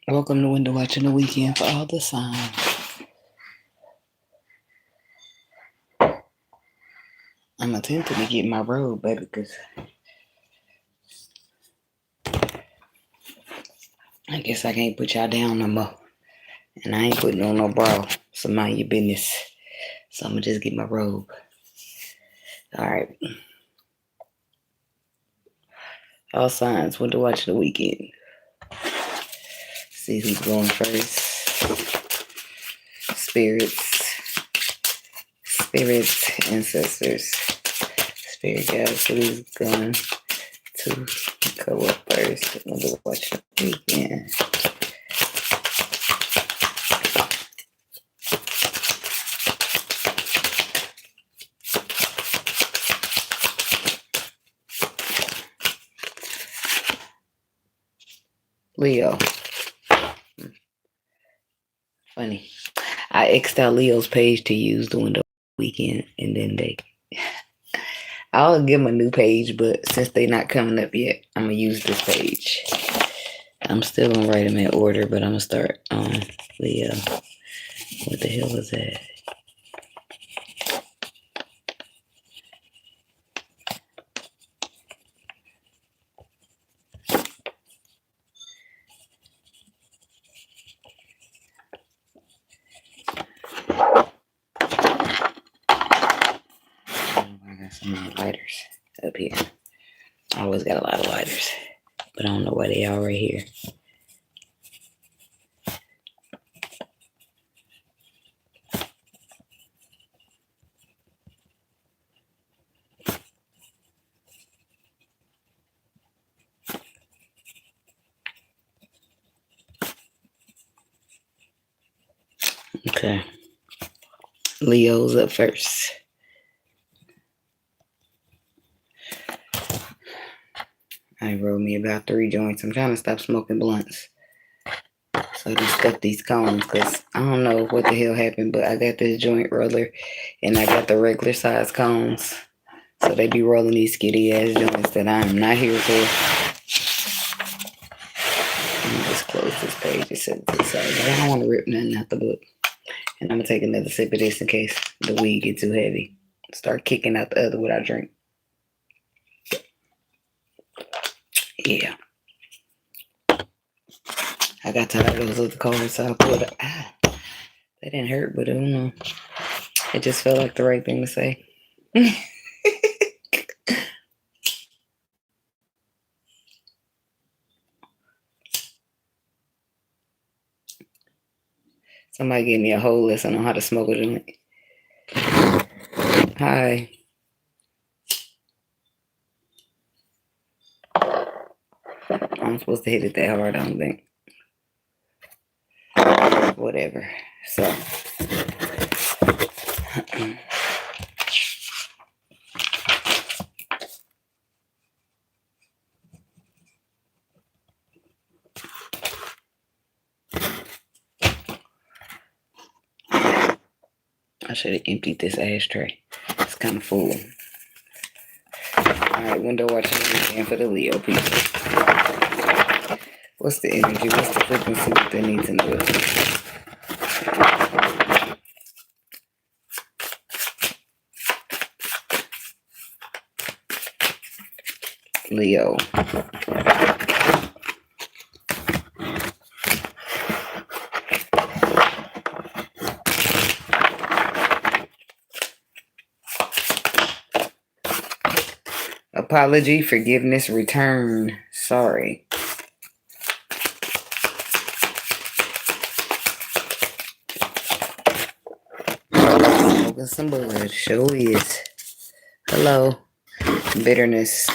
Welcome to Window Watching the Weekend for all the signs. I'm attempting to get my robe, baby, because I guess I can't put y'all down no more. And I ain't putting on no bra, so mind your business. So I'm going to just get my robe. All right. All signs, Window Watching the Weekend. See who's going first. Spirits, ancestors, spirit guides, who's going to go up first. Window Watching the Weekend. Leo. Funny. I X'd out Leo's page to use the Window Weekend, and then I'll give them a new page, but since they're not coming up yet, I'm going to use this page. I'm still going to write them in order, but I'm going to start on Leo. What the hell was that? I got some more lighters up here. I always got a lot of lighters, but I don't know why they are right here. Okay. Leo's up first. I rolled me about 3 joints. I'm trying to stop smoking blunts. So I just stuck these cones because I don't know what the hell happened, but I got this joint roller and I got the regular size cones. So they be rolling these skitty ass joints that I am not here for. Let me just close this page and set it to the side. I don't want to rip nothing out the book. And I'm going to take another sip of this in case the weed gets too heavy. Start kicking out the other what I drink. Yeah. I got tired of those other cards, so I pulled it. They didn't hurt, but I don't know. It just felt like the right thing to say. Somebody gave me a whole lesson on how to smoke a joint. Hi. I'm supposed to hit it that hard, I don't think. Whatever. So. I should have emptied this ashtray. It's kind of full. Alright, Window Watching again for the Leo people. What's the energy? What's the frequency that they need to know? Leo. Apology, forgiveness, return, sorry. Smoking some bud, sure is. Hello. Bitterness,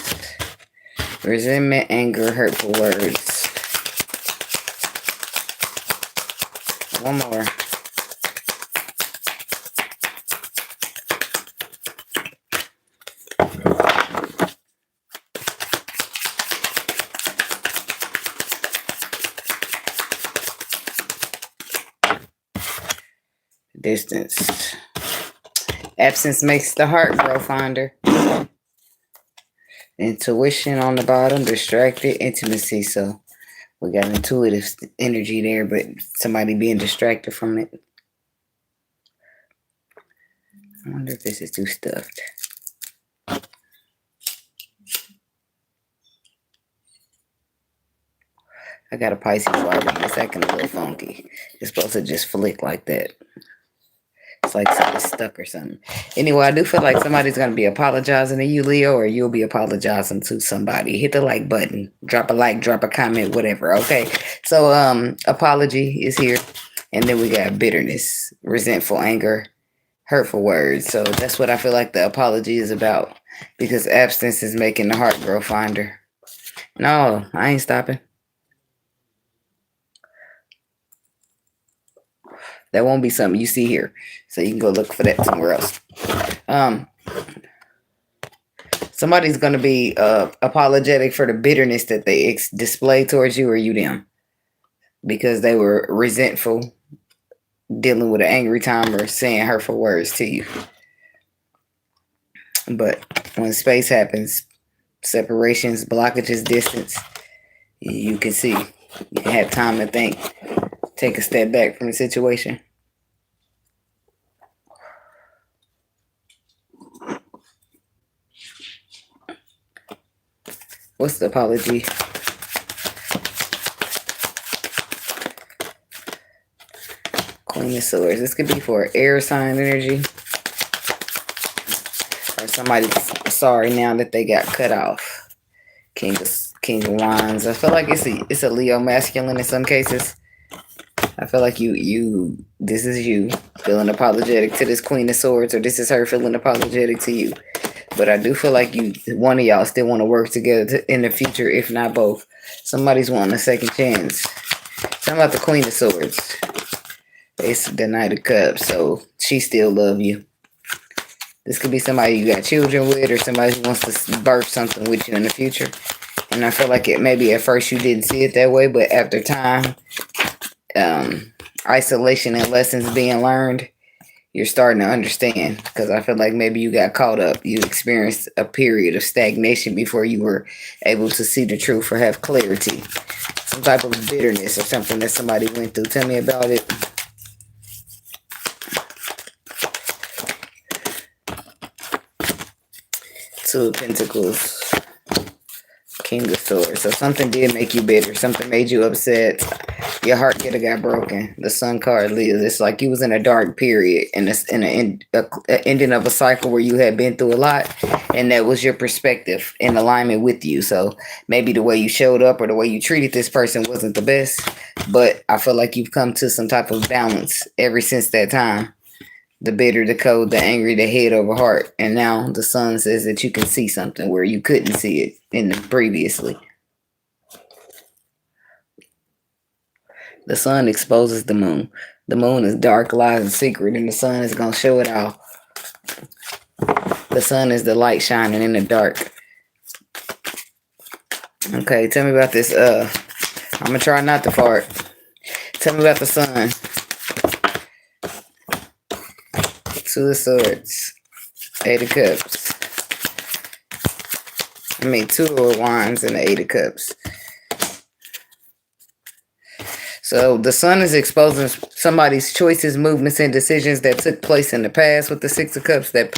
resentment, anger, hurtful words. One more. Distance. Absence makes the heart grow fonder. Intuition on the bottom. Distracted. Intimacy. So We got intuitive energy there, but somebody being distracted from it. I wonder if this is too stuffed. I got a Pisces lighter, but it's acting a little funky. It's supposed to just flick like that. It's like something's stuck or something. Anyway, I do feel like somebody's going to be apologizing to you, Leo, or you'll be apologizing to somebody. Hit the like button. Drop a like, drop a comment, whatever, okay? So, apology is here. And then we got bitterness, resentful anger, hurtful words. So that's what I feel like the apology is about. Because absence is making the heart grow fonder. No, I ain't stopping. That won't be something you see here. So you can go look for that somewhere else. Somebody's going to be apologetic for the bitterness that they display towards you or you them. Because they were resentful, dealing with an angry time or saying hurtful words to you. But when space happens, separations, blockages, distance, you can see. You can have time to think. Take a step back from the situation. What's the apology? Queen of Swords. This could be for air sign energy. Or somebody's sorry now that they got cut off. King of Wands. I feel like it's a Leo masculine in some cases. I feel like this is you feeling apologetic to this Queen of Swords, or this is her feeling apologetic to you. But I do feel like one of y'all still want to work together in the future, if not both. Somebody's wanting a second chance. Talking about the Queen of Swords. It's the Knight of Cups, so she still love you. This could be somebody you got children with, or somebody who wants to birth something with you in the future. And I feel like maybe at first you didn't see it that way, but after time, isolation and lessons being learned, you're starting to understand. Because I feel like maybe you got caught up. You experienced a period of stagnation before you were able to see the truth or have clarity. Some type of bitterness or something that somebody went through. Tell me about it. Two of Pentacles. King of Swords. So something did make you bitter. Something made you upset. Your heart could have got broken. The Sun card leaves. It's like you was in a dark period, in an ending of a cycle where you had been through a lot, and that was your perspective in alignment with you. So maybe the way you showed up or the way you treated this person wasn't the best, but I feel like you've come to some type of balance ever since that time. The bitter, the cold, the angry, the head over heart. And now the Sun says that you can see something where you couldn't see it previously. The Sun exposes the Moon. The Moon is dark, lies, and secret, and the Sun is going to show it all. The Sun is the light shining in the dark. Okay, tell me about this. I'm going to try not to fart. Tell me about the Sun. Two of Swords. Eight of Cups. Two of Wands and the Eight of Cups. So the Sun is exposing somebody's choices, movements, and decisions that took place in the past with the Six of Cups that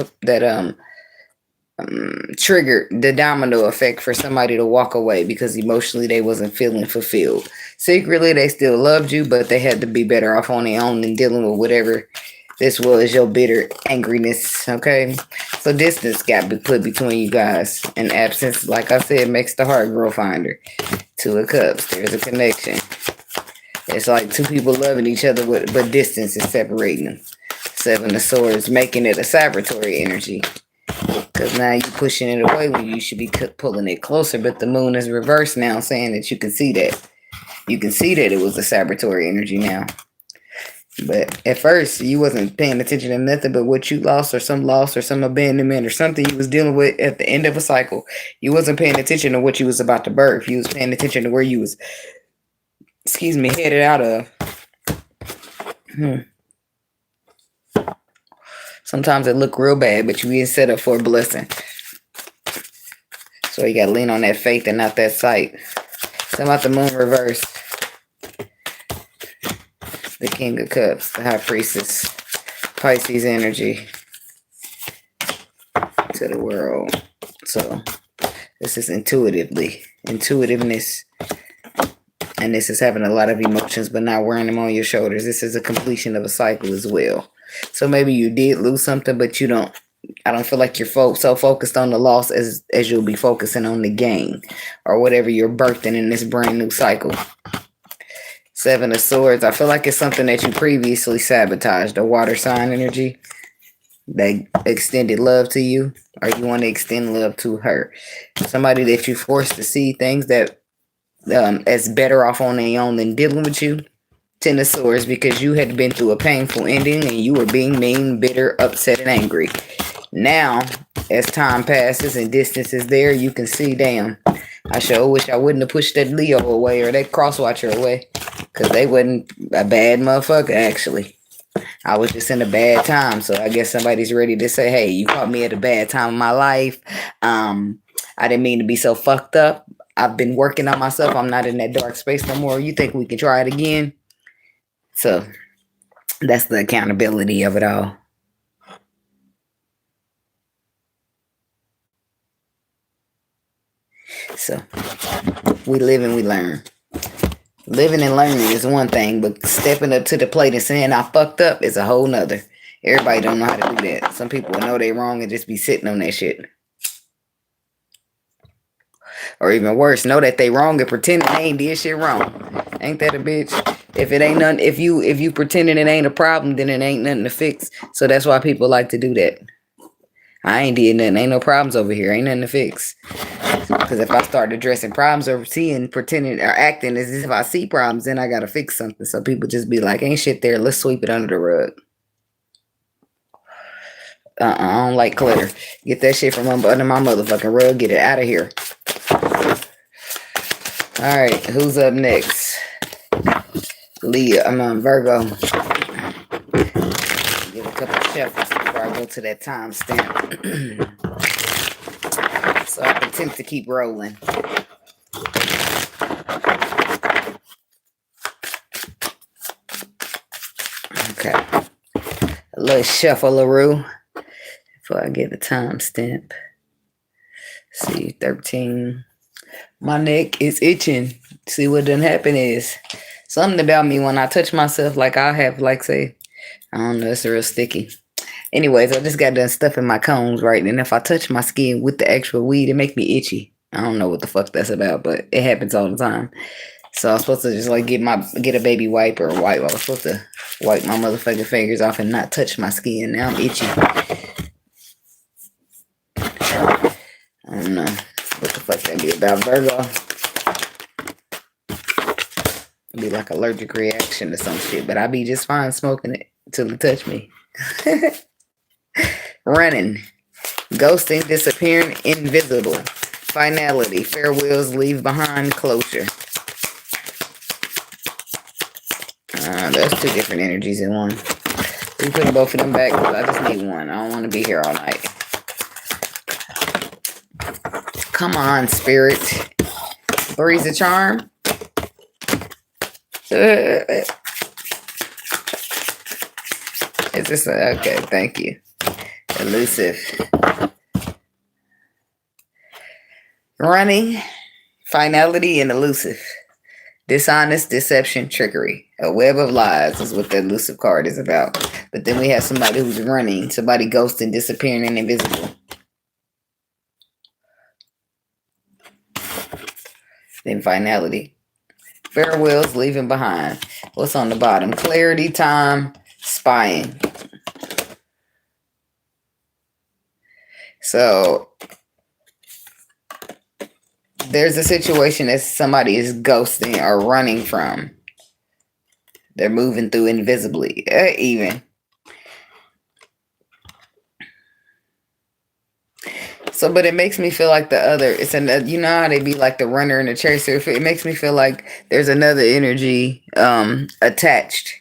triggered the domino effect for somebody to walk away because emotionally they wasn't feeling fulfilled. Secretly, they still loved you, but they had to be better off on their own than dealing with whatever this was, your bitter angriness, okay? So distance got put between you guys. And absence, like I said, makes the heart grow fonder. Two of Cups, there's a connection. It's like two people loving each other, but distance is separating them. Seven of Swords, making it a sabotage energy. Because now you're pushing it away when you should be pulling it closer. But the Moon is reversed now, saying that you can see that. You can see that it was a sabotage energy now. But at first, you wasn't paying attention to nothing but what you lost or some abandonment or something you was dealing with at the end of a cycle. You wasn't paying attention to what you was about to birth. You was paying attention to where you was, headed out of. Sometimes it look real bad, but you get set up for a blessing. So you got to lean on that faith and not that sight. Something about the Moon reversed. The King of Cups, the High Priestess, Pisces energy to the world. So this is intuitiveness, and this is having a lot of emotions, but not wearing them on your shoulders. This is a completion of a cycle as well. So maybe you did lose something, but you don't. I don't feel like you're so focused on the loss as you'll be focusing on the gain or whatever you're birthing in this brand new cycle. Seven of Swords. I feel like it's something that you previously sabotaged. A water sign energy. They extended love to you, or you want to extend love to her. Somebody that you forced to see things that as better off on their own than dealing with you. Ten of Swords, because you had been through a painful ending and you were being mean, bitter, upset, and angry. Now, as time passes and distance is there, you can see, damn, I sure wish I wouldn't have pushed that Leo away or that crosswatcher away, because they wasn't a bad motherfucker, actually. I was just in a bad time, so I guess somebody's ready to say, hey, you caught me at a bad time in my life. I didn't mean to be so fucked up. I've been working on myself. I'm not in that dark space no more. You think we can try it again? So that's the accountability of it all. So we live and we learn. Living and learning is one thing, but stepping up to the plate and saying I fucked up is a whole nother. Everybody don't know how to do that. Some people know they wrong and just be sitting on that shit. Or even worse, know that they wrong and pretending they ain't did shit wrong. Ain't that a bitch? If it ain't nothing, if you pretending it ain't a problem, then it ain't nothing to fix. So that's why people like to do that. I ain't did nothing. Ain't no problems over here. Ain't nothing to fix. Because if I start addressing problems or pretending or acting as if I see problems, then I gotta fix something. So people just be like, ain't shit there. Let's sweep it under the rug. I don't like clutter. Get that shit from under my motherfucking rug. Get it out of here. All right, who's up next? I'm on Virgo. Give a couple shuffles before I go to that timestamp. So I can attempt to keep rolling. Okay. A little shuffle-a-roo before I get the timestamp. See, 13. My neck is itching. See what done happen is something about me when I touch myself, like I have, like, say, I don't know, it's real sticky. Anyways, I just got done stuffing my cones, right? And if I touch my skin with the actual weed, it make me itchy. I don't know what the fuck that's about, but it happens all the time. So I'm supposed to just like get a baby wipe or wipe. I was supposed to wipe my motherfucking fingers off and not touch my skin. Now I'm itchy. I don't know what the fuck that be about, Virgo. It'd be like allergic reaction to some shit, but I be just fine smoking it till it touch me. Running, ghosting, disappearing, invisible, finality, farewells, leave behind, closure. That's two different energies in one. We put both of them back because I just need one. I don't want to be here all night. Come on, spirit. Breeze of charm. Is this okay? Thank you. Elusive. Running, finality, and elusive. Dishonest, deception, trickery. A web of lies is what the elusive card is about. But then we have somebody who's running, somebody ghosting, disappearing, and invisible. Then finality. Farewells, leaving behind. What's on the bottom? Clarity, time, spying. So there's a situation that somebody is ghosting or running from. They're moving through invisibly, even. So, but it makes me feel like the other, it's another, you know how they be like the runner and the chaser. It makes me feel like there's another energy attached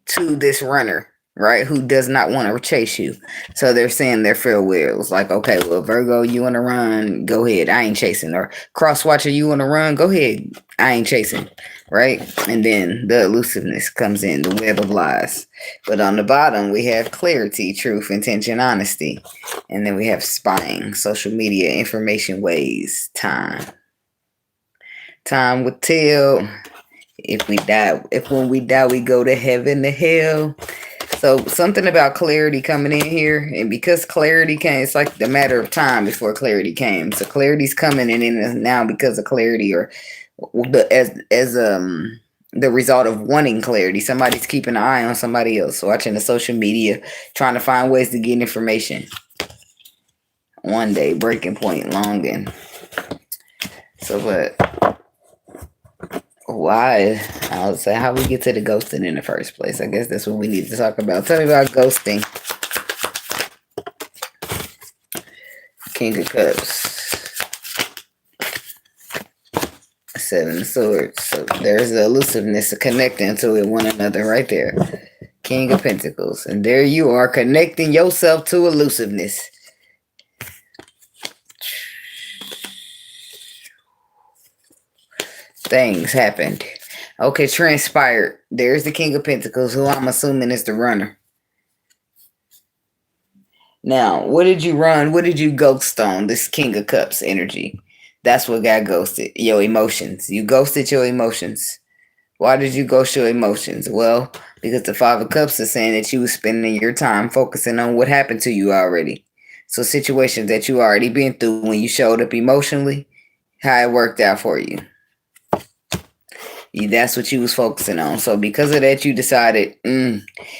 to this runner, right? Who does not want to chase you. So they're saying their farewells. Like, okay, well, Virgo, you want to run? Go ahead. I ain't chasing. Or cross watcher, you want to run? Go ahead. I ain't chasing. Right? And then the elusiveness comes in, the web of lies. But on the bottom, we have clarity, truth, intention, honesty. And then we have spying, social media, information, ways, time. Time will tell if we die. If when we die, we go to heaven, to hell. So something about clarity coming in here, and because clarity came, it's like the matter of time before clarity came. So clarity's coming in now because of clarity, or as the result of wanting clarity. Somebody's keeping an eye on somebody else, watching the social media, trying to find ways to get information. One day, breaking point, longing. So, but why? I would say how we get to the ghosting in the first place. I guess that's what we need to talk about. Tell me about ghosting. King of Cups. Seven of Swords. So there's the elusiveness of connecting to one another right there. King of Pentacles. And there you are, connecting yourself to elusiveness. Things happened. Okay, transpired. There's the King of Pentacles, who I'm assuming is the runner. Now, what did you run? What did you ghost on? This King of Cups energy. That's what got ghosted. Your emotions. You ghosted your emotions. Why did you ghost your emotions? Well, because the Five of Cups is saying that you was spending your time focusing on what happened to you already. So situations that you already been through when you showed up emotionally, how it worked out for you. That's what you was focusing on. So because of that, you decided,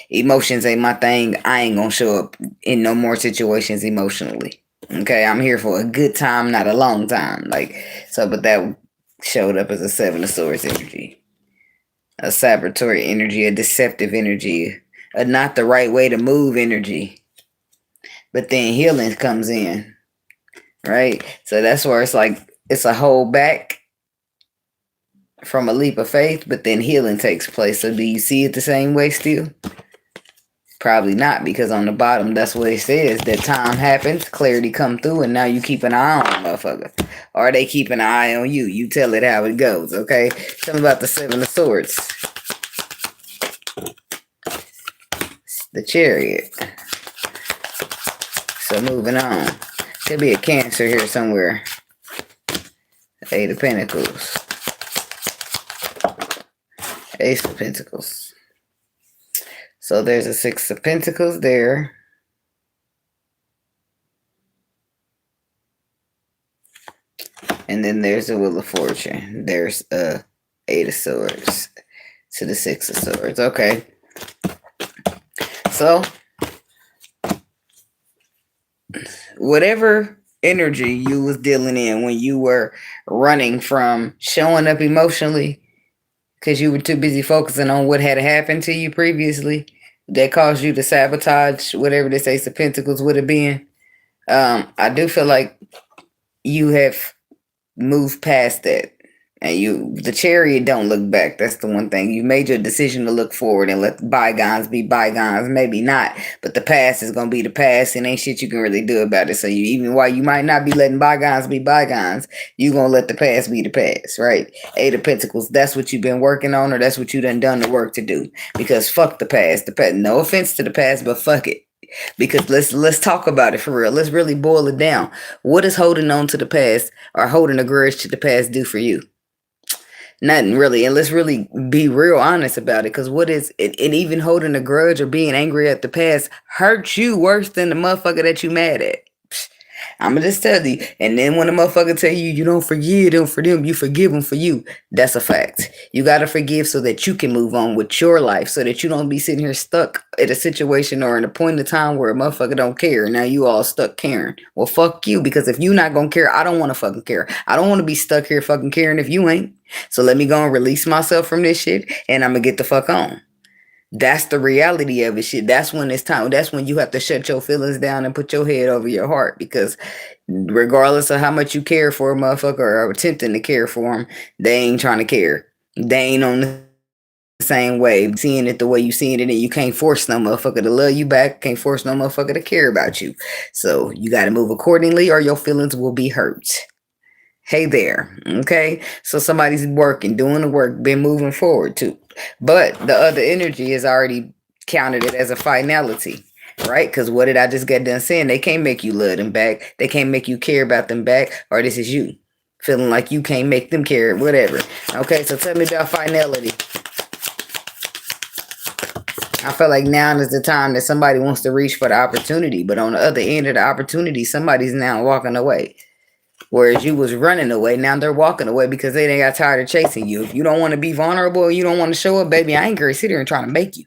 emotions ain't my thing. I ain't gonna show up in no more situations emotionally. Okay, I'm here for a good time, not a long time. But that showed up as a Seven of Swords energy, a saboteur energy, a deceptive energy, a not the right way to move energy. But then healing comes in, right? So that's where it's like it's a hold back from a leap of faith, but then healing takes place. So do you see it the same way still? Probably not, because on the bottom, that's what it says. That time happens, clarity come through, and now you keep an eye on the motherfucker. Or they keep an eye on you. You tell it how it goes, okay? Tell me about the Seven of Swords. The Chariot. So moving on. Could be a Cancer here somewhere. Eight of Pentacles. Ace of Pentacles. So there's a Six of Pentacles there. And then there's the Wheel of Fortune. There's a Eight of Swords to the Six of Swords. Okay. So whatever energy you was dealing in when you were running from showing up emotionally, because you were too busy focusing on what had happened to you previously, that caused you to sabotage whatever this Ace of Pentacles would have been. I do feel like you have moved past that. And the Chariot don't look back. That's the one thing. You made your decision to look forward and let bygones be bygones. Maybe not, but the past is gonna be the past, and ain't shit you can really do about it. So even while you might not be letting bygones be bygones, you gonna let the past be the past, right? Eight of Pentacles. That's what you've been working on, or that's what you done the work to do. Because fuck the past. The past. No offense to the past, but fuck it. Because let's talk about it for real. Let's really boil it down. What does holding on to the past or holding a grudge to the past do for you? Nothing really. And let's really be real honest about it. Because what is it? And even holding a grudge or being angry at the past hurts you worse than the motherfucker that you mad at. I'm going to just tell you. And then when a motherfucker tell you, you don't forgive them for them, you forgive them for you. That's a fact. You got to forgive so that you can move on with your life, so that you don't be sitting here stuck at a situation or in a point in time where a motherfucker don't care. Now you all stuck caring. Well, fuck you, because if you not going to care, I don't want to fucking care. I don't want to be stuck here fucking caring if you ain't. So let me go and release myself from this shit, and I'm going to get the fuck on. That's the reality of it, shit. That's when it's time. That's when you have to shut your feelings down and put your head over your heart, because regardless of how much you care for a motherfucker or attempting to care for them, they ain't trying to care. They ain't on the same way, seeing it the way you seeing it, and you can't force no motherfucker to love you back, can't force no motherfucker to care about you. So you got to move accordingly or your feelings will be hurt. Hey there. Okay. So somebody's working, doing the work, been moving forward too. But the other energy is already counted it as a finality, right? Because what did I just get done saying? They can't make you love them back. They can't make you care about them back. Or this is you feeling like you can't make them care, whatever. Okay. So tell me about finality. I feel like now is the time that somebody wants to reach for the opportunity. But on the other end of the opportunity, somebody's now walking away. Whereas you was running away, now they're walking away because they got tired of chasing you. If you don't want to be vulnerable, you don't want to show up, baby, I ain't gonna sit here and try to make you.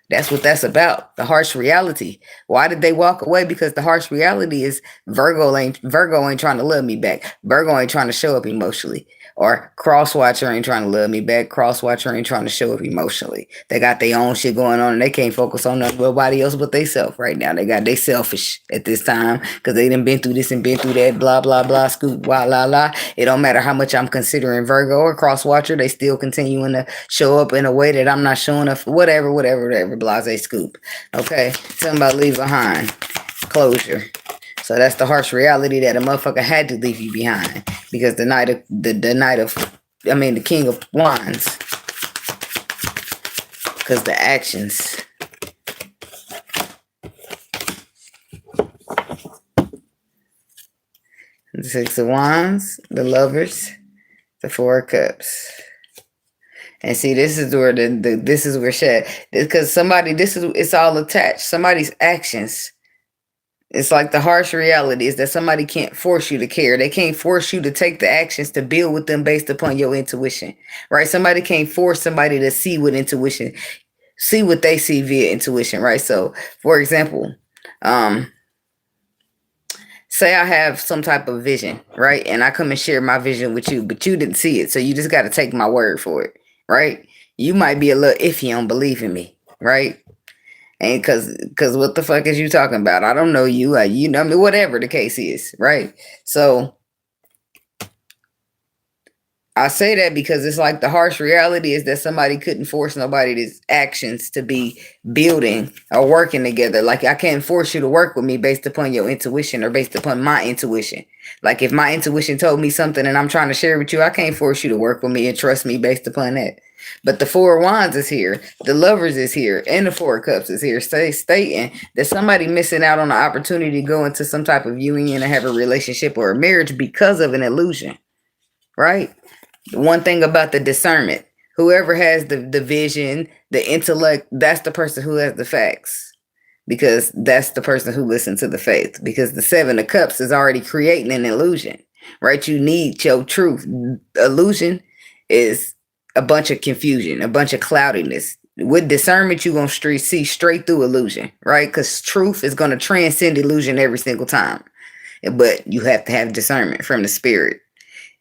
That's what that's about. The harsh reality. Why did they walk away? Because the harsh reality is Virgo ain't trying to love me back. Virgo ain't trying to show up emotionally. Or Crosswatcher ain't trying to love me back. Crosswatcher ain't trying to show up emotionally. They got their own shit going on and they can't focus on nobody else but they self right now. They selfish at this time because they done been through this and been through that, blah, blah, blah, scoop, blah, la, la. It don't matter how much I'm considering Virgo or Crosswatcher, they still continuing to show up in a way that I'm not showing up for whatever, blase scoop. Okay, something about leave behind. Closure. So that's the harsh reality that a motherfucker had to leave you behind because the King of Wands. Because the actions. The Six of Wands, the Lovers, the Four of Cups. And see, this is where this is where shit. Because it's all attached. Somebody's actions. It's like the harsh reality is that somebody can't force you to care. They can't force you to take the actions to build with them based upon your intuition, right? Somebody can't force somebody to see what they see via intuition, right? So, for example, say I have some type of vision, right? And I come and share my vision with you, but you didn't see it. So you just got to take my word for it, right? You might be a little iffy on believing me, right? And cause what the fuck is you talking about? I don't know you. You know me, whatever the case is, right? So I say that because it's like the harsh reality is that somebody couldn't force nobody's actions to be building or working together. Like I can't force you to work with me based upon your intuition or based upon my intuition. Like if my intuition told me something and I'm trying to share it with you, I can't force you to work with me and trust me based upon that. But the Four of Wands is here, the Lovers is here, and the Four of Cups is here, stating that somebody missing out on the opportunity to go into some type of union and have a relationship or a marriage because of an illusion, right? One thing about the discernment, whoever has the vision, the intellect, that's the person who has the facts. Because that's the person who listens to the faith. Because the Seven of Cups is already creating an illusion, right? You need your truth. Illusion is a bunch of confusion, a bunch of cloudiness. With discernment, you're going to see straight through illusion, right? Because truth is going to transcend illusion every single time. But you have to have discernment from the spirit.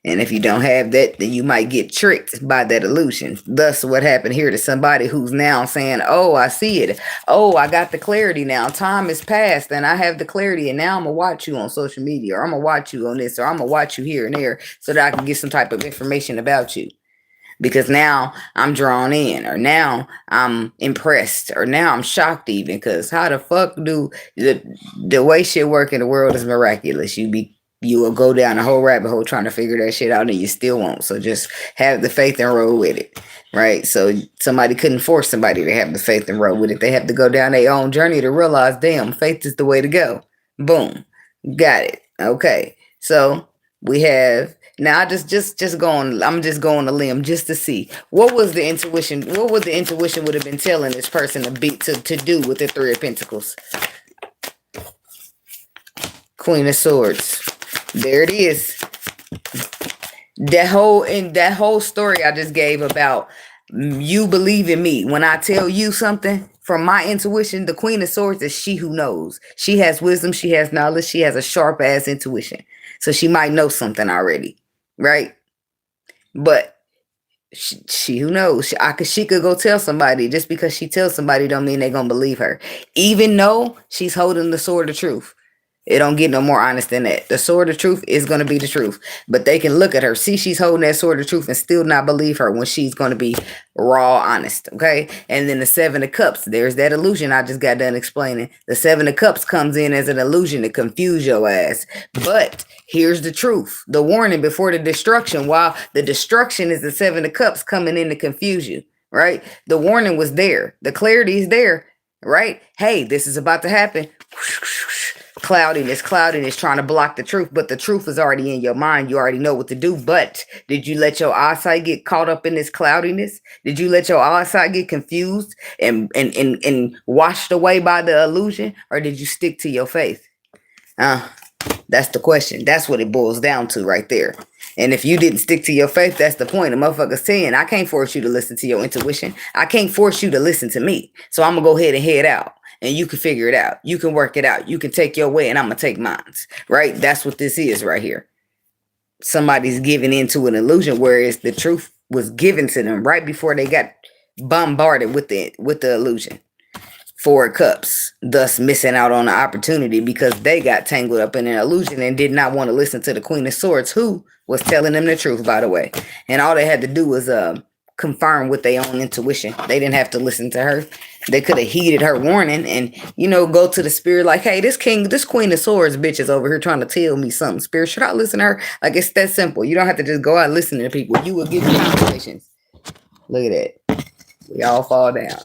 And if you don't have that, then you might get tricked by that illusion. Thus, what happened here to somebody who's now saying, oh, I see it. Oh, I got the clarity now. Time has passed and I have the clarity. And now I'm going to watch you on social media or I'm going to watch you on this or I'm going to watch you here and there so that I can get some type of information about you. Because now I'm drawn in or now I'm impressed or now I'm shocked even because how the fuck do the way shit work in the world is miraculous. You will go down a whole rabbit hole trying to figure that shit out and you still won't. So just have the faith and roll with it, right? So somebody couldn't force somebody to have the faith and roll with it. They have to go down their own journey to realize, damn, faith is the way to go. Boom. Got it. Okay. So we have, now I'm just going a limb just to see what would the intuition would have been telling this person to do with the Three of Pentacles. Queen of Swords. There it is. That whole story I just gave about you believing me. When I tell you something from my intuition, the Queen of Swords is she who knows. She has wisdom. She has knowledge. She has a sharp ass intuition. So she might know something already, right? But she who knows. She could go tell somebody. Just because she tells somebody don't mean they're going to believe her. Even though she's holding the sword of truth. It don't get no more honest than that. The sword of truth is going to be the truth. But they can look at her, see she's holding that sword of truth and still not believe her when she's going to be raw honest. Okay. And then the 7 of cups, there's that illusion I just got done explaining. The 7 of cups comes in as an illusion to confuse your ass. But here's the truth. The warning before the destruction. While the destruction is the 7 of cups coming in to confuse you. Right. The warning was there. The clarity is there. Right. Hey, this is about to happen. Cloudiness trying to block the truth, but the truth is already in your mind. You already know what to do. But did you let your eyesight get caught up in this cloudiness? Did you let your eyesight get confused and washed away by the illusion, or did you stick to your faith? That's the question. That's what it boils down to right there. And if you didn't stick to your faith, that's the point. The motherfucker's saying, I can't force you to listen to your intuition. I can't force you to listen to me. So I'm gonna go ahead and head out. And you can figure it out. You can work it out. You can take your way and I'm going to take mine. Right? That's what this is right here. Somebody's giving into an illusion, whereas the truth was given to them right before they got bombarded with the illusion. 4 cups, thus missing out on the opportunity because they got tangled up in an illusion and did not want to listen to the Queen of Swords, who was telling them the truth, by the way. And all they had to do was confirm with their own intuition. They didn't have to listen to her. They could have heeded her warning and, go to the spirit like, hey, this Queen of Swords bitch is over here trying to tell me something. Spirit, should I listen to her? Like, it's that simple. You don't have to just go out and listen to people. You will get confirmations. Look at that. We all fall down.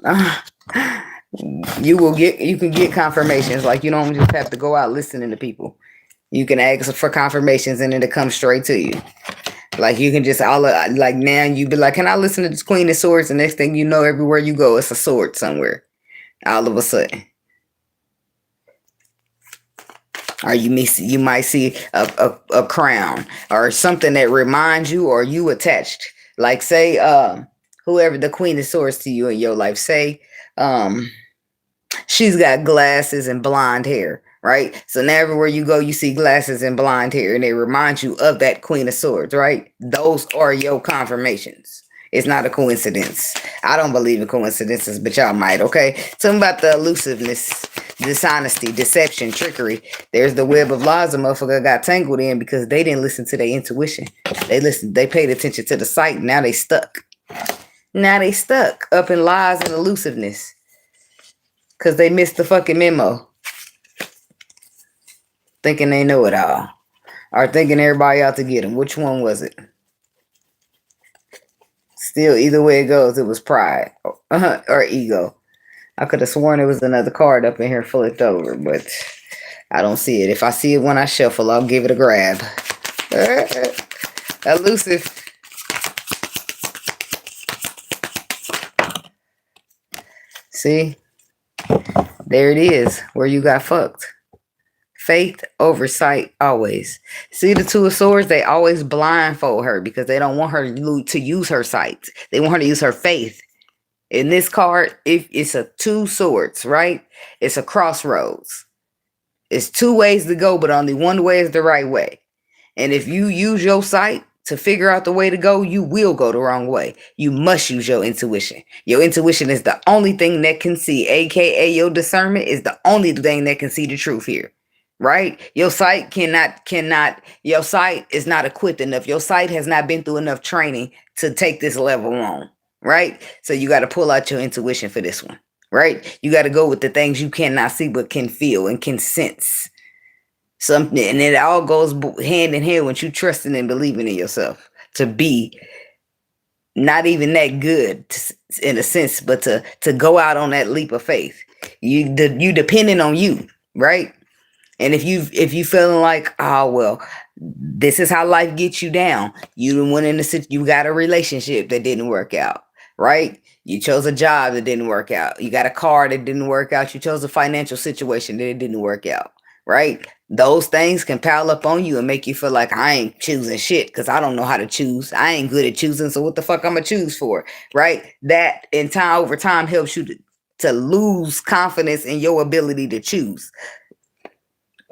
You can get confirmations. Like, you don't just have to go out listening to people. You can ask for confirmations and it'll come straight to you. Like, you can just now you be like, can I listen to this Queen of Swords? The next thing you know, everywhere you go, it's a sword somewhere. All of a sudden. Or you might see a crown or something that reminds you or you attached. Like, say, whoever the Queen of Swords to you in your life, say, she's got glasses and blonde hair. Right? So now everywhere you go, you see glasses and blonde hair and they remind you of that Queen of Swords, right? Those are your confirmations. It's not a coincidence. I don't believe in coincidences, but y'all might, okay? Something about the elusiveness, dishonesty, deception, trickery. There's the web of lies a motherfucker got tangled in because they didn't listen to their intuition. They paid attention to the sight. Now they stuck. Now they stuck up in lies and elusiveness because they missed the fucking memo. Thinking they know it all. Or thinking everybody out to get them. Which one was it? Still, either way it goes, it was pride or ego. I could have sworn it was another card up in here flipped over, but I don't see it. If I see it when I shuffle, I'll give it a grab. Elusive. See? There it is, where you got fucked. Faith over sight always. See the Two of Swords? They always blindfold her because they don't want her to use her sight. They want her to use her faith. In this card, if it's a 2 swords, right? It's a crossroads. It's 2 ways to go, but only one way is the right way. And if you use your sight to figure out the way to go, you will go the wrong way. You must use your intuition. Your intuition is the only thing that can see, aka your discernment is the only thing that can see the truth here. Right? Your sight your sight is not equipped enough. Your sight has not been through enough training to take this level on. Right? So you got to pull out your intuition for this one. Right? You got to go with the things you cannot see but can feel and can sense. Something, and it all goes hand in hand with you trusting and believing in yourself to be not even that good in a sense, but to go out on that leap of faith. You depending on you, right? And if you feeling like, oh well, this is how life gets you down. You got a relationship that didn't work out, right? You chose a job that didn't work out. You got a car that didn't work out. You chose a financial situation that it didn't work out, right? Those things can pile up on you and make you feel like I ain't choosing shit because I don't know how to choose. I ain't good at choosing, so what the fuck I'm gonna choose for, right? That in time over time helps you to lose confidence in your ability to choose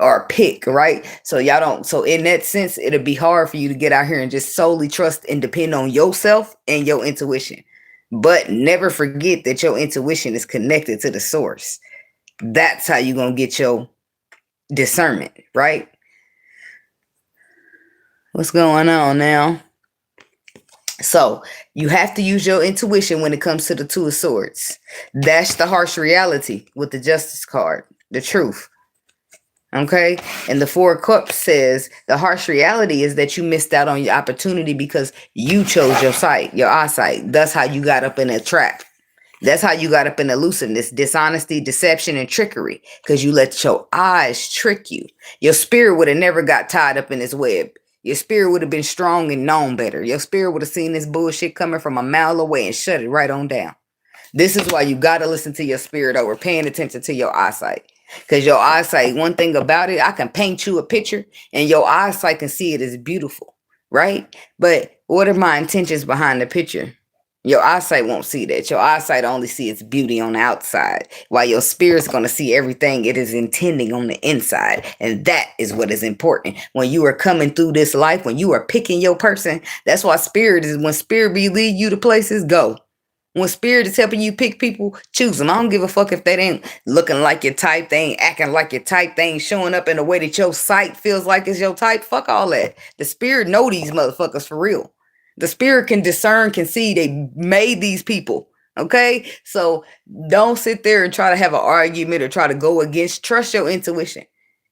or pick, right? So in that sense, it'll be hard for you to get out here and just solely trust and depend on yourself and your intuition. But never forget that your intuition is connected to the source. That's how you're going to get your discernment, right? What's going on now? So you have to use your intuition when it comes to the Two of Swords. That's the harsh reality with the Justice card, the truth. Okay. And the Four of Cups says the harsh reality is that you missed out on your opportunity because you chose your sight, your eyesight. That's how you got up in that trap. That's how you got up in elusiveness, dishonesty, deception, and trickery, because you let your eyes trick you. Your spirit would have never got tied up in this web. Your spirit would have been strong and known better. Your spirit would have seen this bullshit coming from a mile away and shut it right on down. This is why you got to listen to your spirit over paying attention to your eyesight. Because your eyesight, one thing about it, I can paint you a picture and your eyesight can see it as beautiful, right? But what are my intentions behind the picture? Your eyesight won't see that. Your eyesight only sees its beauty on the outside, while your spirit's going to see everything it is intending on the inside. And that is what is important. When you are coming through this life, when you are picking your person, that's why spirit is, when spirit be lead you to places, go. When spirit is helping you pick people, choose them. I don't give a fuck if they ain't looking like your type, they ain't acting like your type, they ain't showing up in a way that your sight feels like it's your type. Fuck all that. The spirit know these motherfuckers for real. The spirit can discern, can see they made these people. Okay? So don't sit there and try to have an argument or try to go against. Trust your intuition.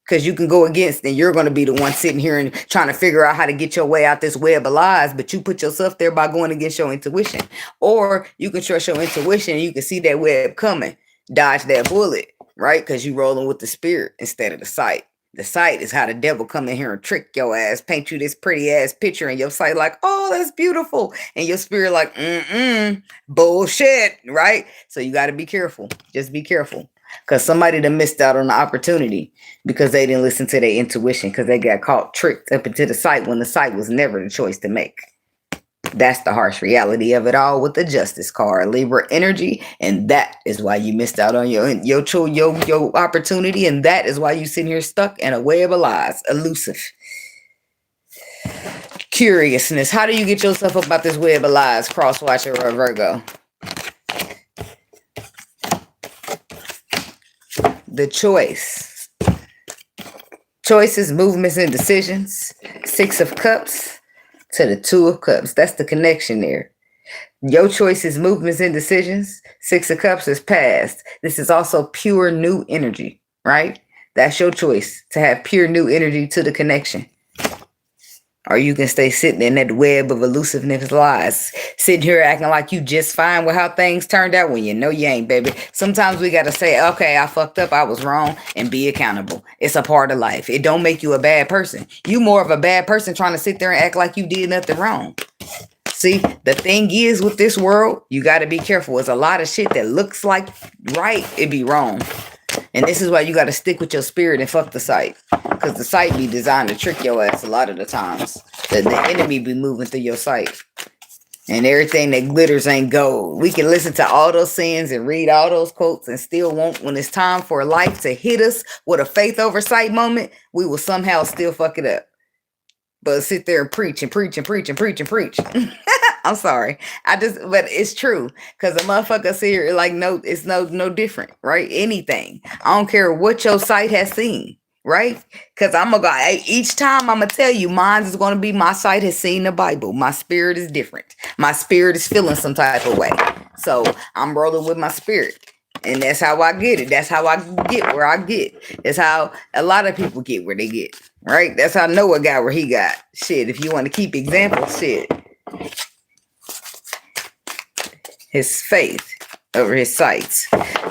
Because you can go against and you're going to be the one sitting here and trying to figure out how to get your way out this web of lies. But you put yourself there by going against your intuition. Or you can trust your intuition and you can see that web coming. Dodge that bullet, right? Because you're rolling with the spirit instead of the sight. The sight is how the devil come in here and trick your ass, paint you this pretty ass picture in your sight like, oh, that's beautiful. And your spirit like, bullshit, right? So you got to be careful. Just be careful. Because somebody that missed out on the opportunity because they didn't listen to their intuition, because they got caught tricked up into the sight when the sight was never the choice to make. That's the harsh reality of it all with the Justice card, Libra energy, and that is why you missed out on your opportunity, and that is why you sitting here stuck in a web of lies, elusive. Curiousness. How do you get yourself up about this web of lies, cross watcher or Virgo? The choice. Choices, movements, and decisions. Six of Cups to the Two of Cups. That's the connection there. Your choices, movements, and decisions. Six of Cups is past. This is also pure new energy, right? That's your choice, to have pure new energy to the connection. Or you can stay sitting in that web of elusiveness lies, sitting here acting like you just fine with how things turned out when you know you ain't, baby. Sometimes we got to say, okay, I fucked up, I was wrong, and be accountable. It's a part of life. It don't make you a bad person. You more of a bad person trying to sit there and act like you did nothing wrong. See, the thing is with this world, you got to be careful. There's a lot of shit that looks like right, it be wrong. And this is why you got to stick with your spirit and fuck the sight. Because the sight be designed to trick your ass a lot of the times. The enemy be moving through your sight. And everything that glitters ain't gold. We can listen to all those sayings and read all those quotes and still won't, when it's time for life to hit us with a faith over sight moment, we will somehow still fuck it up. But sit there and preach and preach and preach and preach and preach. I'm sorry. But it's true. Because a motherfucker sit here like, no, it's no different, right? Anything. I don't care what your sight has seen, right? Because each time I'm going to tell you, mine is going to be, my sight has seen the Bible. My spirit is different. My spirit is feeling some type of way. So I'm rolling with my spirit. And that's how I get it. That's how I get where I get. That's how a lot of people get where they get. Right? That's how Noah got where he got. Shit, if you want to keep examples, shit. His faith over his sights.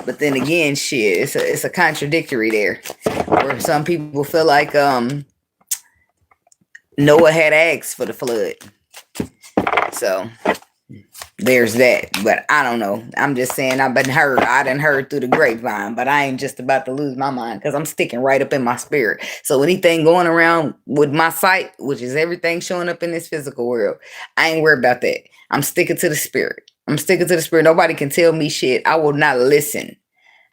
But then again, shit, it's a contradictory there. Where some people feel like Noah had eggs for the flood. So there's that. But I don't know. I'm just saying I done heard through the grapevine, but I ain't just about to lose my mind because I'm sticking right up in my spirit. So anything going around with my sight, which is everything showing up in this physical world, I ain't worried about that. I'm sticking to the spirit. I'm sticking to the spirit. Nobody can tell me shit. I will not listen.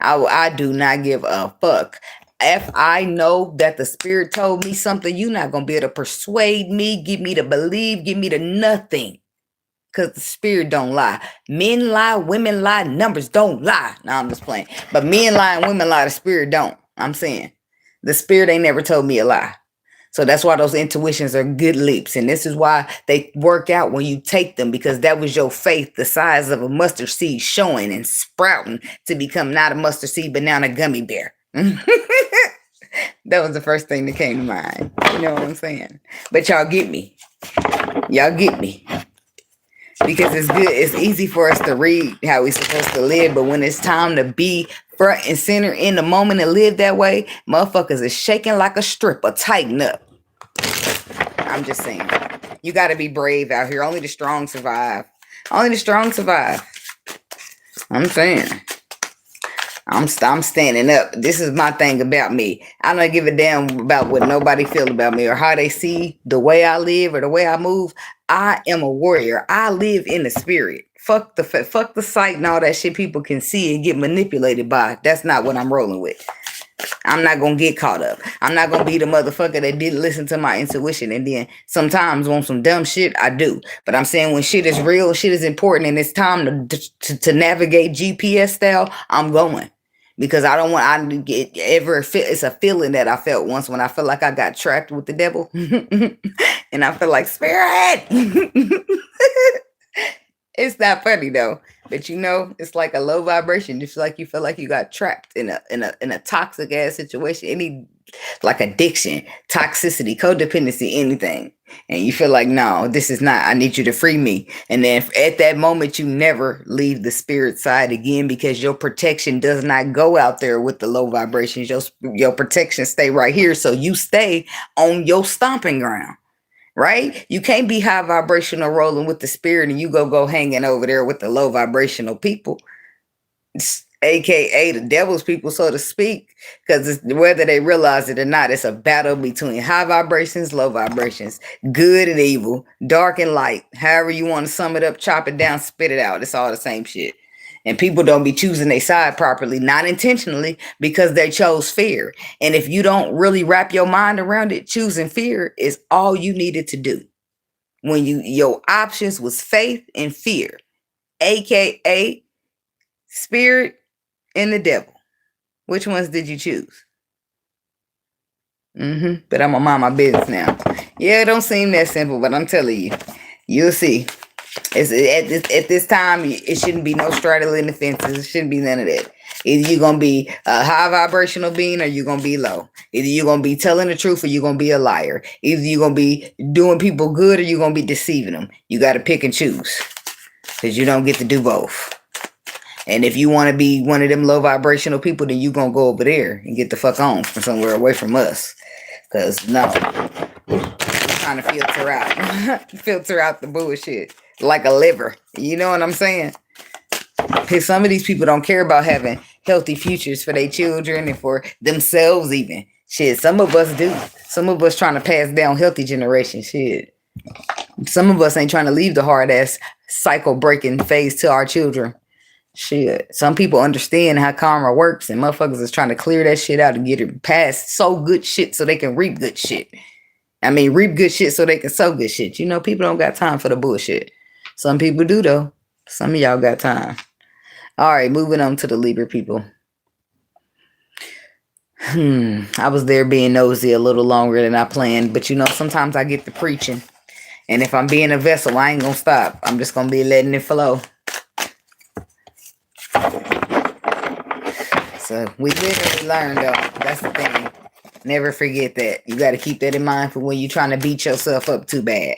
I do not give a fuck. If I know that the spirit told me something, you're not going to be able to persuade me, get me to believe, get me to nothing. Because the spirit don't lie. Men lie, women lie, numbers don't lie. No, I'm just playing. But men lie and women lie, the spirit don't. I'm saying. The spirit ain't never told me a lie. So that's why those intuitions are good leaps. And this is why they work out when you take them, because that was your faith, the size of a mustard seed, showing and sprouting to become not a mustard seed, but now a gummy bear. That was the first thing that came to mind. You know what I'm saying? But y'all get me. Y'all get me. Because it's good. It's easy for us to read how we're supposed to live. But when it's time to be front and center in the moment and live that way, motherfuckers is shaking like a stripper. Tighten up. I'm just saying. You got to be brave out here. Only the strong survive. Only the strong survive. I'm saying. I'm standing up. This is my thing about me. I don't give a damn about what nobody feel about me or how they see the way I live or the way I move. I am a warrior. I live in the spirit. Fuck the sight and all that shit people can see and get manipulated by. That's not what I'm rolling with. I'm not going to get caught up. I'm not going to be the motherfucker that didn't listen to my intuition and then sometimes want some dumb shit. I do. But I'm saying when shit is real, shit is important, and it's time to navigate GPS style, I'm going. Because I don't want, it's a feeling that I felt once when I felt like I got trapped with the devil. And I feel like, spirit. It's not funny though. But you know, it's like a low vibration. You feel like you got trapped in a toxic ass situation. Like addiction, toxicity, codependency, anything. And you feel like, no, this is not, I need you to free me. And then at that moment, you never leave the spirit side again, because your protection does not go out there with the low vibrations. Your protection stay right here. So you stay on your stomping ground, right? You can't be high vibrational rolling with the spirit and you go hanging over there with the low vibrational people. AKA the devil's people, so to speak, because whether they realize it or not, it's a battle between high vibrations, low vibrations, good and evil, dark and light. However you want to sum it up, chop it down, spit it out. It's all the same shit. And people don't be choosing their side properly, not intentionally, because they chose fear. And if you don't really wrap your mind around it, choosing fear is all you needed to do. When your options was faith and fear, AKA spirit and the devil. Which ones did you choose? But I'm gonna mind my business now. Yeah, it don't seem that simple, but I'm telling you, you'll see. It's at this time, it shouldn't be no straddling the fences. It shouldn't be none of that. Either you're gonna be a high vibrational being or you're gonna be low. Either you're gonna be telling the truth or you're gonna be a liar. Either you're gonna be doing people good or you're gonna be deceiving them. You gotta pick and choose, because you don't get to do both. And if you want to be one of them low vibrational people, then you gonna go over there and get the fuck on from somewhere away from us. Because no, we're trying to filter out the bullshit like a liver. You know what I'm saying? Because some of these people don't care about having healthy futures for their children and for themselves even. Shit, some of us do. Some of us trying to pass down healthy generation shit. Some of us ain't trying to leave the hard ass cycle breaking phase to our children. Shit. Some people understand how karma works, and motherfuckers is trying to clear that shit out and get it past, sow good shit so they can reap good shit. I mean, reap good shit so they can sow good shit. You know, people don't got time for the bullshit. Some people do though. Some of y'all got time. All right, moving on to the Libra people. I was there being nosy a little longer than I planned, but you know, sometimes I get to preaching, and if I'm being a vessel, I ain't gonna stop. I'm just gonna be letting it flow. So we literally learn though. That's the thing. Never forget that. You got to keep that in mind for when you're trying to beat yourself up too bad.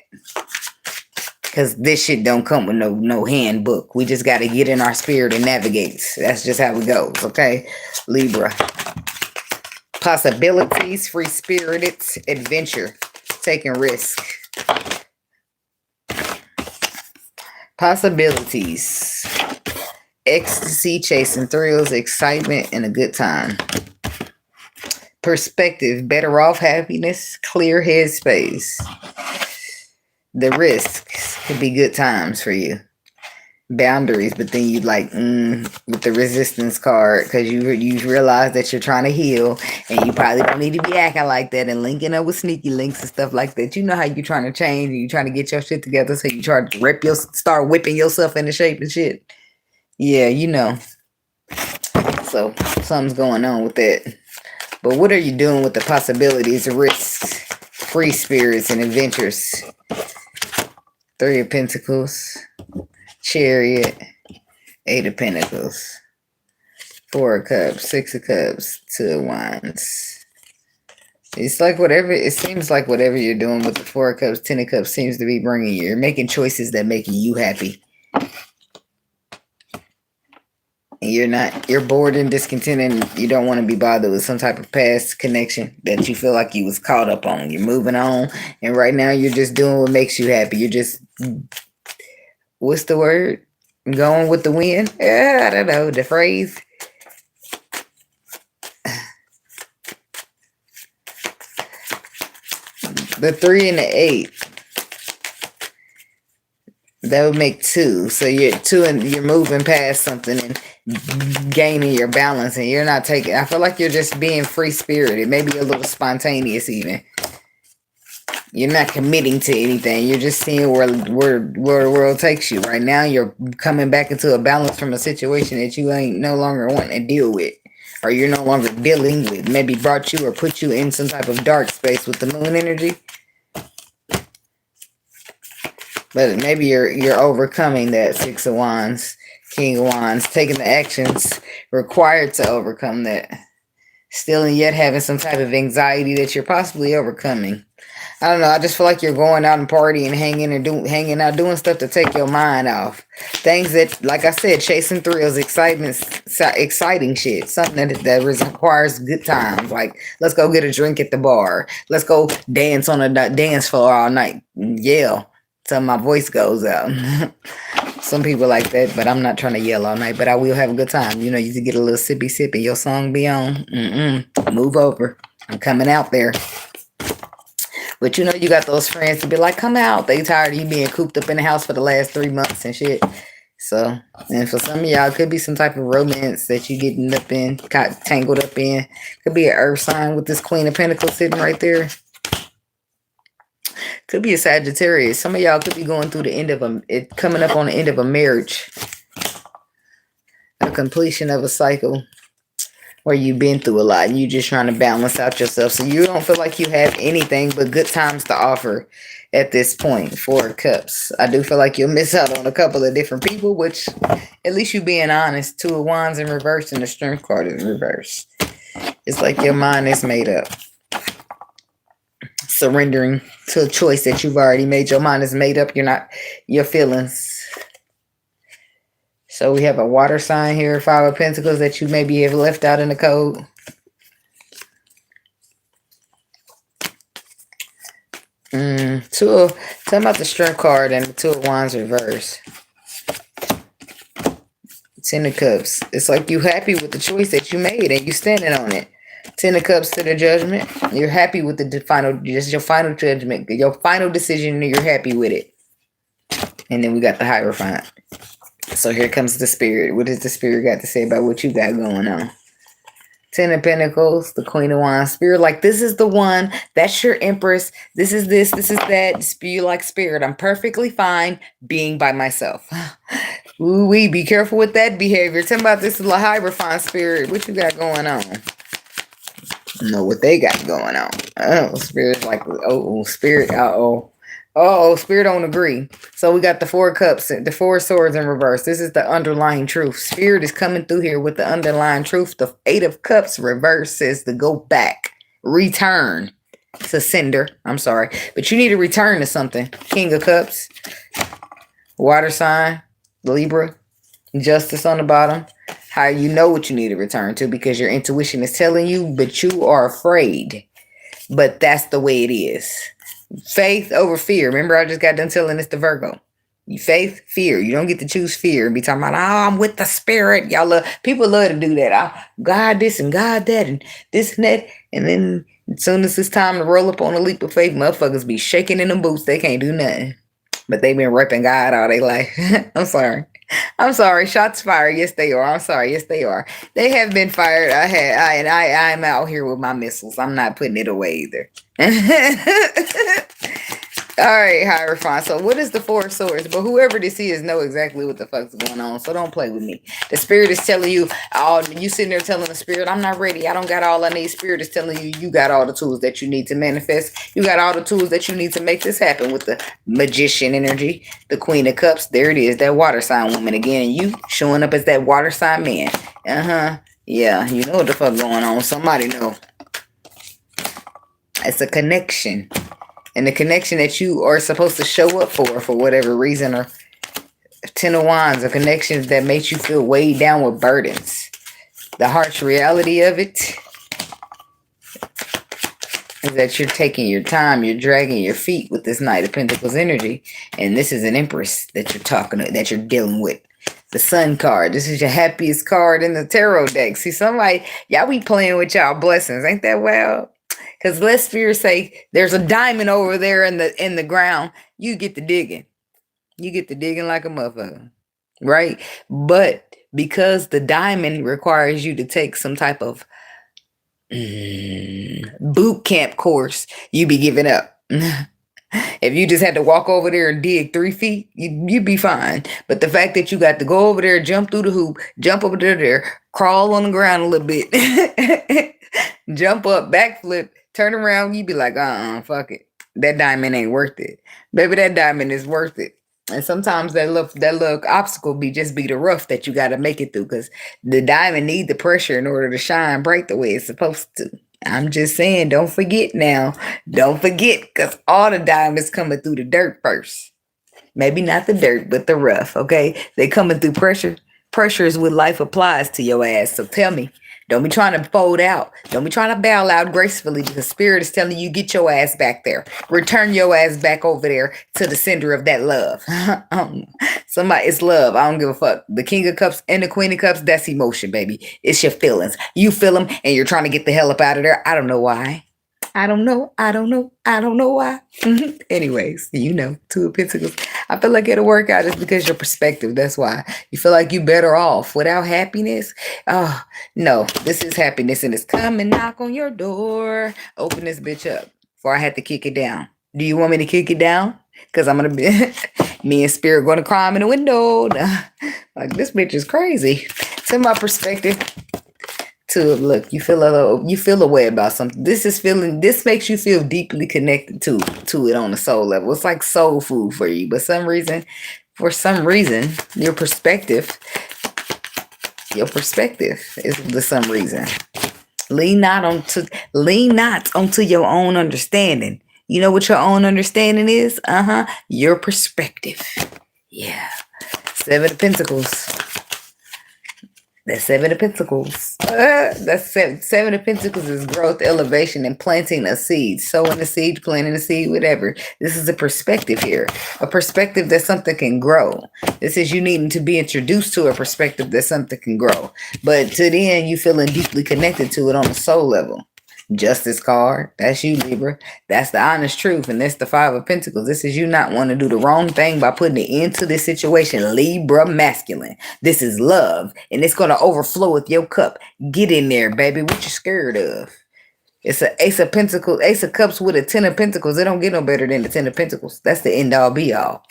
Because this shit don't come with no handbook. We just got to get in our spirit and navigate. That's just how it goes, okay? Libra. Possibilities, free-spirited, adventure, taking risk. Possibilities. Ecstasy, chasing thrills, excitement, and a good time. Perspective, better off, happiness, clear headspace. The risks could be good times for you. Boundaries, but then you like with the resistance card, because you realize that you're trying to heal, and you probably don't need to be acting like that and linking up with sneaky links and stuff like that. You know how you're trying to change and you're trying to get your shit together, so you try to start whipping yourself into shape and shit. Yeah, you know. So something's going on with that. But what are you doing with the possibilities, risks, free spirits, and adventures? 3 of Pentacles, Chariot, 8 of Pentacles, 4 of Cups, 6 of Cups, 2 of Wands. It's like whatever, it seems like whatever you're doing with the 4 of Cups, 10 of Cups seems to be bringing you. You're making choices that make you happy. You're bored and discontented, and you don't want to be bothered with some type of past connection that you feel like you was caught up on. You're moving on, and right now you're just doing what makes you happy. You're just, what's the word? Going with the wind? I don't know the phrase. The 3 and the 8. That would make 2. So you're 2 and you're moving past something and gaining your balance, and you're not taking, I feel like you're just being free spirited, maybe a little spontaneous even. You're not committing to anything. You're just seeing where the world takes you. Right now you're coming back into a balance from a situation that you ain't no longer wanting to deal with, or you're no longer dealing with. Maybe brought you or put you in some type of dark space with the moon energy. But maybe you're overcoming that 6 of Wands, King of Wands, taking the actions required to overcome that. Still and yet having some type of anxiety that you're possibly overcoming. I don't know. I just feel like you're going out and partying, hanging out, doing stuff to take your mind off. Things that, like I said, chasing thrills, exciting shit. Something that requires good times. Like, let's go get a drink at the bar. Let's go dance on a dance floor all night. Yeah. Till my voice goes out. Some people like that, but I'm not trying to yell all night. But I will have a good time. You know, you can get a little sippy sip and your song be on. Move over. I'm coming out there. But you know, you got those friends to be like, come out. They tired of you being cooped up in the house for the last 3 months and shit. So, and for some of y'all, it could be some type of romance that you getting up in, got tangled up in. Could be an earth sign with this Queen of Pentacles sitting right there. Could be a Sagittarius. Some of y'all could be going through the end of coming up on the end of a marriage. A completion of a cycle where you've been through a lot and you're just trying to balance out yourself. So you don't feel like you have anything but good times to offer at this point. 4 of Cups. I do feel like you'll miss out on a couple of different people, which at least you being honest. 2 of Wands in reverse and the Strength card in reverse. It's like your mind is made up. Surrendering to a choice that you've already made. Your mind is made up. You're not your feelings. So we have a water sign here, 5 of Pentacles, that you maybe have left out in the code. Tell about the Strength card and the 2 of Wands reverse. 10 of Cups. It's like you happy with the choice that you made and you standing on it. 10 of Cups to the Judgment. You're happy with the final, just your final judgment, your final decision, and you're happy with it. And then we got the Hierophant. So here comes the Spirit. What does the Spirit got to say about what you got going on? 10 of Pentacles, the Queen of Wands. Spirit, like, this is the one. That's your Empress. This is this. This is that. You like, Spirit, I'm perfectly fine being by myself. Ooh, be careful with that behavior. Tell me about this Hierophant Spirit. What you got going on? Know what they got going on. Oh, Spirit's like, Spirit, Spirit don't agree. So we got the 4 of Cups, the 4 of Swords in reverse. This is the underlying truth. Spirit is coming through here with the underlying truth. The 8 of Cups reverse says to go back, return to sender. I'm sorry, but you need to return to something. King of Cups, water sign, Libra, Justice on the bottom. How you know what you need to return to because your intuition is telling you, but you are afraid. But that's the way it is. Faith over fear. Remember, I just got done telling this to Virgo. Faith, fear. You don't get to choose fear and be talking about, I'm with the Spirit. People love to do that. God this and God that and this and that. And then as soon as it's time to roll up on a leap of faith, motherfuckers be shaking in them boots. They can't do nothing. But they've been repping God all their life. I'm sorry. Shots fired. Yes, they are. I'm sorry. Yes, they are. They have been fired. I'm out here with my missiles. I'm not putting it away either. All right, Hierophant. So what is the Four of Swords? But whoever this is know exactly what the fuck's going on. So don't play with me. The spirit is telling you, oh, you sitting there telling the spirit, I'm not ready. I don't got all I need. Spirit is telling you, you got all the tools that you need to manifest. You got all the tools that you need to make this happen with the Magician energy, the Queen of Cups. There it is, that water sign woman again. And you showing up as that water sign man. Yeah, you know what the fuck going on. Somebody know. It's a connection. And the connection that you are supposed to show up for whatever reason, or Ten of Wands, a connection that makes you feel weighed down with burdens. The harsh reality of it is that you're taking your time, you're dragging your feet with this Knight of Pentacles energy. And this is an Empress that you're dealing with. The Sun card. This is your happiest card in the tarot deck. See, somebody, y'all be playing with y'all blessings. Ain't that wild? Because let spirit say there's a diamond over there in the ground. You get to digging. You get to digging like a motherfucker. Right? But because the diamond requires you to take some type of boot camp course, you be giving up. If you just had to walk over there and dig 3 feet, you'd be fine. But the fact that you got to go over there, jump through the hoop, jump over there, crawl on the ground a little bit, jump up, backflip, turn around, you be like, fuck it. That diamond ain't worth it. Baby, that diamond is worth it. And sometimes that little obstacle be the rough that you got to make it through, because the diamond need the pressure in order to shine bright the way it's supposed to. I'm just saying, don't forget now. Don't forget, because all the diamonds coming through the dirt first. Maybe not the dirt, but the rough, okay? They coming through pressure. Pressure is what life applies to your ass. So tell me, don't be trying to fold out. Don't be trying to bail out gracefully, because spirit is telling you, get your ass back there. Return your ass back over there to the center of that love. Somebody, it's love. I don't give a fuck. The King of Cups and the Queen of Cups, that's emotion, baby. It's your feelings. You feel them and you're trying to get the hell up out of there. I don't know why. I don't know why. Anyways, Two of Pentacles. I feel like it'll work out. It's because your perspective. That's why. You feel like you're better off without happiness. Oh, no. This is happiness, and it's come and knock on your door. Open this bitch up before I had to kick it down. Do you want me to kick it down? Because I'm going to be... me and Spirit going to climb in the window. Like, this bitch is crazy. To my perspective... Look, you feel a way about something. This makes you feel deeply connected to it on a soul level. It's like soul food for you. But for some reason, your perspective is the some reason. Lean not onto your own understanding. You know what your own understanding is? Your perspective. Yeah. 7 of Pentacles. That's 7 of Pentacles. That's 7 of Pentacles is growth, elevation, and planting a seed. Sowing a seed, planting a seed, whatever. This is a perspective here. A perspective that something can grow. This is you needing to be introduced to a perspective that something can grow. But to the end, you feeling deeply connected to it on a soul level. Justice card. That's you, Libra. That's the honest truth. And that's the 5 of Pentacles. This is you not wanting to do the wrong thing by putting it into this situation. Libra masculine. This is love. And it's going to overflow with your cup. Get in there, baby. What you scared of? It's an Ace of Pentacles. Ace of Cups with a 10 of Pentacles. It don't get no better than the 10 of Pentacles. That's the end all be all.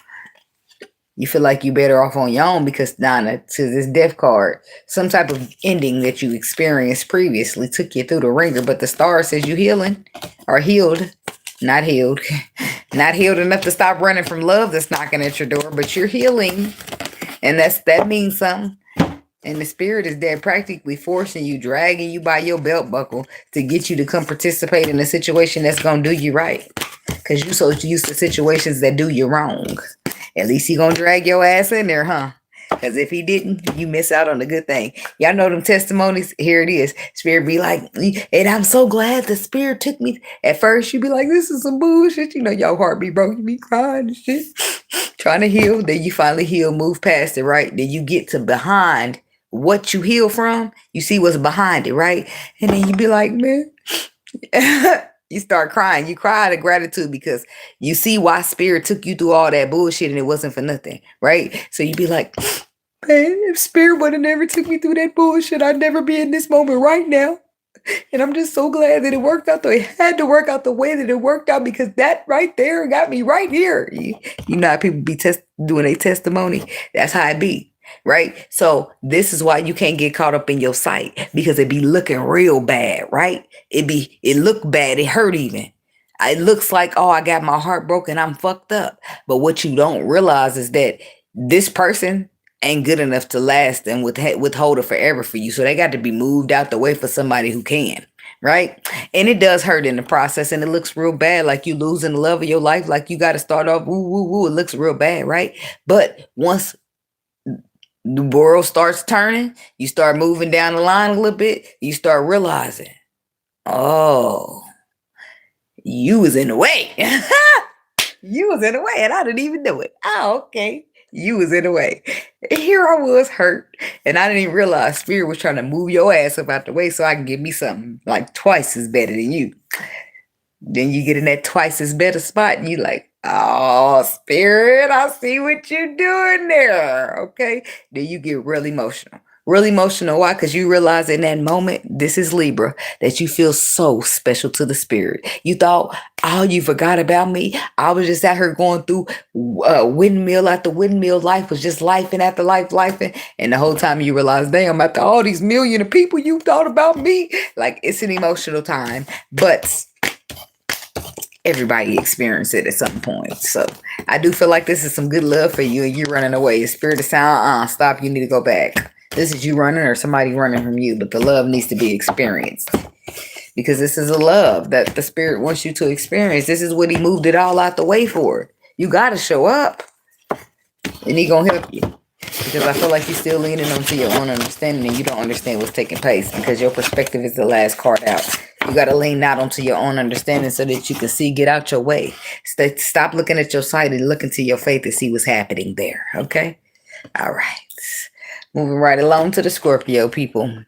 You feel like you're better off on your own because, Donna, to this death card, some type of ending that you experienced previously took you through the ringer, but the star says you healing or healed, not healed, not healed enough to stop running from love that's knocking at your door, but you're healing, and that means something. And the spirit is there practically forcing you, dragging you by your belt buckle to get you to come participate in a situation that's going to do you right. Because you're so used to situations that do you wrong. At least he going to drag your ass in there, huh? Because if he didn't, you miss out on a good thing. Y'all know them testimonies? Here it is. Spirit be like, and I'm so glad the spirit took me. At first, you be like, this is some bullshit. Your heart be broken. You be crying and shit. Trying to heal. Then you finally heal, move past it, right? Then you get to behind what you heal from. You see what's behind it, right? And then you be like, man. You start crying. You cry out of gratitude because you see why spirit took you through all that bullshit and it wasn't for nothing, right? So you be like, man, if spirit would have never took me through that bullshit, I'd never be in this moment right now. And I'm just so glad that it worked out the way it had to work out the way that it worked out, because that right there got me right here. You know how people be doing a testimony? That's how it be. Right? So this is why you can't get caught up in your sight, because it be looking real bad, right? It look bad, it hurt even. It looks like, oh, I got my heart broken, I'm fucked up. But what you don't realize is that this person ain't good enough to last and withhold it forever for you. So they got to be moved out the way for somebody who can, right? And it does hurt in the process, and it looks real bad, like you losing the love of your life, like you got to start off woo woo woo. It looks real bad, right? But once the world starts turning, you start moving down the line a little bit, you start realizing, oh, you was in the way. You was in the way, and I didn't even know it. Oh, okay. You was in the way. Here I was hurt, and I didn't even realize Spirit was trying to move your ass up out the way so I can give me something like twice as better than you. Then you get in that twice as better spot, and you like, oh, Spirit, I see what you're doing there. Okay. Then you get real emotional. Real emotional. Why? Because you realize in that moment, this is Libra, that you feel so special to the Spirit. You thought, oh, you forgot about me. I was just out here going through windmill after windmill. Life was just life and after life. And the whole time you realize, damn, after all these million of people, you thought about me. Like, it's an emotional time. But everybody experience it at some point. So I do feel like this is some good love for you, and you running away. Spirit of sound, stop. You need to go back. This is you running or somebody running from you, but the love needs to be experienced, because this is a love that the Spirit wants you to experience. This is what he moved it all out the way for. You got to show up, and he gonna help you, because I feel like you're still leaning onto your own understanding, and you don't understand what's taking place, because your perspective is the last card out. You got to lean out onto your own understanding so that you can see, get out your way. Stop looking at your sight and look into your faith and see what's happening there. Okay? All right. Moving right along to the Scorpio people.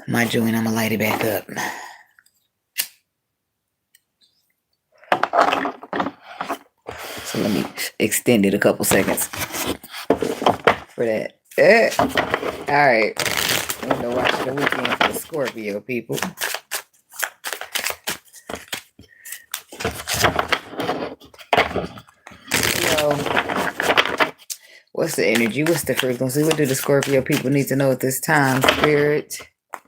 My joint, I'm going to light it back up. So let me extend it a couple seconds for that. All right. We're going to watch the weekend for the Scorpio people. So, what's the energy? What's the frequency? What do the Scorpio people need to know at this time, Spirit?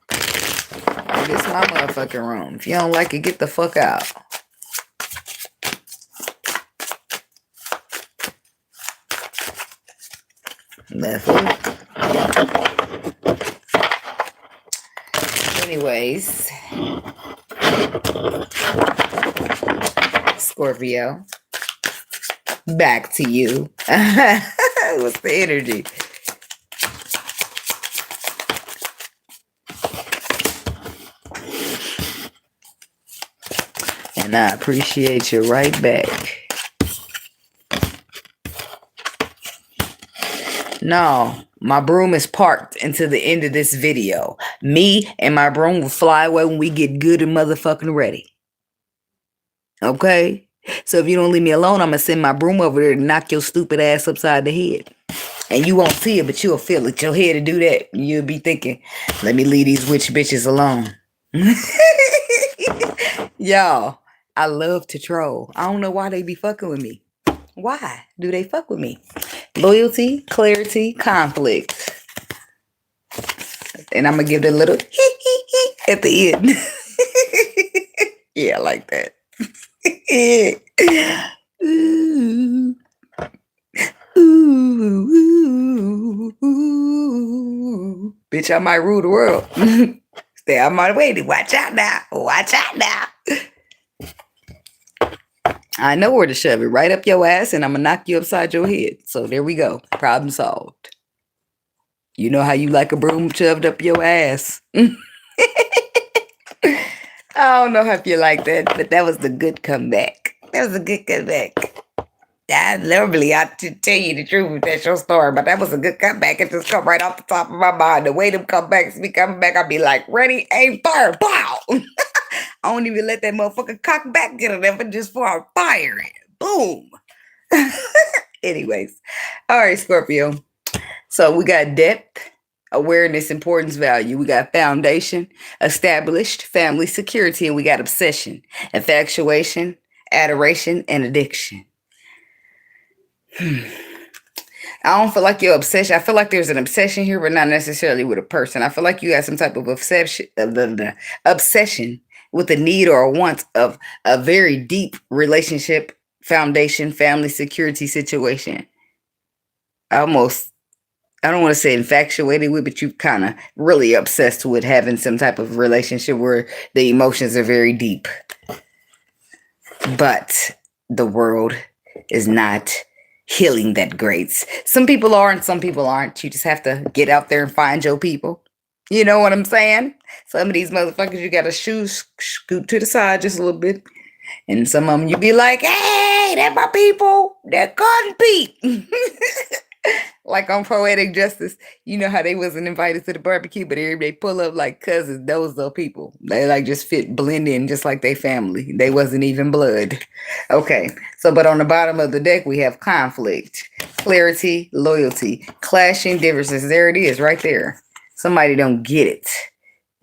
This is my motherfucking room. If you don't like it, get the fuck out. Left foot. Anyways, Scorpio, back to you. What's the energy? And I appreciate you right back. No, my broom is parked until the end of this video. Me and my broom will fly away when we get good and motherfucking ready. Okay? So if you don't leave me alone, I'm going to send my broom over there to knock your stupid ass upside the head. And you won't see it, but you'll feel it. Your head to do that. You'll be thinking, let me leave these witch bitches alone. Y'all, I love to troll. I don't know why they be fucking with me. Why do they fuck with me? Loyalty, clarity, conflict. And I'm going to give it a little at the end. Yeah, I like that. Ooh. Ooh, ooh, ooh. Bitch, I might rule the world. Stay out my way. Watch out now. Watch out now. I know where to shove it. Right up your ass, and I'm going to knock you upside your head. So there we go. Problem solved. You know how you like a broom shoved up your ass. I don't know if you like that, but that was the good comeback. That was a good comeback. I literally, I to tell you the truth, that's your story, but that was a good comeback. It just come right off the top of my mind. The way them comebacks be coming back, I'll be like, ready, aim, fire, pow. I don't even let that motherfucker cock back get it ever just before I fire it. Boom. Anyways. All right, Scorpio. So we got depth, awareness, importance, value. We got foundation, established, family, security, and we got obsession, infatuation, adoration, and addiction. I don't feel like your obsession. I feel like there's an obsession here, but not necessarily with a person. I feel like you got some type of obsession with the need or a want of a very deep relationship, foundation, family, security situation. Almost, I don't want to say infatuated with, but you kind of really obsessed with having some type of relationship where the emotions are very deep. But the world is not healing that great. Some people are and some people aren't. You just have to get out there and find your people. You know what I'm saying? Some of these motherfuckers, you got to scoot to the side just a little bit. And some of them, you be like, hey, they're my people. They're compete. Like on Poetic Justice, you know how they wasn't invited to the barbecue, but they pull up like cousins. Those are people. They like just fit, blend in just like they family. They wasn't even blood. Okay, so but on the bottom of the deck, we have conflict, clarity, loyalty, clashing differences. There it is right there. Somebody don't get it.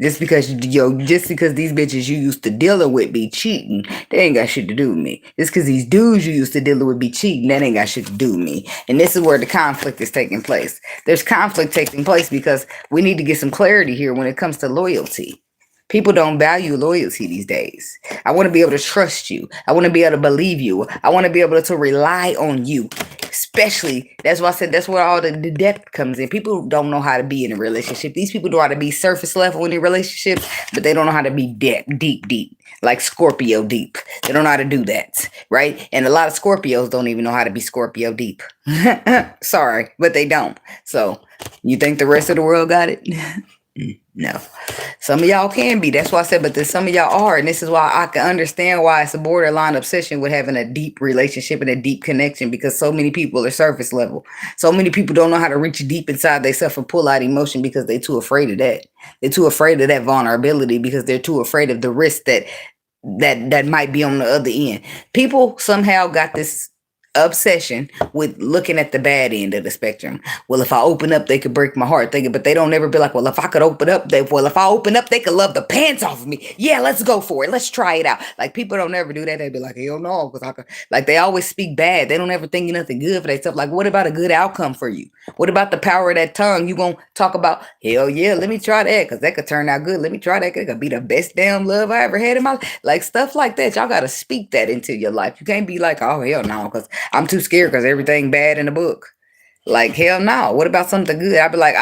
Just because these bitches you used to dealing with be cheating, they ain't got shit to do with me. Just because these dudes you used to dealing with be cheating, that ain't got shit to do with me. And this is where the conflict is taking place. There's conflict taking place because we need to get some clarity here when it comes to loyalty. People don't value loyalty these days. I want to be able to trust you. I want to be able to believe you. I want to be able to rely on you. Especially, that's why I said that's where all the depth comes in. People don't know how to be in a relationship. These people know how to be surface level in a relationship, but they don't know how to be deep, like Scorpio deep. They don't know how to do that, right? And a lot of Scorpios don't even know how to be Scorpio deep. Sorry, but they don't. So, you think the rest of the world got it? No. Some of y'all can be. That's why I said, but then some of y'all are. And this is why I can understand why it's a borderline obsession with having a deep relationship and a deep connection, because so many people are surface level. So many people don't know how to reach deep inside themselves and pull out emotion because they're too afraid of that. They're too afraid of that vulnerability because they're too afraid of the risk that might be on the other end. People somehow got this obsession with looking at the bad end of the spectrum. Well, if I open up, they could break my heart. But they don't ever be like, well, if I could open up, they could love the pants off of me. Yeah, let's go for it. Let's try it out. Like people don't ever do that. They be like, hell no, because I could. Like they always speak bad. They don't ever think nothing good for themselves. Like, what about a good outcome for you? What about the power of that tongue? You gonna talk about, hell yeah, let me try that because that could turn out good. Let me try that. It could be the best damn love I ever had in my life. Like stuff like that. Y'all gotta speak that into your life. You can't be like, oh hell no, because I'm too scared because everything bad in the book. Like, hell no. What about something good? I'd be like,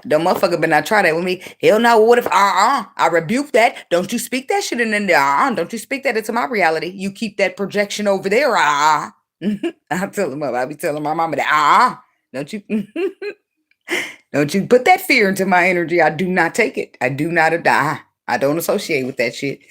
the motherfucker better not try that with me. Hell no. What if, I rebuke that. Don't you speak that shit in there. Don't you speak that into my reality. You keep that projection over there. I'll tell him up. I'll be telling my mama that, don't you, don't you put that fear into my energy. I do not take it. I do not die. I don't associate with that shit.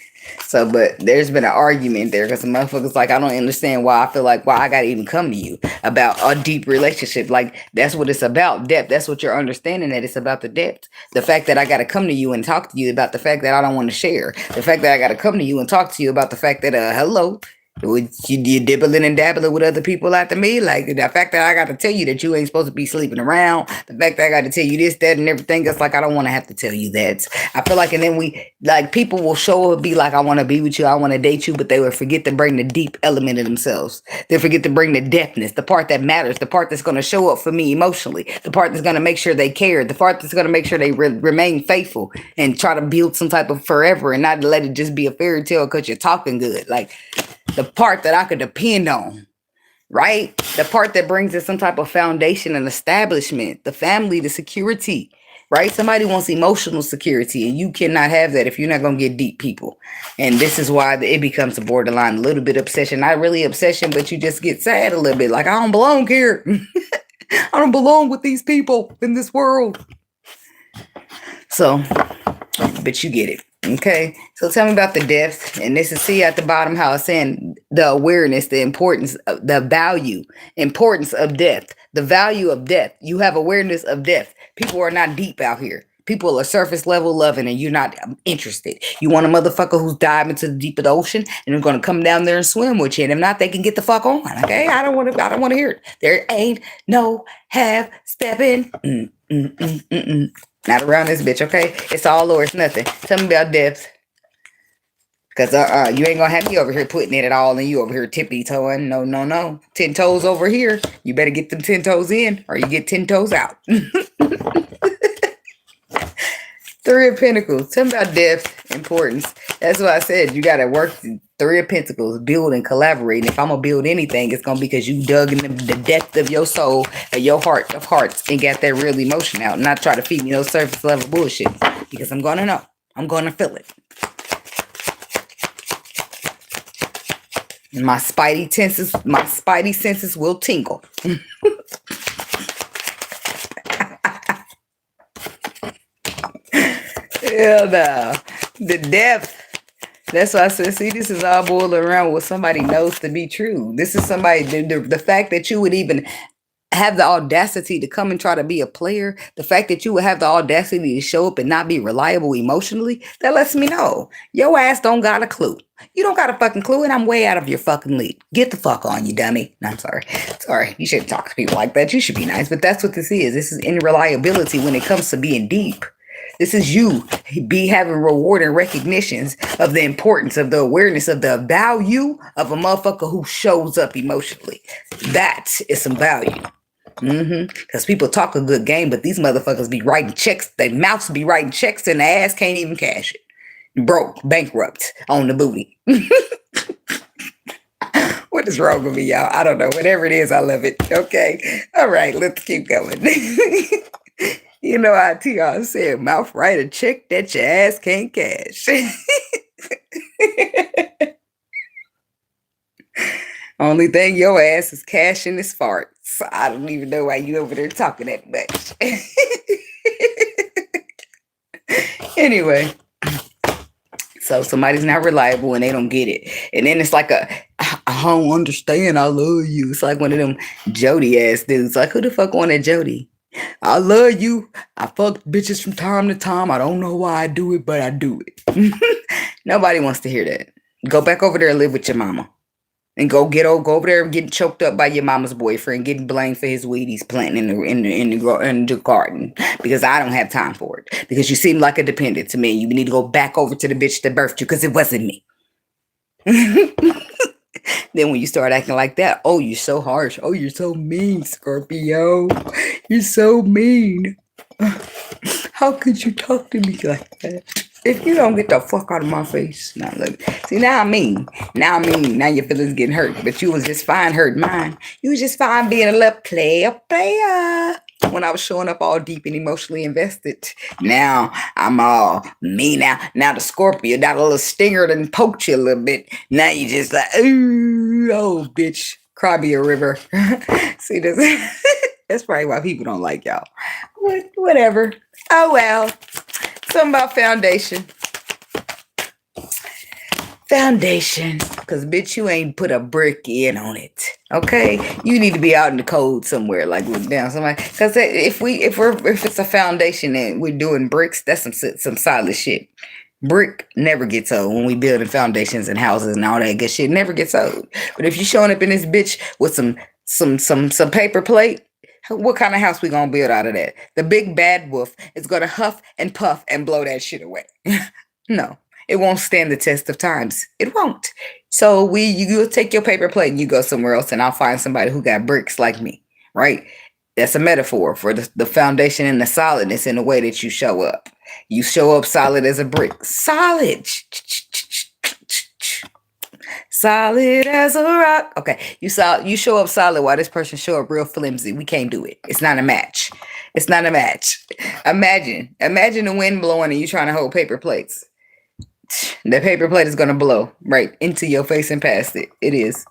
So, but there's been an argument there because the motherfuckers like, I don't understand why I feel like why I gotta even come to you about a deep relationship. Like that's what it's about, depth. That's what you're understanding, that it's about the depth. The fact that I gotta come to you and talk to you about the fact that I don't want to share. The fact that I gotta come to you and talk to you about the fact that hello, you dibbling and dabbling with other people after me. Like the fact that I got to tell you that you ain't supposed to be sleeping around. The fact that I got to tell you this, that, and everything. It's like I don't want to have to tell you that. I feel like, and then we like people will show up, be like, I want to be with you, I want to date you, but they will forget to bring the deep element of themselves. They forget to bring the depthness, the part that matters, the part that's going to show up for me emotionally, the part that's going to make sure they care, the part that's going to make sure they remain faithful and try to build some type of forever and not let it just be a fairy tale because you're talking good. Like the part that I could depend on, right? The part that brings us some type of foundation and establishment, the family, the security, right? Somebody wants emotional security and you cannot have that if you're not going to get deep people. And this is why it becomes a borderline, a little bit obsession, not really obsession, but you just get sad a little bit. Like, I don't belong here. I don't belong with these people in this world. So, but you get it. Okay, so tell me about the depth, and this is see at the bottom how it's saying the awareness, the importance, the value, importance of depth, the value of depth. You have awareness of depth. People are not deep out here. People are surface level loving and you're not interested. You want a motherfucker who's diving into the deep of the ocean and they're going to come down there and swim with you. And if not, they can get the fuck on. Okay, I don't want to hear it. There ain't no half stepping. Not around this bitch. Okay, it's all or it's nothing. Tell me about depth. Because you ain't gonna have me over here putting it at all and you over here tippy-toeing. No. 10 toes over here. You better get them 10 toes in or you get 10 toes out. Three of Pentacles. Tell me about depth, importance. That's what I said. You gotta work Three of Pentacles, build and collaborate. And if I'm gonna build anything, it's gonna be because you dug in the depth of your soul and your heart of hearts and got that real emotion out. And not try to feed me no surface level bullshit. Because I'm gonna know. I'm gonna feel it. My spidey senses will tingle. Hell no. The depth. That's why I said, see, this is all boiled around what somebody knows to be true. This is somebody, the fact that you would even have the audacity to come and try to be a player, the fact that you would have the audacity to show up and not be reliable emotionally, that lets me know your ass don't got a clue. You don't got a fucking clue, and I'm way out of your fucking league. Get the fuck on, you dummy. No, I'm sorry. Sorry, you shouldn't talk to people like that. You should be nice, but that's what this is. This is unreliability when it comes to being deep. This is you having reward and recognitions of the importance, of the awareness, of the value of a motherfucker who shows up emotionally. That is some value. Because people talk a good game, but these motherfuckers be writing checks. Their mouths be writing checks and their ass can't even cash it. Broke, bankrupt on the booty. What is wrong with me, y'all? I don't know. Whatever it is, I love it. Okay. All right, let's keep going. You know how T.R. said, mouth write a check that your ass can't cash. Only thing your ass is cashing is farts. I don't even know why you over there talking that much. Anyway. So somebody's not reliable and they don't get it. And then it's like I don't understand. I love you. It's like one of them Jody ass dudes. Like, who the fuck wanted Jody? I love you. I fuck bitches from time to time. I don't know why I do it, but I do it. Nobody wants to hear that. Go back over there and live with your mama. And go over there and get choked up by your mama's boyfriend, getting blamed for his weed he's planting in the garden. Because I don't have time for it. Because you seem like a dependent to me. You need to go back over to the bitch that birthed you because it wasn't me. Then when you start acting like that, oh, you're so harsh. Oh, you're so mean, Scorpio. You're so mean. How could you talk to me like that? If you don't get the fuck out of my face. Now look. See, now I'm mean. Now your feelings getting hurt. But you was just fine hurting mine. You was just fine being a little player. When I was showing up all deep and emotionally invested. Now I'm all me now. Now the Scorpio got a little stinger and poked you a little bit. Now you just like, ooh, oh, bitch. Cry me a river. See, that's probably why people don't like y'all. Whatever. Oh, well. Something about foundation. Foundation. Because, bitch, you ain't put a brick in on it. Okay? You need to be out in the cold somewhere. Like, look down somebody. Because if it's a foundation and we're doing bricks, that's some solid shit. Brick never gets old when we building foundations and houses and all that good shit. Never gets old. But if you showing up in this bitch with some paper plate, what kind of house we gonna build out of that? The big bad wolf is gonna huff and puff and blow that shit away. No, it won't stand the test of times. It won't. So you take your paper plate and you go somewhere else, and I'll find somebody who got bricks like me, right? That's a metaphor for the foundation and the solidness in the way that you show up. You show up solid as a brick. Solid. Solid as a rock. Okay, you show up solid while this person show up real flimsy. We can't do it. It's not a match. It's not a match. Imagine the wind blowing and you trying to hold paper plates. The paper plate is gonna blow right into your face and past it. It is.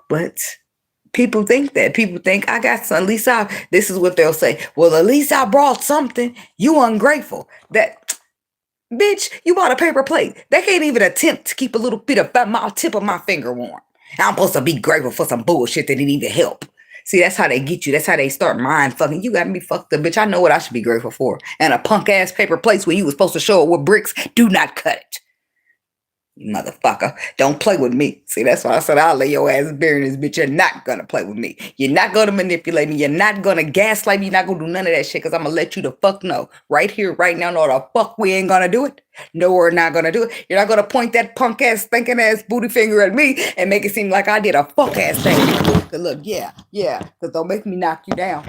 But people think that. People think I got some. At least this is what they'll say. Well, at least I brought something. You ungrateful. Bitch, you bought a paper plate. They can't even attempt to keep a little bit of my tip of my finger warm. I'm supposed to be grateful for some bullshit that didn't even help. See, that's how they get you. That's how they start mind fucking. You got me fucked up, bitch. I know what I should be grateful for. And a punk ass paper plates where you was supposed to show it with bricks. Do not cut it. Motherfucker, don't play with me. See, that's why I said I'll lay your ass bare in this bitch. You're not gonna play with me. You're not gonna manipulate me. You're not gonna gaslight me. You're not gonna do none of that shit because I'm gonna let you the fuck know. Right here, right now, no the fuck we ain't gonna do it. No, we're not gonna do it. You're not gonna point that punk ass, stinking ass booty finger at me and make it seem like I did a fuck ass thing. Cause look, yeah, cause don't make me knock you down.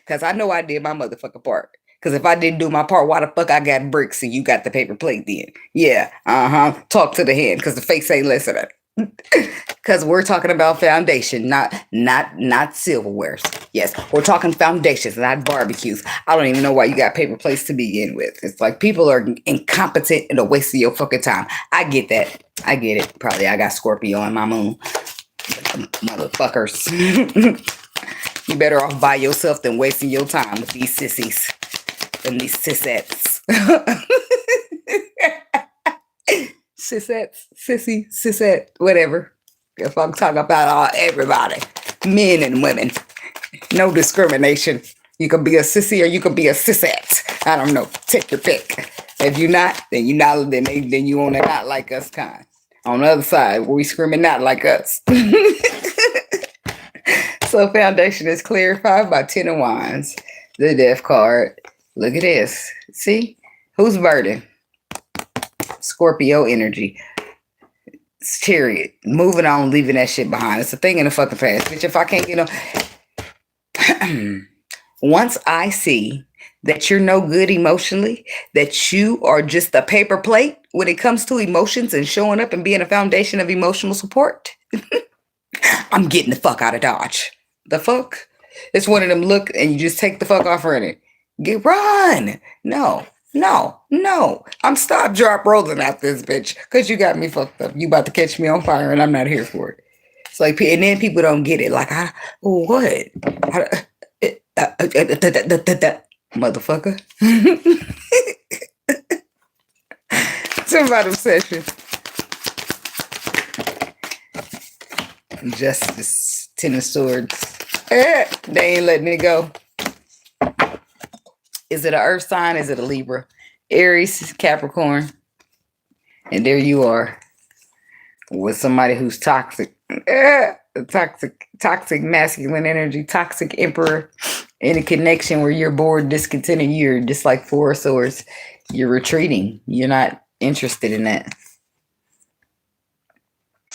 Cause I know I did my motherfucking part. Because if I didn't do my part, why the fuck I got bricks and you got the paper plate then? Yeah, talk to the hand because the face ain't listening. Because we're talking about foundation, not silverwares. Yes, we're talking foundations, not barbecues. I don't even know why you got paper plates to begin with. It's like people are incompetent and a waste of your fucking time. I get that. I get it. Probably I got Scorpio on my moon. Motherfuckers. You better off by yourself than wasting your time with these sissies. And these sissettes. Sissette, whatever. If I'm talking about everybody, men and women, no discrimination. You can be a sissy or you can be a sissette. I don't know. Take your pick. If you're not, then you're not. Then you on the not like us kind. On the other side, we screaming not like us. So foundation is clarified by 10 of Wands, the Death card. Look at this. See? Who's burden? Scorpio energy. It's Chariot. Moving on, leaving that shit behind. It's a thing in the fucking past. Bitch, if I can't get on... Once I see that you're no good emotionally, that you are just a paper plate when it comes to emotions and showing up and being a foundation of emotional support, I'm getting the fuck out of Dodge. The fuck? It's one of them look and you just take the fuck off running. Run! No. I'm stop, drop, rolling out this bitch because you got me fucked up. You about to catch me on fire and I'm not here for it. It's like, and then people don't get it. Like, what? Motherfucker. Somebody obsession. Justice, 10 of Swords. They ain't letting it go. Is it an earth sign? Is it a Libra? Aries, Capricorn. And there you are with somebody who's toxic. Toxic masculine energy, toxic emperor in a connection where you're bored, discontented. You're just like Four of Swords. You're retreating. You're not interested in that.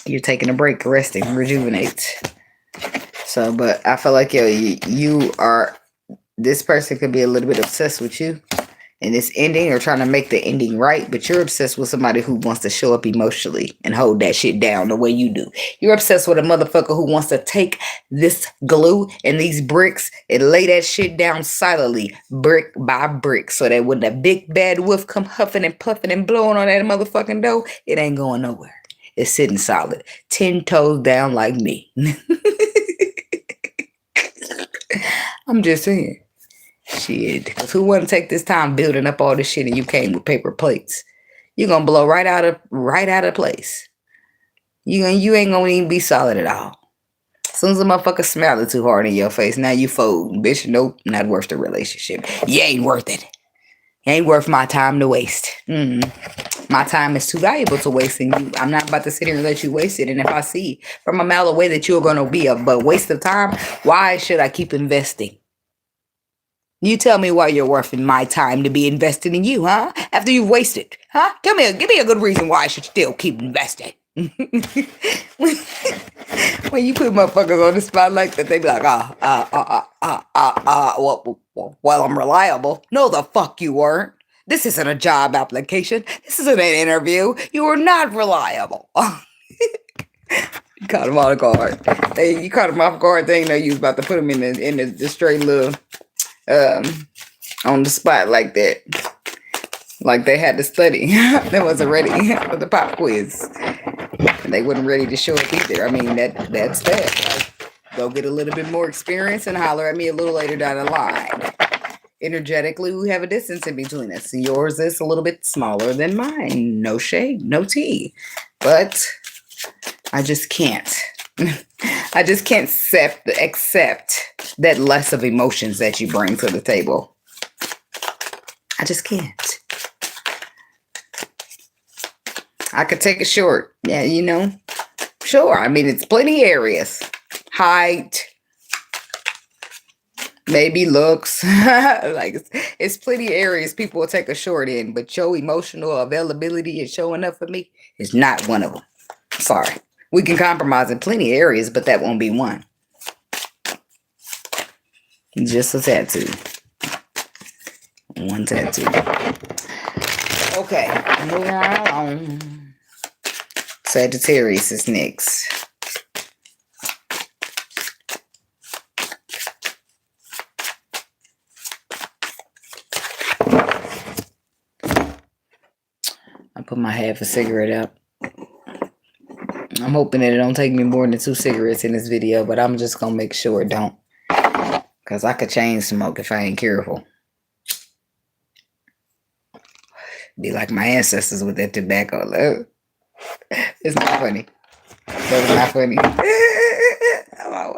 You're taking a break, resting, rejuvenate. So, but I feel like you are... This person could be a little bit obsessed with you in this ending or trying to make the ending right, but you're obsessed with somebody who wants to show up emotionally and hold that shit down the way you do. You're obsessed with a motherfucker who wants to take this glue and these bricks and lay that shit down silently, brick by brick, so that when the big bad wolf come huffing and puffing and blowing on that motherfucking dough, it ain't going nowhere. It's sitting solid, 10 toes down like me. I'm just saying. Shit, because who wouldn't take this time building up all this shit and you came with paper plates? You're gonna blow right out of place. You ain't gonna even be solid at all. As soon as a motherfucker smiling too hard in your face, now you fold. Bitch, nope, not worth the relationship. You ain't worth it. You ain't worth my time to waste. My time is too valuable to waste, and I'm not about to sit here and let you waste it. And if I see from a mile away that you're gonna be a waste of time, why should I keep investing? You tell me why you're worth my time to be invested in you, huh? After you've wasted, huh? Give me a good reason why I should still keep investing. When you put motherfuckers on the spot like that, they be like, well, I'm reliable. No, the fuck you weren't. This isn't a job application. This isn't an interview. You are not reliable. You caught them off guard. You caught them off guard. They know you was about to put them in the straight little... on the spot like that, like they had to study. They wasn't ready for the pop quiz. They wasn't ready to show up either. I mean, that's that. Like, go get a little bit more experience and holler at me a little later down the line. Energetically, we have a distance in between us. Yours is a little bit smaller than mine. No shade, no tea. But I just can't. I just can't accept that less of emotions that you bring to the table. I just can't. I could take it short. Yeah, you know. Sure. I mean, it's plenty of areas. Height. Maybe looks. Like, it's plenty of areas people will take a short in. But your emotional availability and showing up for me is not one of them. Sorry. We can compromise in plenty of areas, but that won't be one. Just a tattoo. One tattoo. Okay, moving right along. Sagittarius is next. I put my half a cigarette out. I'm hoping that it don't take me more than 2 cigarettes in this video, but I'm just gonna make sure it don't. Because I could chain smoke if I ain't careful. Be like my ancestors with that tobacco. It's not funny. That's not funny.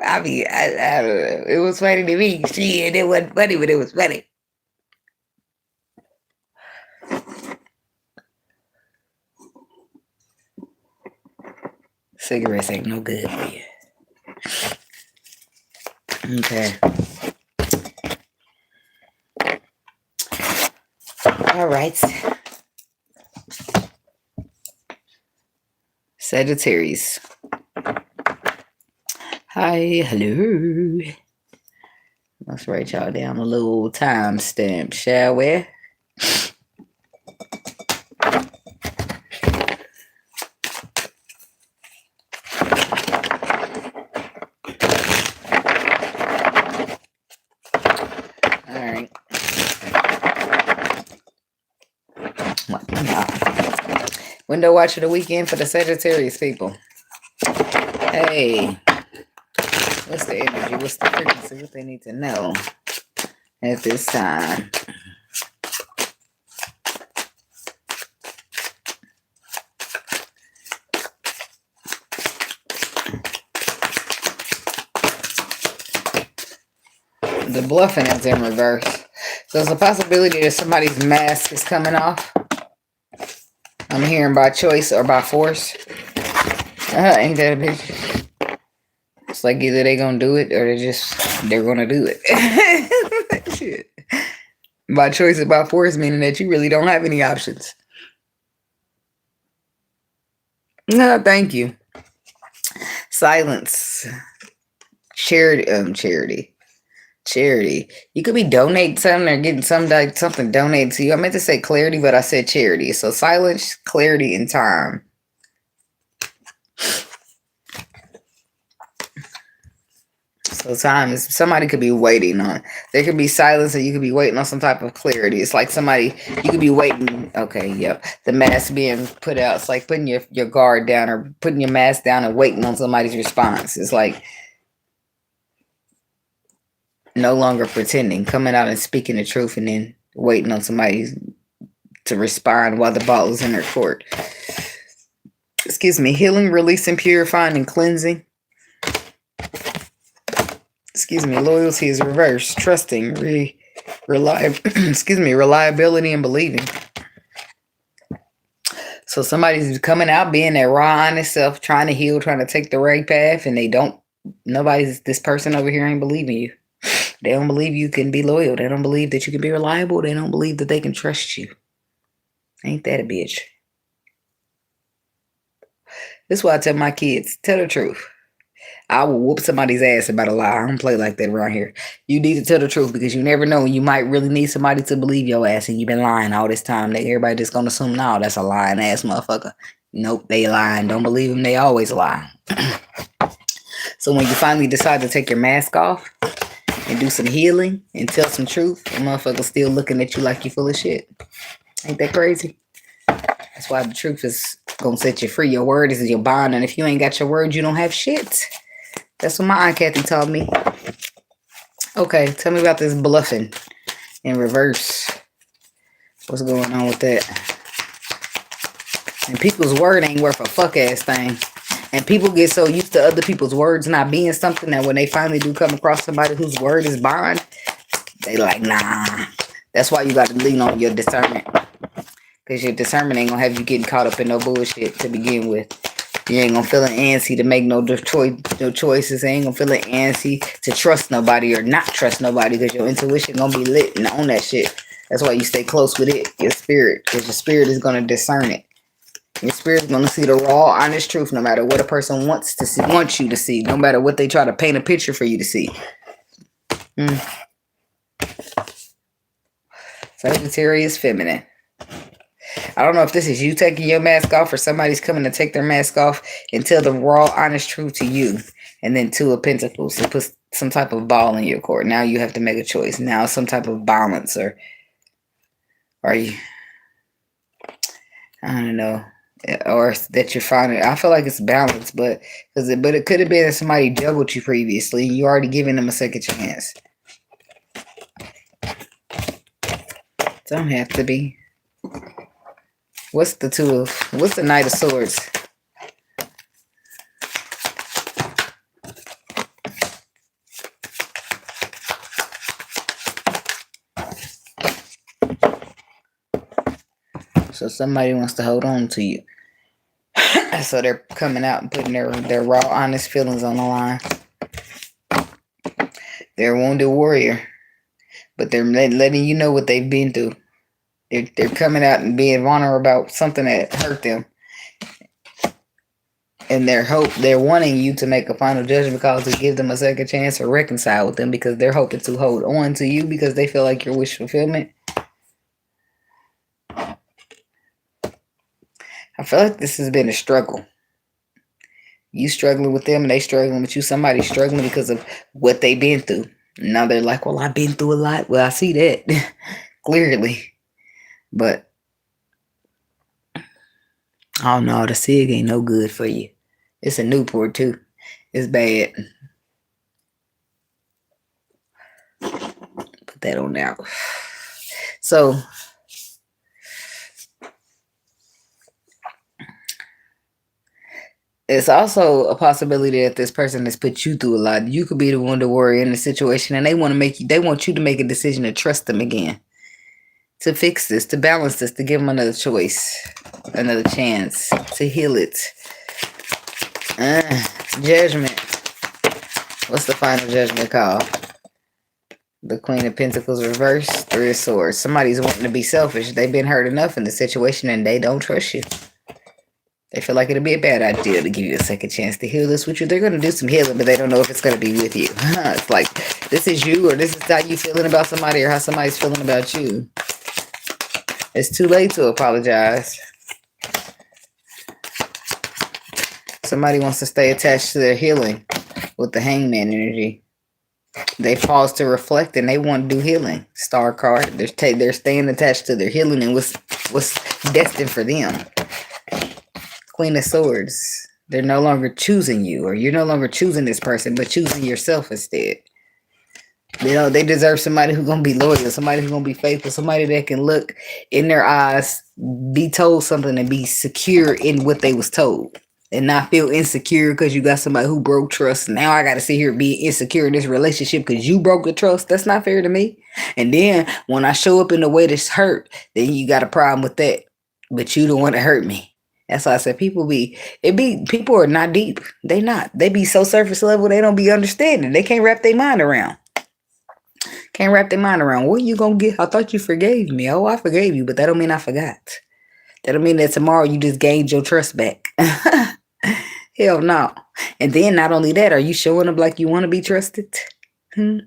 I mean, I don't know. It was funny to me. Shit, it wasn't funny, but it was funny. Cigarettes ain't no good for you. Okay. All right. Sagittarius. Hi, hello. Let's write y'all down a little timestamp, shall we? Window watch of the weekend for the Sagittarius people. Hey, what's the energy? What's the frequency? What they need to know at this time? The bluffing is in reverse. So there's a possibility that somebody's mask is coming off. I'm hearing by choice or by force. Ain't that a bitch? It's like either they gonna do it or they're gonna do it. Shit. By choice or by force, meaning that you really don't have any options. No, thank you. Silence. Charity. You could be donating something or getting something donated to you. I meant to say clarity, but I said charity. So silence, clarity, and time. So time is somebody could be waiting on. There could be silence, and you could be waiting on some type of clarity. It's like you could be waiting. Okay, yep. The mask being put out. It's like putting your guard down or putting your mask down and waiting on somebody's response. It's like no longer pretending, coming out and speaking the truth, and then waiting on somebody to respond while the ball is in their court. Excuse me. Healing, releasing, purifying, and cleansing. Excuse me. Loyalty is reversed. Trusting, reliability, and believing. So somebody's coming out being their raw, honest self, trying to heal, trying to take the right path, and this person over here ain't believing you. They don't believe you can be loyal. They don't believe that you can be reliable. They don't believe that they can trust you. Ain't that a bitch? This is why I tell my kids, tell the truth. I will whoop somebody's ass about a lie. I don't play like that around here. You need to tell the truth because you never know. You might really need somebody to believe your ass and you've been lying all this time. Everybody just going to assume, no, that's a lying ass motherfucker. Nope, they lying. Don't believe them. They always lie. So when you finally decide to take your mask off and do some healing and tell some truth, the motherfucker's still looking at you like you full of shit. Ain't that crazy? That's why the truth is going to set you free. Your word is your bond. And if you ain't got your word, you don't have shit. That's what my Aunt Kathy taught me. Okay, tell me about this bluffing in reverse. What's going on with that? And people's word ain't worth a fuck ass thing. And people get so used to other people's words not being something that when they finally do come across somebody whose word is bond, they like, nah. That's why you got to lean on your discernment. Because your discernment ain't going to have you getting caught up in no bullshit to begin with. You ain't going to feel an antsy to make no choices. You ain't going to feel an antsy to trust nobody or not trust nobody because your intuition going to be lit and on that shit. That's why you stay close with it, your spirit. Because your spirit is going to discern it. Your spirit is going to see the raw, honest truth no matter what a person wants you to see. No matter what they try to paint a picture for you to see. Sagittarius feminine. I don't know if this is you taking your mask off or somebody's coming to take their mask off and tell the raw, honest truth to you. And then 2 of Pentacles and put some type of ball in your court. Now you have to make a choice. Now some type of balance or are you, I don't know. Or that you're finding. I feel like it's balanced, but it could have been that somebody juggled you previously. You already giving them a second chance. Don't have to be. What's the Knight of Swords? So somebody wants to hold on to you. So they're coming out and putting their raw, honest feelings on the line. They're a wounded warrior. But they're letting you know what they've been through. They're coming out and being vulnerable about something that hurt them. And they're wanting you to make a final judgment call to give them a second chance or reconcile with them because they're hoping to hold on to you because they feel like your wish fulfillment. I feel like this has been a struggle. You struggling with them and they struggling with you. Somebody's struggling because of what they've been through. Now they're like, well, I've been through a lot. Well, I see that clearly. But I don't know. The SIG ain't no good for you. It's a Newport too. It's bad. Put that on now. So it's also a possibility that this person has put you through a lot. You could be the one to worry in the situation and they want you to make a decision to trust them again. To fix this, to balance this, to give them another choice, another chance, to heal it. Judgment. What's the final judgment call? The Queen of Pentacles reversed, 3 of Swords. Somebody's wanting to be selfish. They've been hurt enough in the situation and they don't trust you. They feel like it'll be a bad idea to give you a second chance to heal this with you. They're going to do some healing, but they don't know if it's going to be with you. It's like, this is you or this is how you feeling about somebody or how somebody's feeling about you. It's too late to apologize. Somebody wants to stay attached to their healing with the Hangman energy. They pause to reflect and they want to do healing. Star card. They're staying attached to their healing and what's destined for them. Queen of Swords. They're no longer choosing you or you're no longer choosing this person but choosing yourself instead. You know, they deserve somebody who's going to be loyal, somebody who's going to be faithful, somebody that can look in their eyes, be told something and be secure in what they was told and not feel insecure because you got somebody who broke trust. Now I got to sit here and be insecure in this relationship because you broke the trust. That's not fair to me. And then when I show up in a way that's hurt, then you got a problem with that. But you don't want to hurt me. That's why I said people are not deep. They not. They be so surface level they don't be understanding. They can't wrap their mind around. What you gonna get? I thought you forgave me. Oh, I forgave you, but that don't mean I forgot. That don't mean that tomorrow you just gained your trust back. Hell no. And then not only that, are you showing up like you want to be trusted? Are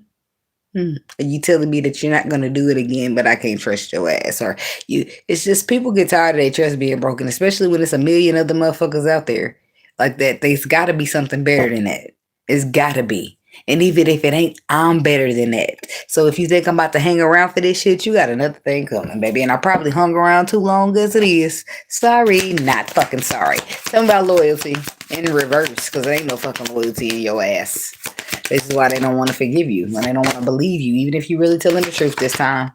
you telling me that you're not gonna do it again, but I can't trust your ass? Or it's just people get tired of their trust being broken, especially when it's a million other motherfuckers out there like that. There's gotta be something better than that. It's gotta be. And even if it ain't, I'm better than that. So if you think I'm about to hang around for this shit, you got another thing coming, baby. And I probably hung around too long as it is. Sorry, not fucking sorry. Tell me about loyalty in reverse, because there ain't no fucking loyalty in your ass. This is why they don't want to forgive you. When they don't want to believe you, even if you really telling the truth this time.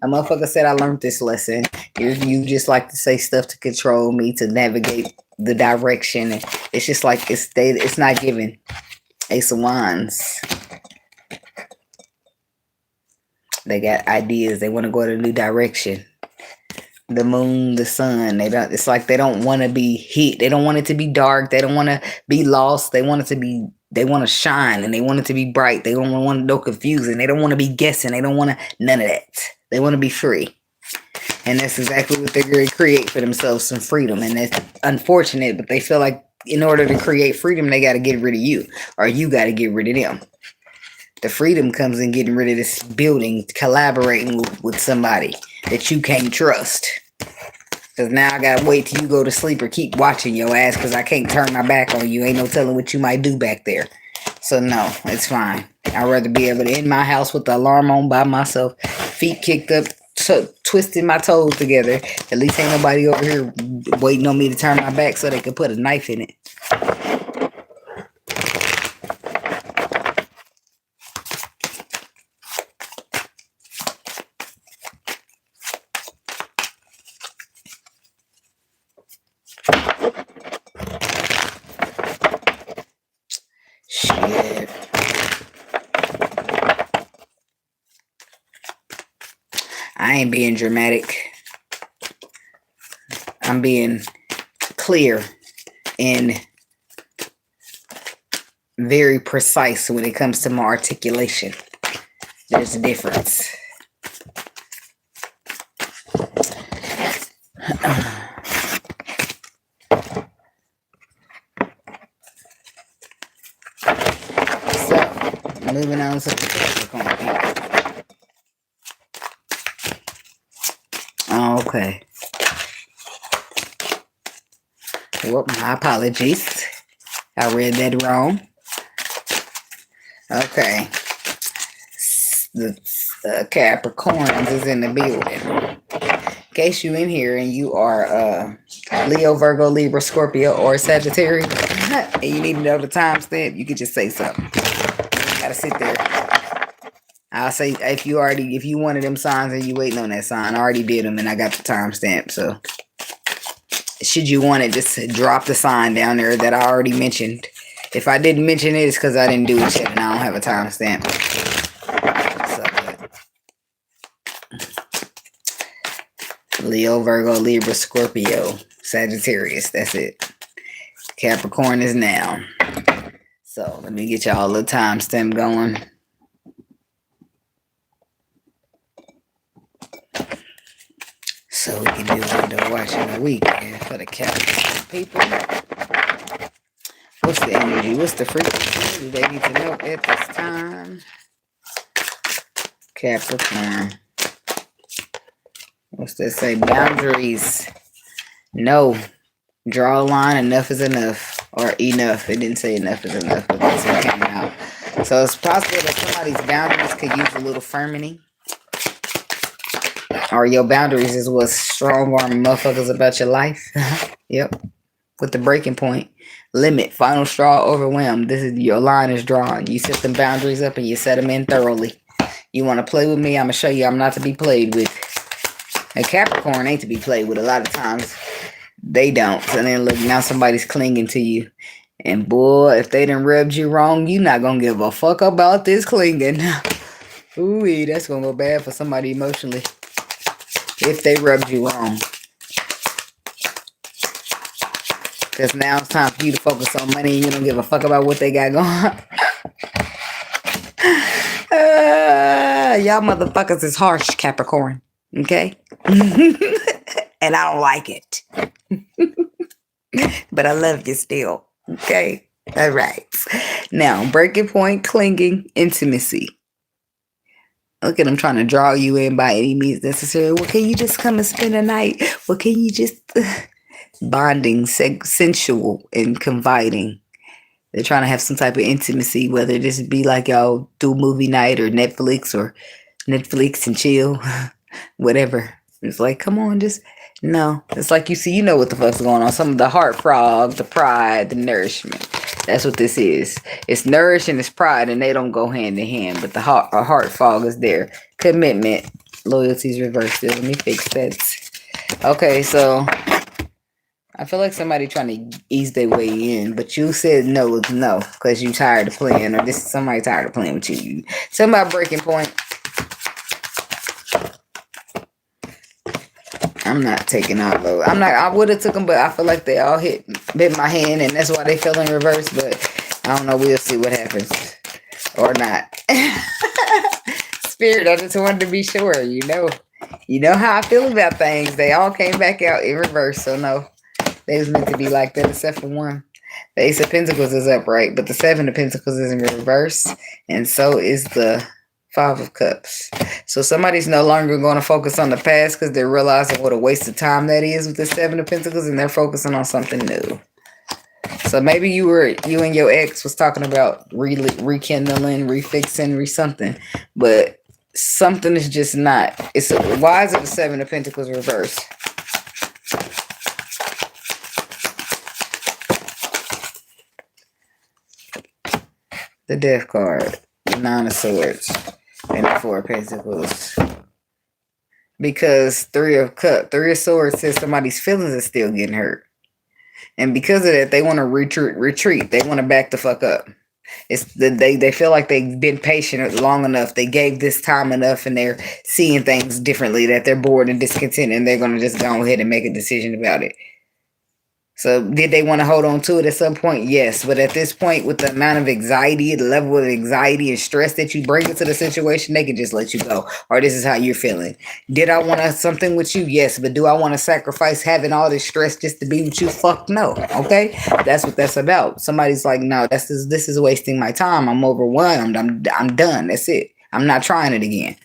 A motherfucker said, I learned this lesson. You just like to say stuff to control me, to navigate the direction. It's just like it's not giving. Ace of Wands. They got ideas. They want to go in a new direction. The moon, the sun. It's like they don't want to be hit. They don't want it to be dark. They don't want to be lost. They want it to be. They want to shine and they want it to be bright. They don't want no confusion. They don't want to be guessing. They don't want none of that. They want to be free. And that's exactly what they're going to create for themselves, some freedom. And that's unfortunate, but they feel like in order to create freedom, they got to get rid of you, or you got to get rid of them. The freedom comes in getting rid of this building, collaborating with somebody that you can't trust. Because now I got to wait till you go to sleep or keep watching your ass because I can't turn my back on you. Ain't no telling what you might do back there. So no, it's fine. I'd rather be able to in my house with the alarm on by myself, feet kicked up, twisting my toes together. At least ain't nobody over here waiting on me to turn my back so they can put a knife in it. Shit. I ain't being dramatic. I'm being clear and very precise when it comes to my articulation. There's a difference. So, moving on to the Capricorn. Okay. Well, my apologies. I read that wrong. Okay. The Capricorns is in the building. In case you in here and you are Leo, Virgo, Libra, Scorpio, or Sagittarius, and you need to know the timestamp, you could just say something. You gotta sit there. I'll say if you one of them signs and you waiting on that sign, I already did them and I got the timestamp. So should you want it, just drop the sign down there that I already mentioned. If I didn't mention it, it's because I didn't do it yet and I don't have a timestamp. So, Leo, Virgo, Libra, Scorpio, Sagittarius. That's it. Capricorn is now. So let me get y'all a little timestamp going. So we can do a window watching a week for the Capricorn people. What's the energy? What's the frequency? Do they need to know at this time? Capricorn. What's that say? Boundaries. No. Draw a line. Enough is enough. Or enough. It didn't say enough is enough, but that's what came out. So it's possible that somebody's boundaries could use a little firming. Or your boundaries is what's strong-arming motherfuckers about your life. Yep. With the breaking point. Limit. Final straw. Overwhelmed. This is your line is drawn. You set them boundaries up and you set them in thoroughly. You want to play with me? I'm going to show you I'm not to be played with. A Capricorn ain't to be played with a lot of times. They don't. And then look, now somebody's clinging to you. And boy, if they done rubbed you wrong, you not going to give a fuck about this clinging. Ooh, that's going to go bad for somebody emotionally. If they rubbed you wrong. Because now it's time for you to focus on money and you don't give a fuck about what they got going. Y'all motherfuckers is harsh, Capricorn. Okay? And I don't like it. But I love you still. Okay? All right. Now, breaking point, clinging, intimacy. Look at them trying to draw you in by any means necessary. Well, can you just come and spend a night? Well, can you just... Bonding, sensual, and confiding. They're trying to have some type of intimacy, whether this be like y'all do movie night or Netflix and chill. Whatever. It's like, come on, just... No. It's like you know what the fuck's going on. Some of the heart frog, the pride, the nourishment. That's what this is. It's nourish and it's pride, and they don't go hand in hand. But the heart fog is there. Commitment. Loyalty's reversed. Let me fix that. Okay, so I feel like somebody trying to ease their way in, but you said no is no because you tired of playing, or this is somebody tired of playing with you. Somebody breaking point. I'm not taking all those. I would have took them, but I feel like they all bit my hand, and that's why they fell in reverse. But I don't know. We'll see what happens, or not. Spirit, I just wanted to be sure. You know how I feel about things. They all came back out in reverse, so no, they was meant to be like that, except for one. The Ace of Pentacles is upright, but the Seven of Pentacles is in reverse, and so is the Five of Cups. So somebody's no longer going to focus on the past because they're realizing what a waste of time that is with the Seven of Pentacles, and they're focusing on something new. So maybe you and your ex was talking about rekindling, refixing, something, but something is just not. Why is it the Seven of Pentacles reversed? The Death card, the Nine of Swords, and the Four of Pentacles. Because Three of Swords says somebody's feelings are still getting hurt. And because of that, they want to retreat. They want to back the fuck up. They feel like they've been patient long enough. They gave this time enough, and they're seeing things differently, that they're bored and discontent, and they're going to just go ahead and make a decision about it. So did they want to hold on to it at some point? Yes. But at this point, with the amount of anxiety, the level of anxiety and stress that you bring into the situation, they can just let you go. Or this is how you're feeling. Did I want something with you? Yes. But do I want to sacrifice having all this stress just to be with you? Fuck no. Okay? That's what that's about. Somebody's like, no, this is wasting my time. I'm overwhelmed. I'm done. That's it. I'm not trying it again.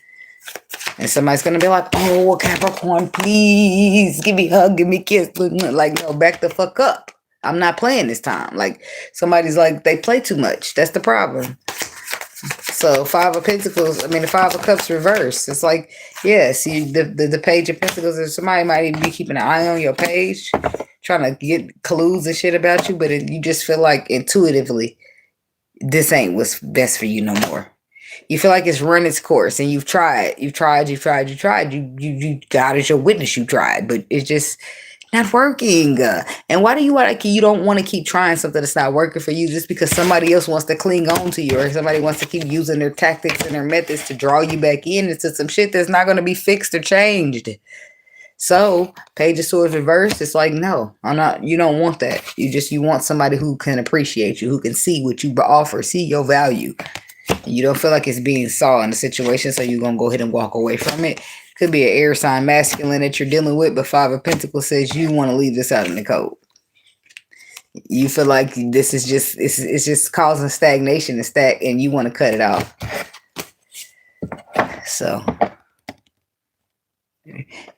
And somebody's going to be like, oh, Capricorn, please give me a hug, give me a kiss. Like, no, back the fuck up. I'm not playing this time. Like, somebody's like, they play too much. That's the problem. So, Five of Cups reverse. It's like, yes, the Page of Pentacles, or somebody might even be keeping an eye on your page, trying to get clues and shit about you, but you just feel like intuitively, this ain't what's best for you no more. You feel like it's run its course, and you've tried. You God is your witness. You tried, but it's just not working. And why do you don't want to keep trying something that's not working for you just because somebody else wants to cling on to you, or somebody wants to keep using their tactics and their methods to draw you back into some shit that's not going to be fixed or changed? So, Page of Swords reversed. It's like, no, I'm not. You don't want that. You want somebody who can appreciate you, who can see what you offer, see your value. You don't feel like it's being saw in the situation, so you're going to go ahead and walk away from it. Could be an air sign masculine that you're dealing with, but Five of Pentacles says you want to leave this out in the cold. You feel like this is it's just causing stagnation and you want to cut it off. So,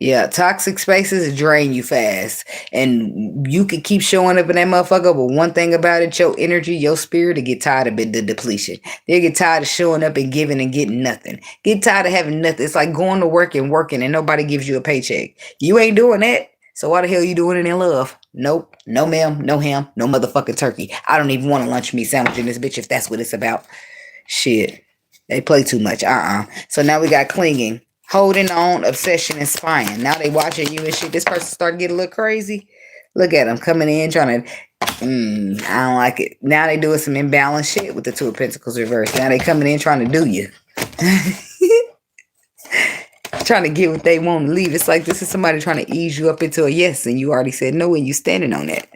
yeah, toxic spaces drain you fast, and you can keep showing up in that motherfucker, but one thing about it, your energy, your spirit will get tired of the depletion. They get tired of showing up and giving and getting nothing. Get tired of having nothing. It's like going to work and working and nobody gives you a paycheck. You ain't doing that, so why the hell are you doing it in love? Nope, no ma'am, no ham, no motherfucking turkey. I don't even want a lunch meat sandwich in this bitch if that's what it's about. Shit, they play too much. So now we got clinging, holding on, obsession, and spying. Now they watching you and shit. This person started getting a little crazy. Look at them coming in trying to, I don't like it. Now they doing some imbalanced shit with the Two of Pentacles reversed. Now they coming in trying to do you. Trying to get what they want to leave. It's like this is somebody trying to ease you up into a yes, and you already said no, and you standing on that.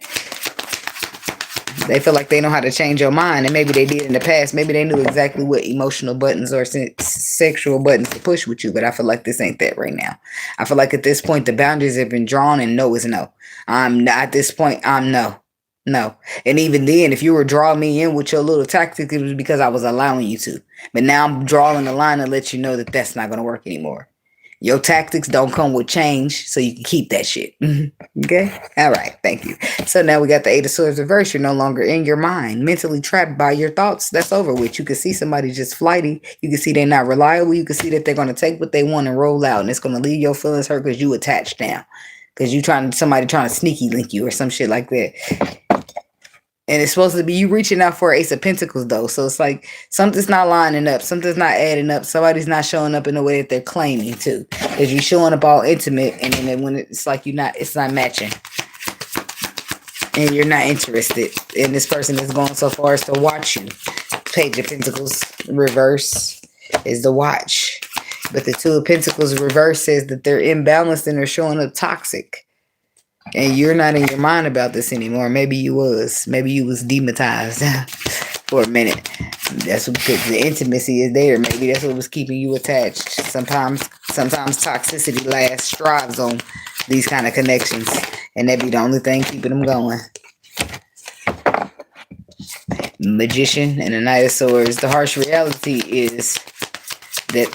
They feel like they know how to change your mind, and maybe they did in the past. Maybe they knew exactly what emotional buttons or sexual buttons to push with you, but I feel like this ain't that right now. I feel like at this point, the boundaries have been drawn, and no is no. I'm not at this point. I'm no. And even then, if you were drawing me in with your little tactics, it was because I was allowing you to. But now I'm drawing the line to let you know that that's not going to work anymore. Your tactics don't come with change, so you can keep that shit. Okay? All right. Thank you. So now we got the Eight of Swords reversed. You're no longer in your mind, mentally trapped by your thoughts. That's over with. You can see somebody just flighty. You can see they're not reliable. You can see that they're going to take what they want and roll out, and it's going to leave your feelings hurt because you attached now. Because somebody trying to sneaky link you or some shit like that. And it's supposed to be you reaching out for Ace of Pentacles, though. So it's like something's not lining up. Something's not adding up. Somebody's not showing up in the way that they're claiming to. Because you're showing up all intimate. And then when it's like it's not matching. and you're not interested. And this person is going so far as to watch you. Page of Pentacles reverse is the watch. But the Two of Pentacles reverse says that they're imbalanced and they're showing up toxic. And you're not in your mind about this anymore. Maybe you was. Maybe you was demonetized for a minute. That's because the intimacy is there. Maybe that's what was keeping you attached. Sometimes toxicity strives on these kind of connections. And that be the only thing keeping them going. Magician and the Knight of Swords. The harsh reality is that,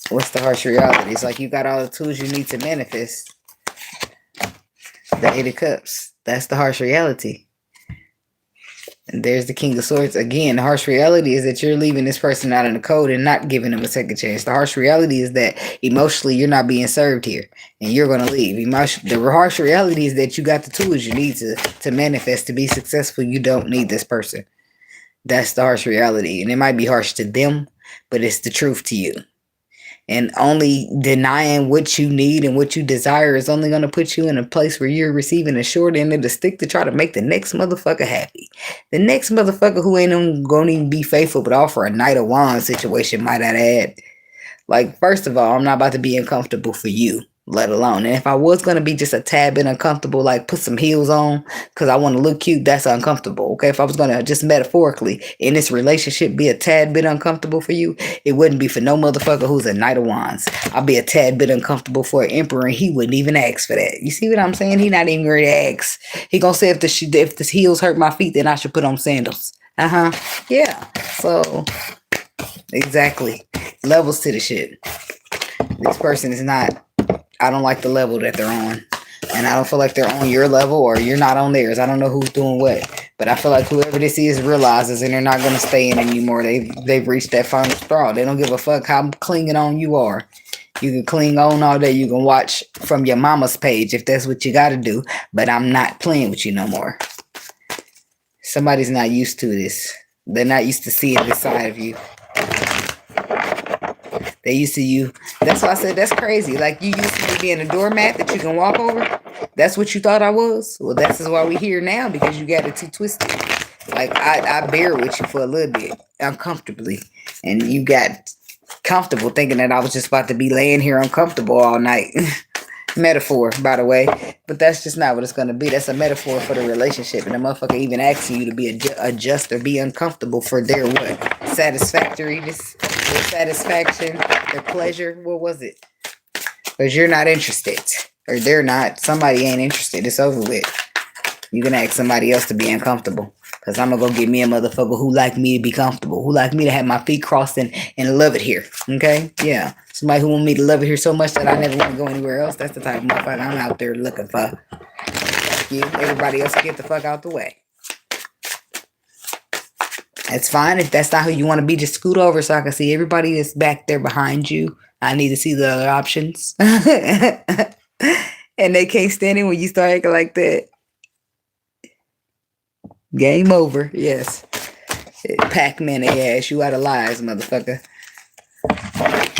what's the harsh reality? It's like you got all the tools you need to manifest. The Eight of Cups. That's the harsh reality. And there's the King of Swords. Again, the harsh reality is that you're leaving this person out in the cold and not giving them a second chance. The harsh reality is that emotionally you're not being served here and you're going to leave. The harsh reality is that you got the tools you need to manifest, to be successful. You don't need this person. That's the harsh reality. And it might be harsh to them, but it's the truth to you. And only denying what you need and what you desire is only going to put you in a place where you're receiving a short end of the stick to try to make the next motherfucker happy. The next motherfucker who ain't going to even be faithful but offer a Knight of Wands situation, might I add. Like, first of all, I'm not about to be uncomfortable for you, let alone. And if I was going to be just a tad bit uncomfortable, like put some heels on because I want to look cute, that's uncomfortable. Okay, if I was going to just metaphorically in this relationship be a tad bit uncomfortable for you, it wouldn't be for no motherfucker who's a Knight of Wands. I'll be a tad bit uncomfortable for an Emperor and he wouldn't even ask for that. You see what I'm saying? He not even ready to ask. He gonna say if the heels hurt my feet, then I should put on sandals. Yeah. So exactly. Levels to the shit. This person is not, I don't like the level that they're on. And I don't feel like they're on your level or you're not on theirs. I don't know who's doing what. But I feel like whoever this is realizes and they're not going to stay in anymore. They've reached that final straw. They don't give a fuck how clinging on you are. You can cling on all day. You can watch from your mama's page if that's what you got to do. But I'm not playing with you no more. Somebody's not used to this. They're not used to seeing this side of you. They used to you. That's why I said that's crazy. Like you used to be being a doormat that you can walk over. That's what you thought I was. Well, that's why we here now, because you got it too twisted. Like I bear with you for a little bit uncomfortably, and you got comfortable thinking that I was just about to be laying here uncomfortable all night. Metaphor, by the way, but that's just not what it's going to be. That's a metaphor for the relationship, and the motherfucker even asking you to be adjust or be uncomfortable for their what? Satisfactoriness, their satisfaction, their pleasure. What was it? Because you're not interested, or they're not. Somebody ain't interested. It's over with. You can ask somebody else to be uncomfortable. Because I'm going to go get me a motherfucker who like me to be comfortable. Who like me to have my feet crossed and love it here. Okay? Yeah. Somebody who want me to love it here so much that I never want to go anywhere else. That's the type of motherfucker I'm out there looking for. You, everybody else get the fuck out the way. That's fine. If that's not who you want to be, just scoot over so I can see everybody that's back there behind you. I need to see the other options. And they can't stand it when you start acting like that. Game over. Yes. Pac-Man ass. You out of lies, motherfucker.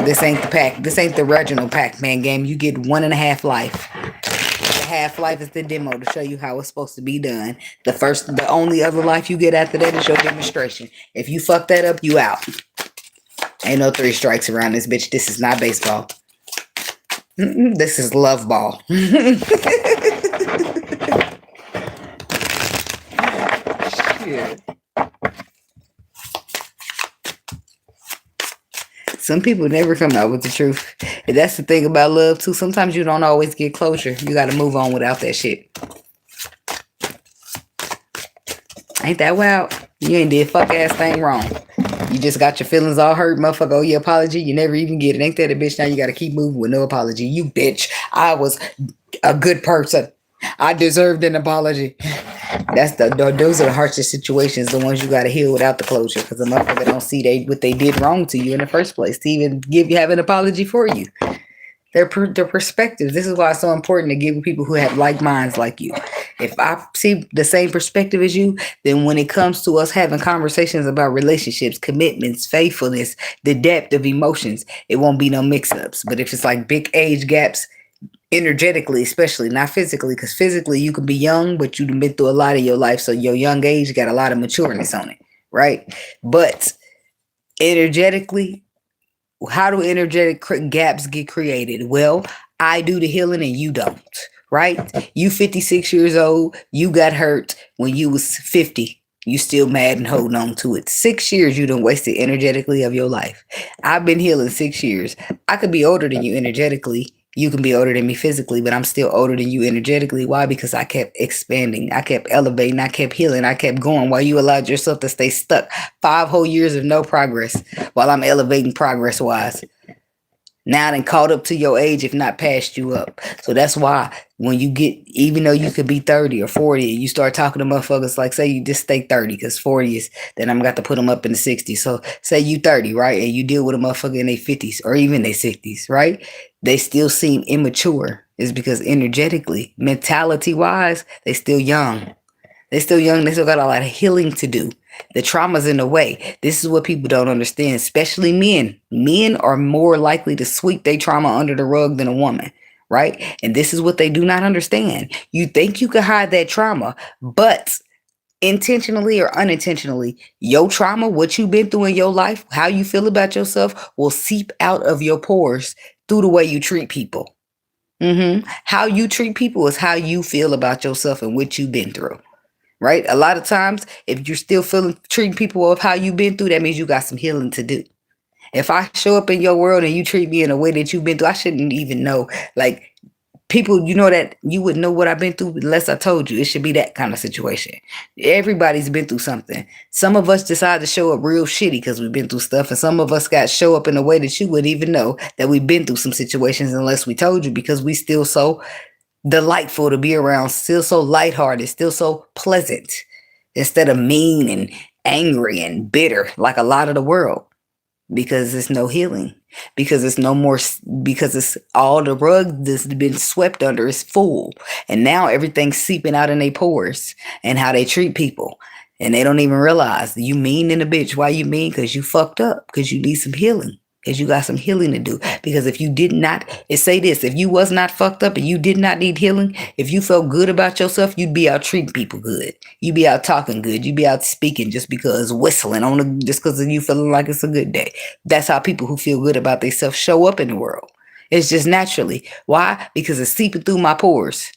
This ain't the pack. This ain't the original Pac-Man game. You get 1.5 life. The half life is the demo to show you how it's supposed to be done. The only other life you get after that is your demonstration. If you fuck that up, you out. Ain't no 3 strikes around this bitch. This is not baseball. This is love ball. Shit. Some people never come out with the truth. And that's the thing about love too. Sometimes you don't always get closure. You got to move on without that shit. Ain't that wild? You ain't did fuck ass thing wrong. You just got your feelings all hurt, motherfucker. Oh, your apology, you never even get it. Ain't that a bitch? Now you got to keep moving with no apology. You bitch. I was a good person. I deserved an apology. Those are the harshest situations, the ones you got to heal without the closure, because the motherfucker don't see what they did wrong to you in the first place to even have an apology for you. Their perspectives. This is why it's so important to give people who have like minds like you. If I see the same perspective as you, then when it comes to us having conversations about relationships, commitments, faithfulness, the depth of emotions, it won't be no mix-ups. But if it's like big age gaps, energetically, especially not physically, because physically you can be young, but you've been through a lot of your life. So your young age got a lot of matureness on it, right? But energetically, how do energetic gaps get created? Well, I do the healing and you don't, right? You 56 years old, you got hurt when you was 50. You still mad and holding on to it. 6 years you done wasted energetically of your life. I've been healing 6 years. I could be older than you energetically. You can be older than me physically, but I'm still older than you energetically. Why? Because I kept expanding. I kept elevating. I kept healing. I kept going while you allowed yourself to stay stuck. 5 whole years of no progress while I'm elevating progress wise. Now I done caught up to your age, if not passed you up. So that's why when you get, even though you could be 30 or 40, and you start talking to motherfuckers like, say you just stay 30, because 40 is, then I'm got to put them up in the 60s. So say you 30, right? And you deal with a motherfucker in their 50s or even their 60s, right? They still seem immature. It's because energetically, mentality wise, they still young. They're still young. They still got a lot of healing to do. The trauma's in the way. This is what people don't understand, especially men. Men are more likely to sweep their trauma under the rug than a woman, right? And this is what they do not understand. You think you can hide that trauma, but intentionally or unintentionally, your trauma, what you've been through in your life, how you feel about yourself will seep out of your pores through the way you treat people. How you treat people is how you feel about yourself and what you've been through. Right? A lot of times, if you're still treating people of how you've been through, that means you got some healing to do. If I show up in your world and you treat me in a way that you've been through, I shouldn't even know. Like, people, you know that you wouldn't know what I've been through unless I told you. It should be that kind of situation. Everybody's been through something. Some of us decide to show up real shitty because we've been through stuff, and some of us got show up in a way that you wouldn't even know that we've been through some situations unless we told you, because we still so delightful to be around, still so lighthearted, still so pleasant, instead of mean and angry and bitter like a lot of the world, because there's no healing, because it's no more, because it's all the rug that's been swept under is full, and now everything's seeping out in their pores and how they treat people, and they don't even realize you mean in a bitch. Why you mean? Because you fucked up, because you need some healing. Because you got some healing to do. Because if you did not, say this, if you was not fucked up and you did not need healing, if you felt good about yourself, you'd be out treating people good. You'd be out talking good. You'd be out speaking just because, whistling on just because of you feeling like it's a good day. That's how people who feel good about themselves show up in the world. It's just naturally. Why? Because it's seeping through my pores.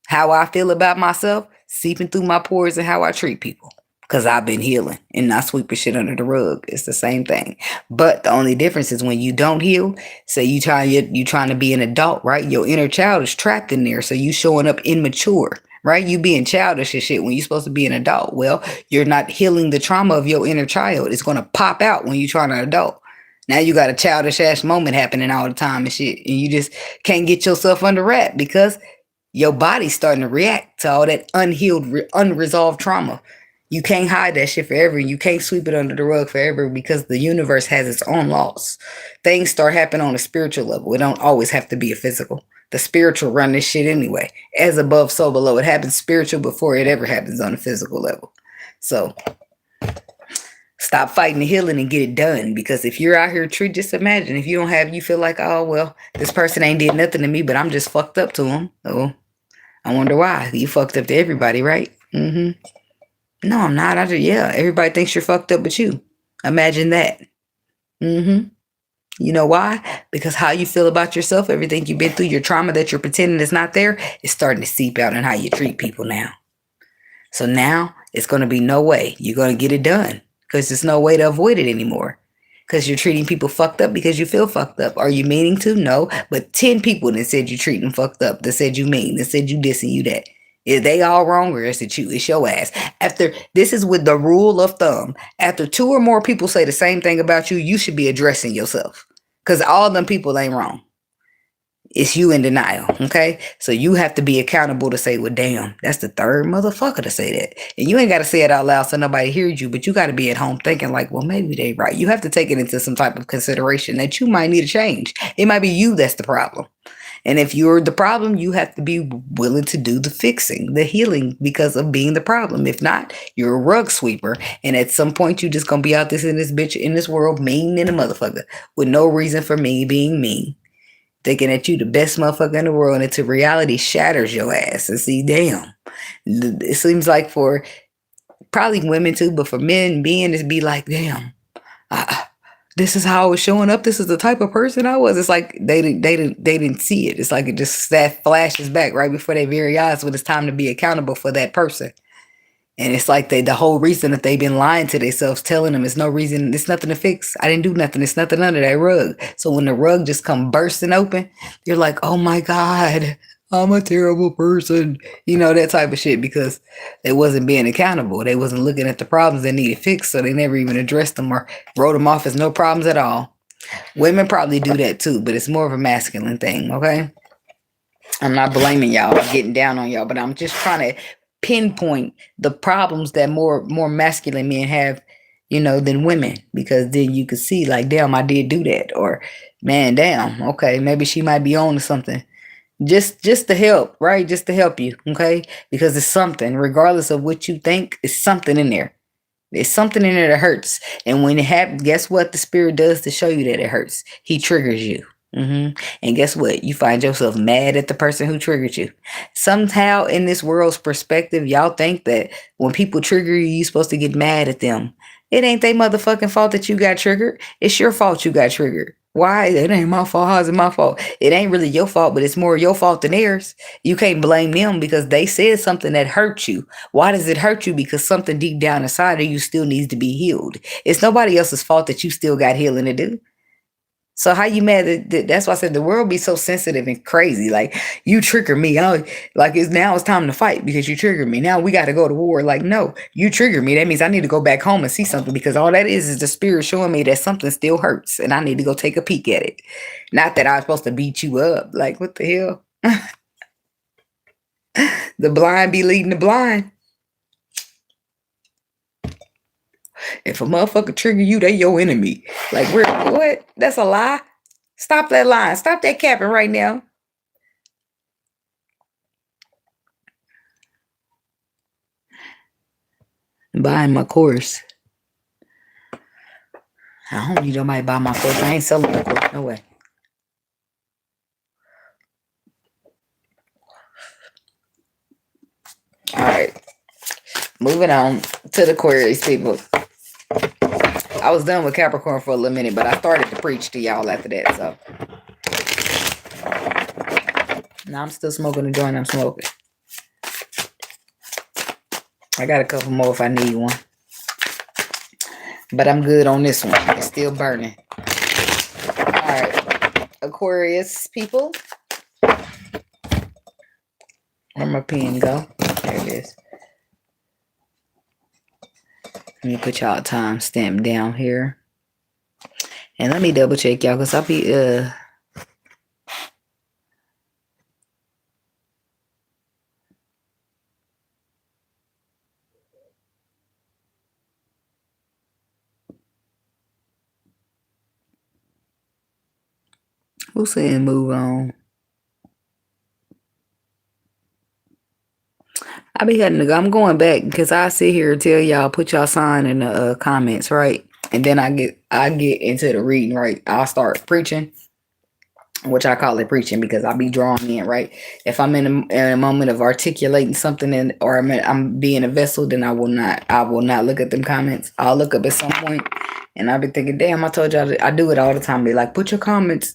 How I feel about myself, seeping through my pores, and how I treat people. Because I've been healing and not sweeping shit under the rug. It's the same thing. But the only difference is when you don't heal, say you trying to be an adult, right? Your inner child is trapped in there. So you showing up immature, right? You being childish and shit when you're supposed to be an adult. Well, you're not healing the trauma of your inner child. It's going to pop out when you're trying to adult. Now you got a childish ass moment happening all the time and shit. And you just can't get yourself under wrap because your body's starting to react to all that unhealed, unresolved trauma. You can't hide that shit forever. You can't sweep it under the rug forever because the universe has its own laws. Things start happening on a spiritual level. It don't always have to be a physical. The spiritual run this shit anyway. As above, so below. It happens spiritual before it ever happens on a physical level. So stop fighting the healing and get it done. Because if you're out here, just imagine if you feel like, oh, well, this person ain't did nothing to me, but I'm just fucked up to them. Oh, I wonder why. You fucked up to everybody, right? No, I'm not. Everybody thinks you're fucked up but you. Imagine that. You know why? Because how you feel about yourself, everything you've been through, your trauma that you're pretending is not there, is starting to seep out in how you treat people now. So now it's going to be no way you're going to get it done because there's no way to avoid it anymore. Because you're treating people fucked up because you feel fucked up. Are you meaning to? No. But 10 people that said you treat them fucked up, that said you mean, that said you this and you that. Is they all wrong or is it you? It's your ass. This is with the rule of thumb. After 2 or more people say the same thing about you, you should be addressing yourself. Because all them people ain't wrong. It's you in denial. Okay? So you have to be accountable to say, well, damn, that's the 3rd motherfucker to say that. And you ain't got to say it out loud so nobody hears you, but you got to be at home thinking like, well, maybe they right. You have to take it into some type of consideration that you might need to change. It might be you that's the problem. And if you're the problem, you have to be willing to do the fixing, the healing because of being the problem. If not, you're a rug sweeper. And at some point, you just going to be out in this bitch in this world, mean in a motherfucker with no reason for me being mean. thinking that you the best motherfucker in the world, and until reality shatters your ass and see, damn. It seems like for probably women too, but for men, being is be like, damn, this is how I was showing up. This is the type of person I was. It's like they didn't see it. It's like it just that flashes back right before their very eyes when it's time to be accountable for that person. And it's like the whole reason that they've been lying to themselves, telling them it's no reason, it's nothing to fix. I didn't do nothing. It's nothing under that rug. So when the rug just come bursting open, you're like, oh my God, I'm a terrible person. You know, that type of shit, because they wasn't being accountable. They wasn't looking at the problems that needed fixed. So they never even addressed them or wrote them off as no problems at all. Women probably do that too, but it's more of a masculine thing. Okay. I'm not blaming y'all, I'm getting down on y'all, but I'm just trying to pinpoint the problems that more masculine men have, you know, than women, because then you could see like, damn, I did do that, or man, damn, okay, maybe she might be on to something, just to help, right? Just to help you, okay? Because it's something, regardless of what you think, it's something in there. There's something in there that hurts, and when it happens, guess what the spirit does to show you that it hurts? He triggers you. And guess what? You find yourself mad at the person who triggered you. Somehow in this world's perspective, y'all think that when people trigger you, you're supposed to get mad at them. It ain't their motherfucking fault that you got triggered. It's your fault you got triggered. Why? It ain't my fault. How's it my fault? It ain't really your fault, but it's more your fault than theirs. You can't blame them because they said something that hurt you. Why does it hurt you? Because something deep down inside of you still needs to be healed. It's nobody else's fault that you still got healing to do. So how you mad? That's why I said the world be so sensitive and crazy. Like, you trigger me. It's time to fight because you triggered me. Now we got to go to war. Like, no, you trigger me. That means I need to go back home and see something, because all that is the spirit showing me that something still hurts and I need to go take a peek at it. Not that I'm supposed to beat you up. Like, what the hell? The blind be leading the blind. If a motherfucker trigger you, they your enemy. Like, what? That's a lie. Stop that line. Stop that capping right now. I'm buying my course. I don't need nobody buy my course. I ain't selling my course. No way. All right. Moving on to the Aquarius people. I was done with Capricorn for a little minute, but I started to preach to y'all after that. So now I'm still smoking the joint I'm smoking. I got a couple more if I need one, but I'm good on this one. It's still burning. All right, Aquarius people. Where'd my pen go? There it is. Let me put y'all time stamp down here. And let me double check y'all, because I'll be who's saying move on? I be having to go. I'm going back because I sit here and tell y'all, put y'all sign in the comments, right? And then I get into the reading, right? I'll start preaching, which I call it preaching because I'll be drawn in, right? If I'm in a moment of articulating something or I'm being a vessel, then I will not look at them comments. I'll look up at some point and I'll be thinking, damn, I told y'all, I do it all the time. Be like, put your comments.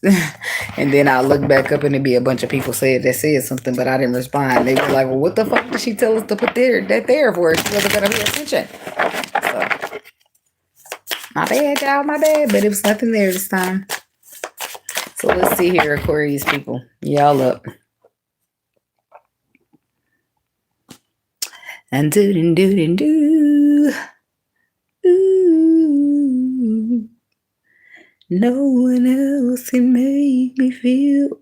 And then I'll look back up and it'll be a bunch of people that said something, but I didn't respond. They were like, well, what the fuck did she tell us to put that there for? She wasn't going to pay attention. So, my bad, y'all, my bad. But it was nothing there this time. So let's see here, Aquarius people. Y'all up. And do. Ooh. No one else can make me feel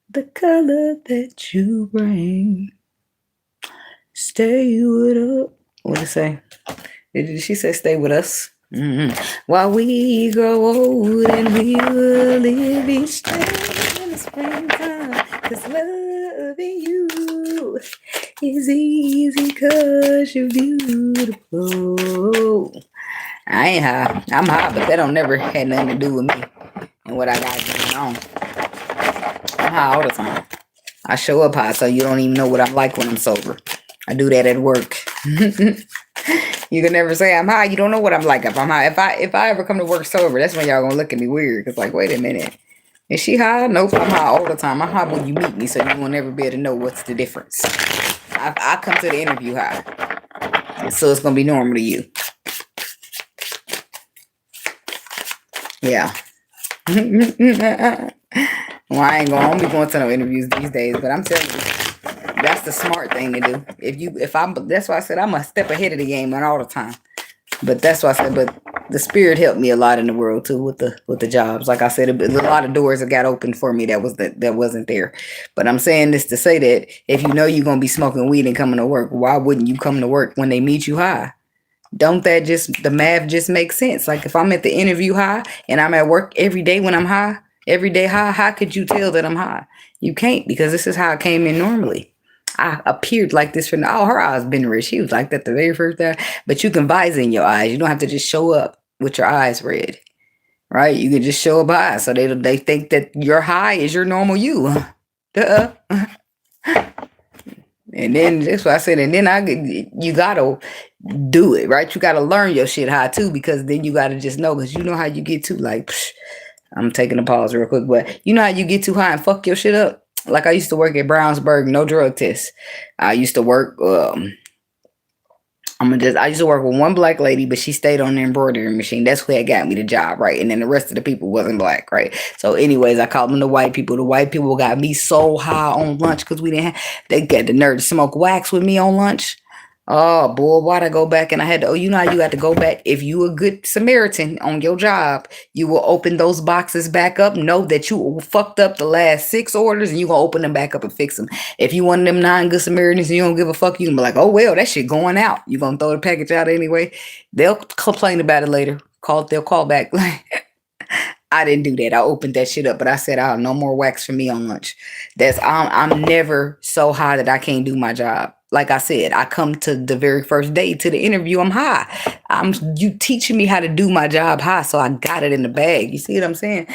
the color that you bring. Stay with us. What did it say? Did she say stay with us? While we grow old and we will live each day in the springtime. 'Cause loving you is easy 'cause you're beautiful. I ain't high. I'm high, but that don't never had nothing to do with me and what I got going on. high all the time. I show up high, so you don't even know what I'm like when I'm sober. I do that at work. You can never say I'm high. You don't know what I'm like if I'm high. If I ever come to work sober, that's when y'all gonna look at me weird. Cause like, wait a minute, is she high? Nope, I'm high all the time. I'm high when you meet me, so you won't ever be able to know what's the difference. I come to the interview high, so it's gonna be normal to you. Yeah. Well, I don't be going to no interviews these days, but I'm telling you, that's the smart thing to do. That's why I said I'm a step ahead of the game all the time. But that's why I said, but the spirit helped me a lot in the world too with the jobs. Like I said, a lot of doors that got opened for me that wasn't there. But I'm saying this to say that if you know you're gonna be smoking weed and coming to work, why wouldn't you come to work when they meet you high? Don't that the math just make sense? Like if I'm at the interview high and I'm at work every day when I'm high, every day high, how could you tell that I'm high? You can't, because this is how I came in normally. I appeared like this from her eyes been red. She was like that the very first time. But you can visor in your eyes. You don't have to just show up with your eyes red. Right? You can just show up high. So they think that your high is your normal you. Duh. And then that's what I said. And then you gotta do it, right? You gotta learn your shit high too, because then you gotta just know, because you know how you get too like. I'm taking a pause real quick, but you know how you get too high and fuck your shit up. Like I used to work at Brownsburg, no drug tests. I used to work. I used to work with one black lady, but she stayed on the embroidery machine. That's who had got me the job, right? And then the rest of the people wasn't black, right? So, anyways, I called them the white people. The white people got me so high on lunch because they got the nerve to smoke wax with me on lunch. Oh boy, why'd I go back? And I had to, you know how you got to go back. If you a good Samaritan on your job, you will open those boxes back up. Know that you fucked up the last 6 orders and you gonna open them back up and fix them. If you one of them 9 good Samaritans and you don't give a fuck, you can be like, oh well, that shit going out. You gonna throw the package out anyway. They'll complain about it later. They'll call back. I didn't do that. I opened that shit up, but I said, "Oh, no more wax for me on lunch." I'm never so high that I can't do my job. Like I said, I come to the very first day to the interview, I'm high. You teaching me how to do my job high, so I got it in the bag. You see what I'm saying?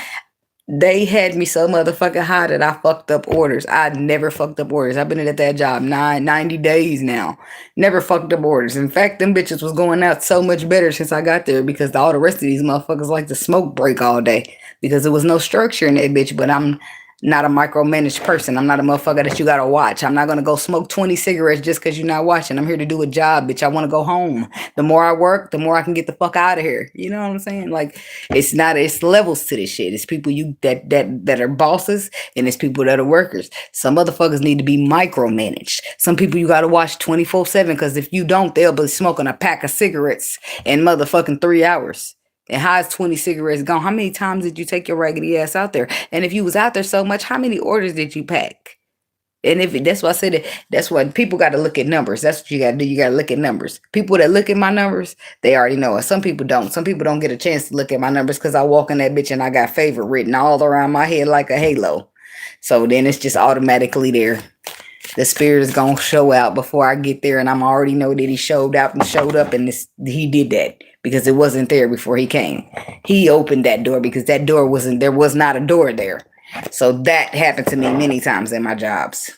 They had me so motherfucking high that I fucked up orders. I never fucked up orders. I've been at that job 90 days now. Never fucked up orders. In fact, them bitches was going out so much better since I got there, because all the rest of these motherfuckers like to smoke break all day because there was no structure in that bitch. But I'm not a micromanaged person. I'm not a motherfucker that you gotta watch. I'm not gonna go smoke 20 cigarettes just because you're not watching. I'm here to do a job, bitch. I want to go home. The more I work, the more I can get the fuck out of here. You know what I'm saying? Like, it's levels to this shit. It's people that are bosses, and it's people that are workers. Some motherfuckers need to be micromanaged. Some people you gotta watch 24/7, because if you don't, they'll be smoking a pack of cigarettes in motherfucking 3 hours. And how is 20 cigarettes gone? How many times did you take your raggedy ass out there? And if you was out there so much, how many orders did you pack? And if that's why I said that's what people got to look at numbers. That's what you got to do. You got to look at numbers. People that look at my numbers, they already know it. Some people don't. Some people don't get a chance to look at my numbers because I walk in that bitch and I got favorite written all around my head like a halo. So then it's just automatically there. The spirit is going to show out before I get there, and I'm already know that he showed out and showed up, and he did that because it wasn't there before he came. He opened that door because that door there was not a door there. So that happened to me many times in my jobs.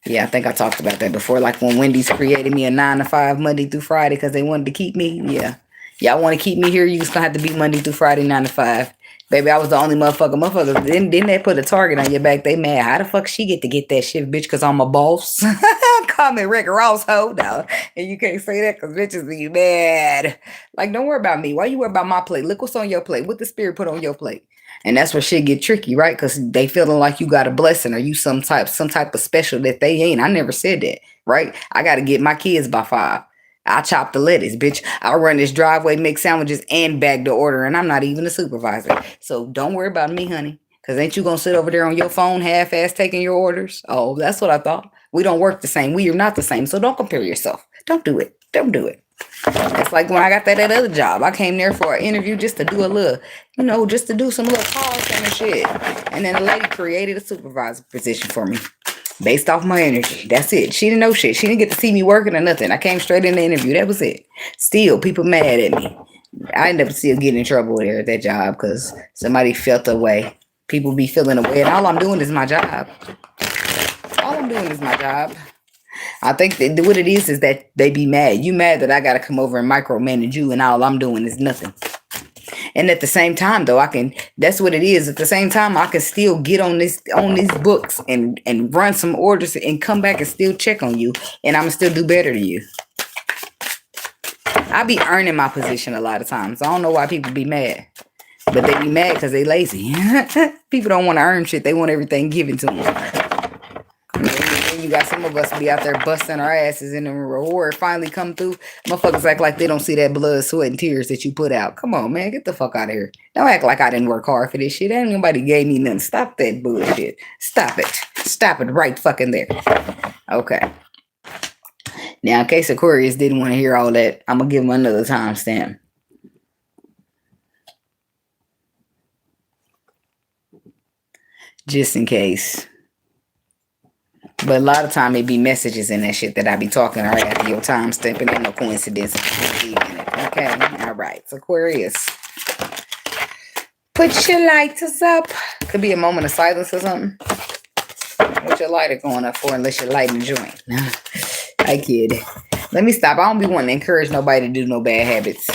Yeah, I think I talked about that before. Like when Wendy's created me a 9 to 5 Monday through Friday because they wanted to keep me. Yeah. Y'all want to keep me here? You just going to have to be Monday through Friday, 9 to 5. Baby, I was the only motherfucker. Then they put a target on your back. They mad. How the fuck she get to get that shit, bitch? Because I'm a boss. Call me Rick Ross, ho, now. And you can't say that because bitches be mad. Like, don't worry about me. Why you worry about my plate? Look what's on your plate. What the spirit put on your plate. And that's where shit get tricky, right? Because they feeling like you got a blessing or you some type of special that they ain't. I never said that, right? I got to get my kids by 5. I chop the lettuce, bitch. I run this driveway, make sandwiches, and bag the order, and I'm not even a supervisor. So don't worry about me, honey. Because ain't you going to sit over there on your phone half-ass taking your orders? Oh, that's what I thought. We don't work the same. We are not the same. So don't compare yourself. Don't do it. Don't do it. It's like when I got that other job. I came there for an interview just to do a little, just to do some little call center shit. And then the lady created a supervisor position for me. Based off my energy. That's it. She didn't know shit. She didn't get to see me working or nothing. I came straight in the interview. That was it. Still, people mad at me. I ended up still getting in trouble there at that job because somebody felt away. People be feeling away, and all I'm doing is my job. All I'm doing is my job. I think that what it is that they be mad. You mad that I gotta come over and micromanage you, and all I'm doing is nothing. And at the same time, though, that's what it is. At the same time, I can still get on these books and run some orders and come back and still check on you, and I'm still do better than you. I be earning my position a lot of times. I don't know why people be mad, but they be mad because they lazy. People don't want to earn shit. They want everything given to them. You got some of us be out there busting our asses, and the reward finally come through. Motherfuckers act like they don't see that blood, sweat, and tears that you put out. Come on, man. Get the fuck out of here. Don't act like I didn't work hard for this shit. Ain't nobody gave me nothing. Stop that bullshit. Stop it. Stop it right fucking there. Okay. Now, in case Aquarius didn't want to hear all that, I'm going to give him another timestamp. Just in case. But a lot of time it be messages in that shit that I be talking right after your timestamp, and ain't no coincidence. Okay, all right. So Aquarius, put your lighters up. Could be a moment of silence or something. What's your lighter going up for unless you're lighting a joint? I kid. Let me stop. I don't be wanting to encourage nobody to do no bad habits.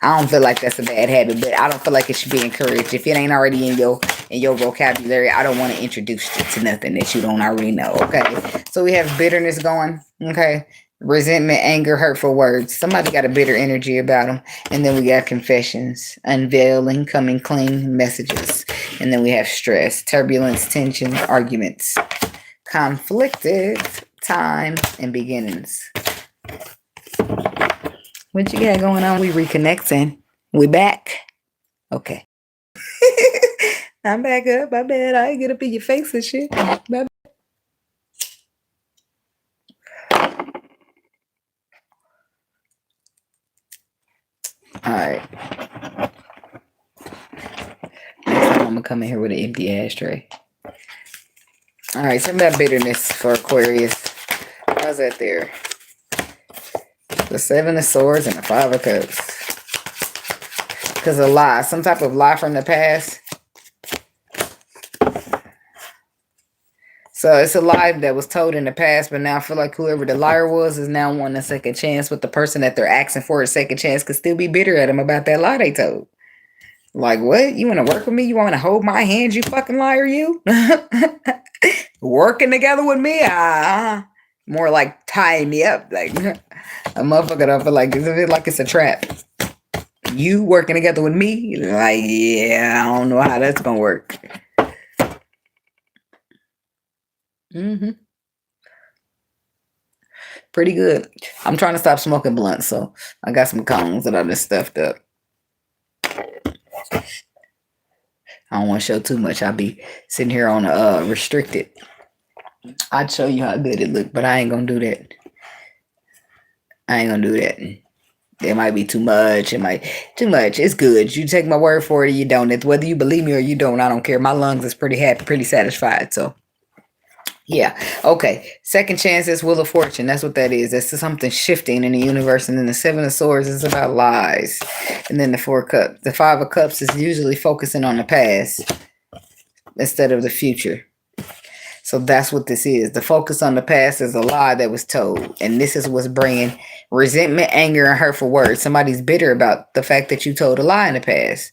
I don't feel like that's a bad habit, but I don't feel like it should be encouraged. If it ain't already in your vocabulary, I don't want to introduce you to nothing that you don't already know, okay? So we have bitterness going, okay? Resentment, anger, hurtful words. Somebody got a bitter energy about them. And then we got confessions, unveiling, coming clean, messages. And then we have stress, turbulence, tension, arguments, conflicted, time, and beginnings. What you got going on? We reconnecting. We back. Okay. I'm back up. My bad. I ain't get up in your face and shit. My bad. All right. Next time I'm gonna come in here with an empty ashtray. All right. Something about bitterness for Aquarius. How's that there? The 7 of Swords and the 5 of Cups. Because a lie. Some type of lie from the past. So it's a lie that was told in the past, but now I feel like whoever the liar was is now wanting a second chance, with the person that they're asking for a second chance could still be bitter at them about that lie they told. Like, what? You want to work with me? You want to hold my hand, you fucking liar, you? Working together with me? More like tying me up. Like, a motherfucker don't feel like it's a trap. You working together with me? Like, yeah, I don't know how that's going to work. Pretty good. I'm trying to stop smoking blunts, so I got some cones that I just stuffed up. I don't want to show too much. I'll be sitting here on restricted. I'd show you how good it looked, but I ain't gonna do that. I ain't gonna do that. It might be too much. Too much. It's good. You take my word for it or you don't. It's whether you believe me or you don't, I don't care. My lungs is pretty happy, pretty satisfied. So yeah. Okay. Second chances, Wheel of Fortune. That's what that is. That's something shifting in the universe. And then the 7 of Swords is about lies. And then the 4 of Cups. The 5 of Cups is usually focusing on the past instead of the future. So that's what this is. The focus on the past is a lie that was told. And this is what's bringing resentment, anger, and hurtful words. Somebody's bitter about the fact that you told a lie in the past.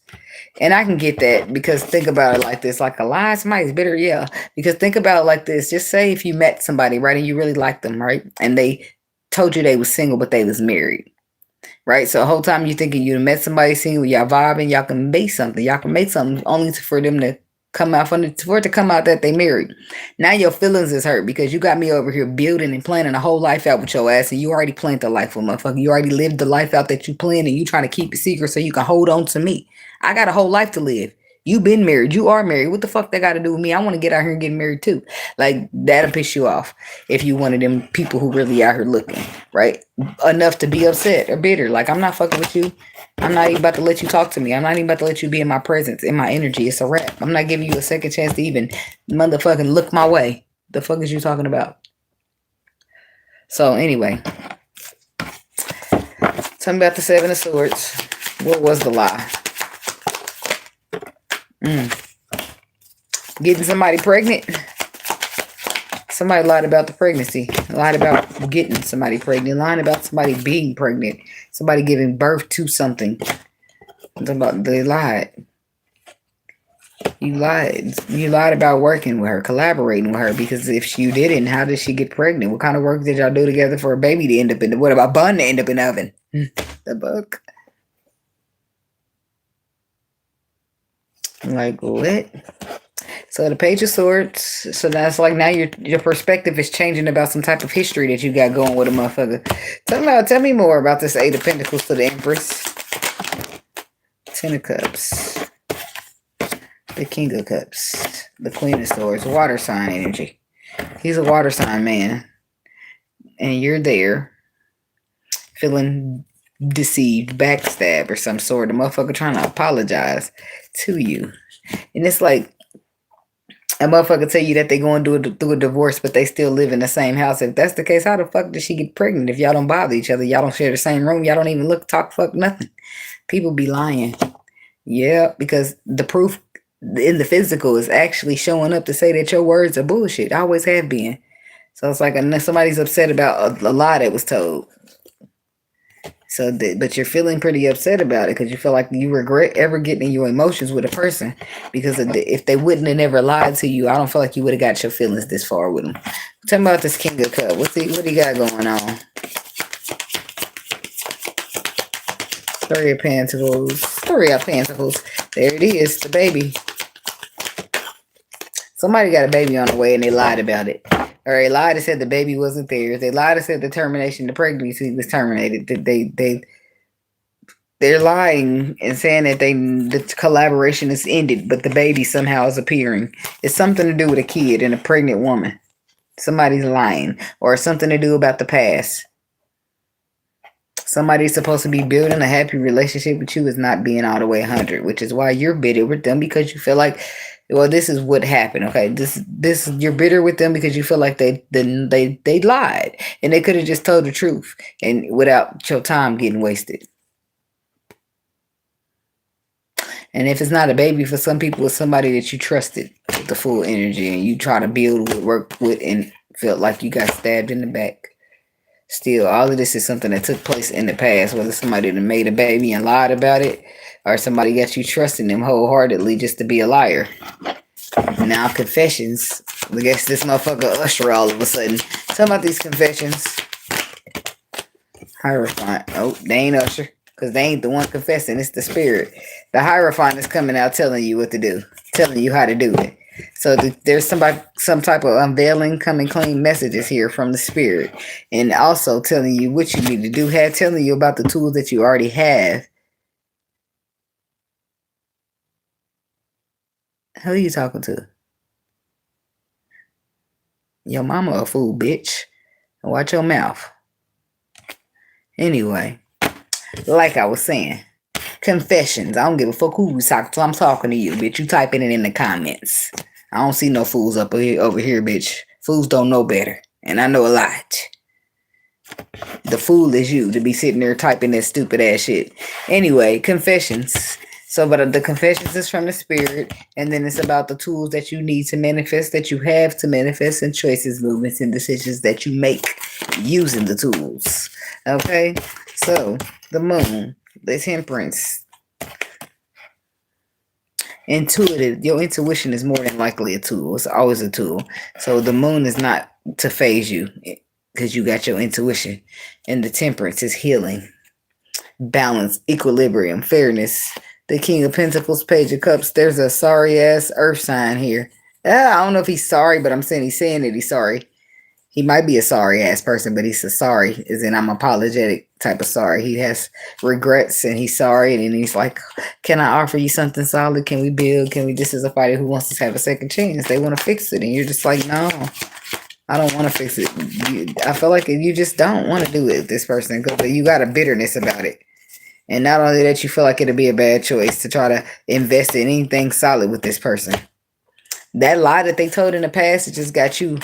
And I can get that, because think about it like this. Like, a lie, somebody's bitter, yeah. Because think about it like this. Just say if you met somebody, right, and you really liked them, right? And they told you they was single, but they was married. Right? So the whole time you thinking you met somebody single, y'all vibing, y'all can make something. Y'all can make something only for them to come out, for it to come out that they married. Now your feelings is hurt because you got me over here building and planning a whole life out with your ass, and you already planned the life with motherfucker. You already lived the life out that you planned, and you trying to keep it secret so you can hold on to me. I got a whole life to live. You been married. You are married. What the fuck that got to do with me? I want to get out here and get married too. Like, that'll piss you off if you one of them people who really out here looking, right? Enough to be upset or bitter. Like, I'm not fucking with you. I'm not even about to let you talk to me. I'm not even about to let you be in my presence, in my energy. It's a wrap. I'm not giving you a second chance to even motherfucking look my way. The fuck is you talking about? So anyway, tell me about the 7 of Swords. What was the lie? Getting somebody pregnant. Somebody lied about the pregnancy. Lied about getting somebody pregnant. Lying about somebody being pregnant. Somebody giving birth to something. They lied. You lied. You lied about working with her, collaborating with her. Because if you didn't, how did she get pregnant? What kind of work did y'all do together for a baby to end up in the... What about bun to end up in the oven? The book. Like, what? So the Page of Swords. So that's like now your perspective is changing about some type of history that you got going with a motherfucker. Tell me more about this Eight of Pentacles to the Empress. Ten of Cups. The King of Cups. The Queen of Swords. Water sign energy. He's a water sign man. And you're there. Feeling deceived, backstabbed or some sort. The motherfucker trying to apologize to you. And it's like a motherfucker tell you that they going through a divorce, but they still live in the same house. If that's the case, how the fuck did she get pregnant if y'all don't bother each other? Y'all don't share the same room. Y'all don't even look, talk, fuck, nothing. People be lying. Yeah, because the proof in the physical is actually showing up to say that your words are bullshit. Always have been. So it's like somebody's upset about a lie that was told. So, but you're feeling pretty upset about it because you feel like you regret ever getting in your emotions with a person. Because if they wouldn't have never lied to you, I don't feel like you would have got your feelings this far with them. Tell me about this King of Cups. What he got going on? Three of Pentacles. Three of Pentacles. There it is, the baby. Somebody got a baby on the way and they lied about it. Or they lied and said the baby wasn't theirs. They lied and said the pregnancy was terminated. They're lying and saying that the collaboration is ended, but the baby somehow is appearing. It's something to do with a kid and a pregnant woman. Somebody's lying. Or something to do about the past. Somebody's supposed to be building a happy relationship with you is not being all the way 100, which is why you're bitter with them because you feel like, well, this is what happened. Okay, this you're bitter with them because you feel like they lied and they could have just told the truth and without your time getting wasted. And if it's not a baby, for some people, it's somebody that you trusted with the full energy and you try to build with, work with, and felt like you got stabbed in the back. Still, all of this is something that took place in the past, whether somebody that made a baby and lied about it, or somebody got you trusting them wholeheartedly just to be a liar. Now, confessions. I guess this motherfucker Usher all of a sudden. Tell about these confessions. Hierophant. Oh, they ain't Usher, because they ain't the one confessing. It's the spirit. The Hierophant is coming out telling you what to do, telling you how to do it. So there's some type of unveiling, coming clean messages here from the spirit. And also telling you what you need to do. Telling you about the tools that you already have. Who are you talking to? Your mama a fool, bitch. Watch your mouth. Anyway, like I was saying. Confessions. I don't give a fuck who you talking to. I'm talking to you, bitch. You typing it in the comments. I don't see no fools over here, bitch. Fools don't know better. And I know a lot. The fool is you to be sitting there typing that stupid ass shit. Anyway, confessions. So, but the confessions is from the spirit. And then it's about the tools that you need to manifest, that you have to manifest, and choices, movements, and decisions that you make using the tools. Okay? So, the moon. The Temperance. Intuitive. Your intuition is more than likely a tool. It's always a tool. So the moon is not to phase you because you got your intuition. And the Temperance is healing, balance, equilibrium, fairness. The King of Pentacles, Page of Cups. There's a sorry ass earth sign here. I don't know if he's sorry, but I'm saying he's saying that he's sorry. He might be a sorry ass person, but he's a sorry, as in I'm apologetic type of sorry. He has regrets and he's sorry, and he's like, can I offer you something solid? Can we build? This is a fighter who wants to have a second chance. They want to fix it. And you're just like, no, I don't want to fix it. I feel like you just don't want to do it with this person because you got a bitterness about it. And not only that, you feel like it'll be a bad choice to try to invest in anything solid with this person. That lie that they told in the past, it just got you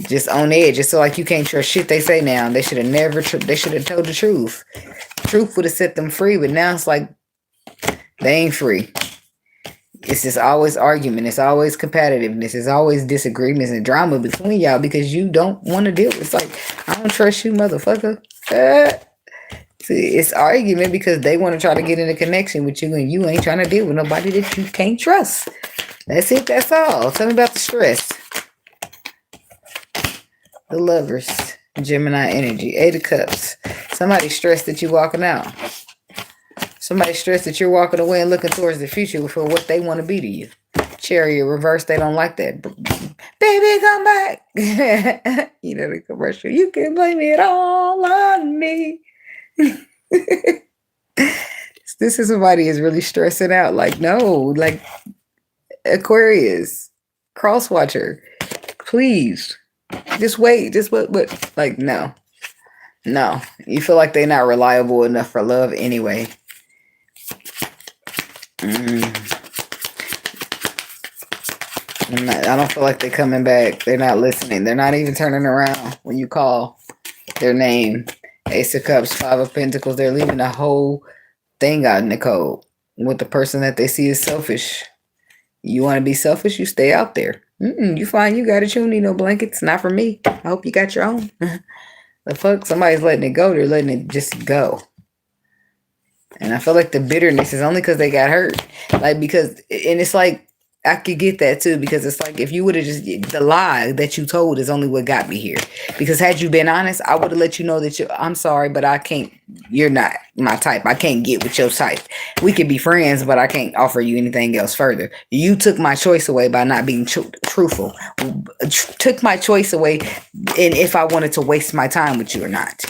just on edge. Just so like you can't trust shit they say now. They should have they should have told the truth. Truth would have set them free, but now it's like they ain't free. It's just always argument. It's always competitiveness. It's always disagreements and drama between y'all because you don't want to deal with it. It's like, I don't trust you, motherfucker. See, it's argument because they want to try to get in a connection with you and you ain't trying to deal with nobody that you can't trust. That's it. That's all. Tell me about the stress. The Lovers. Gemini energy. 8 of Cups. Somebody stressed that you walking out. Somebody stressed that you're walking away and looking towards the future for what they want to be to you. Chariot reverse, they don't like that. Baby, come back. You know the commercial. You can blame it all on me. This is somebody is really stressing out. Like, no, like Aquarius, cross watcher, please. Just wait. Just what? Like, no. No. You feel like they're not reliable enough for love anyway. I don't feel like they're coming back. They're not listening. They're not even turning around when you call their name. Ace of Cups, 5 of Pentacles. They're leaving the whole thing out in the cold with the person that they see as selfish. You want to be selfish? You stay out there. You fine. You got it. You don't need no blankets. Not for me. I hope you got your own. The fuck? Somebody's letting it go. They're letting it just go. And I feel like the bitterness is only because they got hurt. Like, because, and it's like, I could get that too, because it's like, if you would have just, the lie that you told is only what got me here. Because had you been honest, I would have let you know that I'm sorry, but I can't, you're not my type. I can't get with your type. We could be friends, but I can't offer you anything else further. You took my choice away by not being truthful. Took my choice away in if I wanted to waste my time with you or not.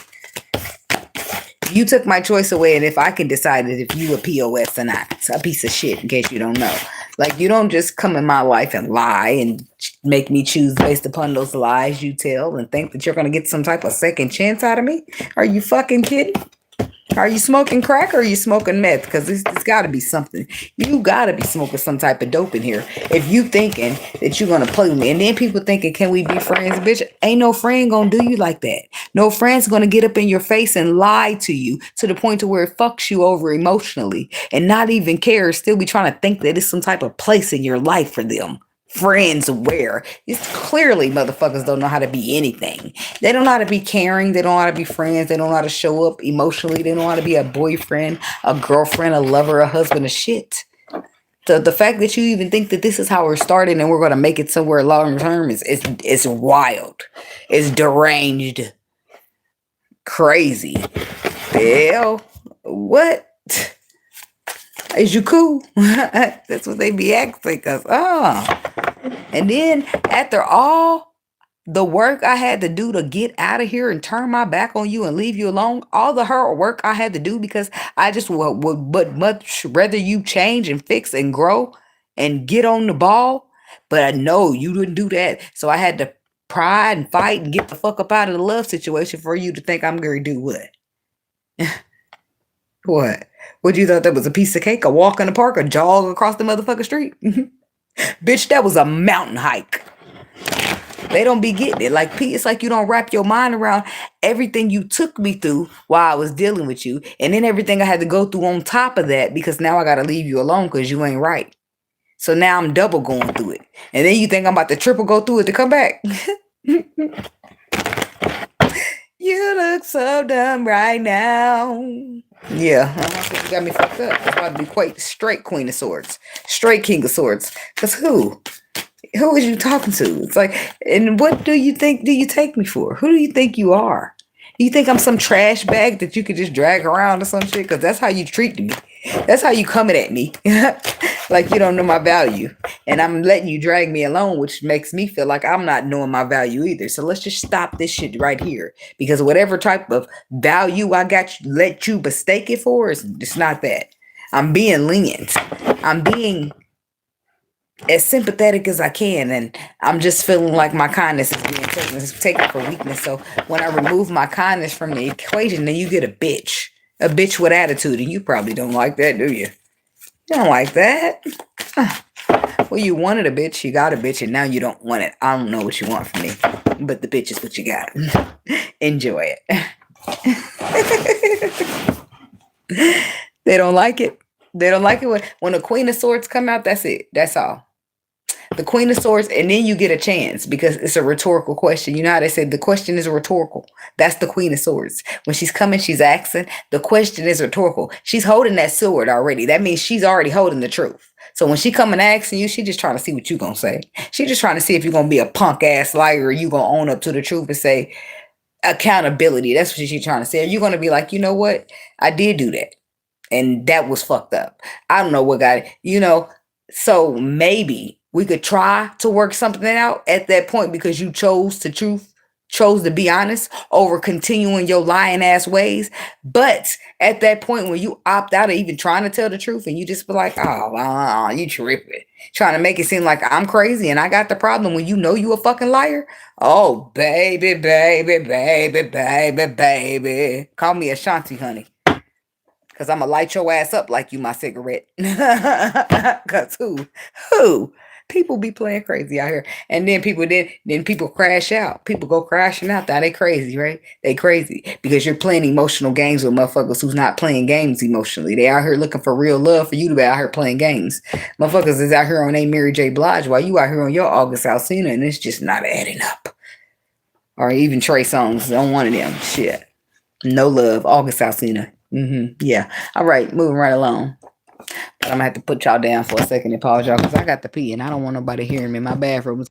You took my choice away, and if I can decide that if you a POS or not, it's a piece of shit, in case you don't know. Like, you don't just come in my life and lie and make me choose based upon those lies you tell and think that you're going to get some type of second chance out of me. Are you fucking kidding? Are you smoking crack or are you smoking meth? Because it's got to be something. You got to be smoking some type of dope in here. If you thinking that you're going to play with me. And then people thinking, can we be friends? Bitch, ain't no friend going to do you like that. No friend's going to get up in your face and lie to you to the point to where it fucks you over emotionally and not even care. Still be trying to think that it's some type of place in your life for them. Friends where it's clearly motherfuckers don't know how to be anything. They don't know how to be caring. They don't know how to be friends. They don't know how to show up emotionally. They don't know how to be a boyfriend, a girlfriend, a lover, a husband, a shit. The fact that you even think that this is how we're starting and we're going to make it somewhere long term is wild. It's deranged. Crazy. Hell, what? Is you cool? That's what they be acting. Cause and then after all the work I had to do to get out of here and turn my back on you and leave you alone, all the hard work I had to do because I just would much rather you change and fix and grow and get on the ball. But I know you didn't do that, so I had to pry and fight and get the fuck up out of the love situation for you to think I'm gonna do what? What? What, you thought that was a piece of cake, a walk in the park, a jog across the motherfucking street? Bitch, that was a mountain hike. They don't be getting it. Like, it's like you don't wrap your mind around everything you took me through while I was dealing with you. And then everything I had to go through on top of that because now I got to leave you alone because you ain't right. So now I'm double going through it. And then you think I'm about to triple go through it to come back. You look so dumb right now. Yeah, you got me fucked up. It's about to be straight Queen of Swords, straight King of Swords. Cause who is you talking to? It's like, and what do you think? Do you take me for? Who do you think you are? You think I'm some trash bag that you could just drag around or some shit? Cause that's how you treat me. That's how you coming at me. Like you don't know my value. And I'm letting you drag me along, which makes me feel like I'm not knowing my value either. So let's just stop this shit right here. Because whatever type of value I got you, let you mistake it for, it's not that. I'm being lenient. I'm being as sympathetic as I can. And I'm just feeling like my kindness is being taken for weakness. So when I remove my kindness from the equation, then you get a bitch. A bitch with attitude. And you probably don't like that, do you? You don't like that. Well, you wanted a bitch, you got a bitch, and now you don't want it. I don't know what you want from me, but the bitch is what you got. Enjoy it. They don't like it. They don't like it when the Queen of Swords come out. That's it. That's all. The Queen of Swords, and then you get a chance because it's a rhetorical question. You know how they say the question is rhetorical. That's the Queen of Swords. When she's coming, she's asking. The question is rhetorical. She's holding that sword already. That means she's already holding the truth. So when she coming asking you, she just trying to see what you gonna say. She just trying to see if you're gonna be a punk ass liar or you gonna own up to the truth and say accountability. That's what she's trying to say. Are you gonna be like, you know what? I did do that. And that was fucked up. I don't know what got it, so maybe we could try to work something out at that point because you chose to be honest over continuing your lying ass ways. But at that point when you opt out of even trying to tell the truth and you just be like, oh, you tripping, trying to make it seem like I'm crazy and I got the problem when you know you a fucking liar. Oh, baby, baby, baby, baby, baby. Call me Ashanti, honey. Because I'm going to light your ass up like you my cigarette. Because who? People be playing crazy out here. And then people crash out. People go crashing out. Now they crazy, right? They crazy. Because you're playing emotional games with motherfuckers who's not playing games emotionally. They out here looking for real love for you to be out here playing games. Motherfuckers is out here on a Mary J. Blige while you out here on your August Alsina and it's just not adding up. Or even Trey Songz on one of them. Shit. No love. August Alsina. Yeah. All right. Moving right along. But I'm going to have to put y'all down for a second and pause y'all because I got to pee and I don't want nobody hearing me. My bathroom is.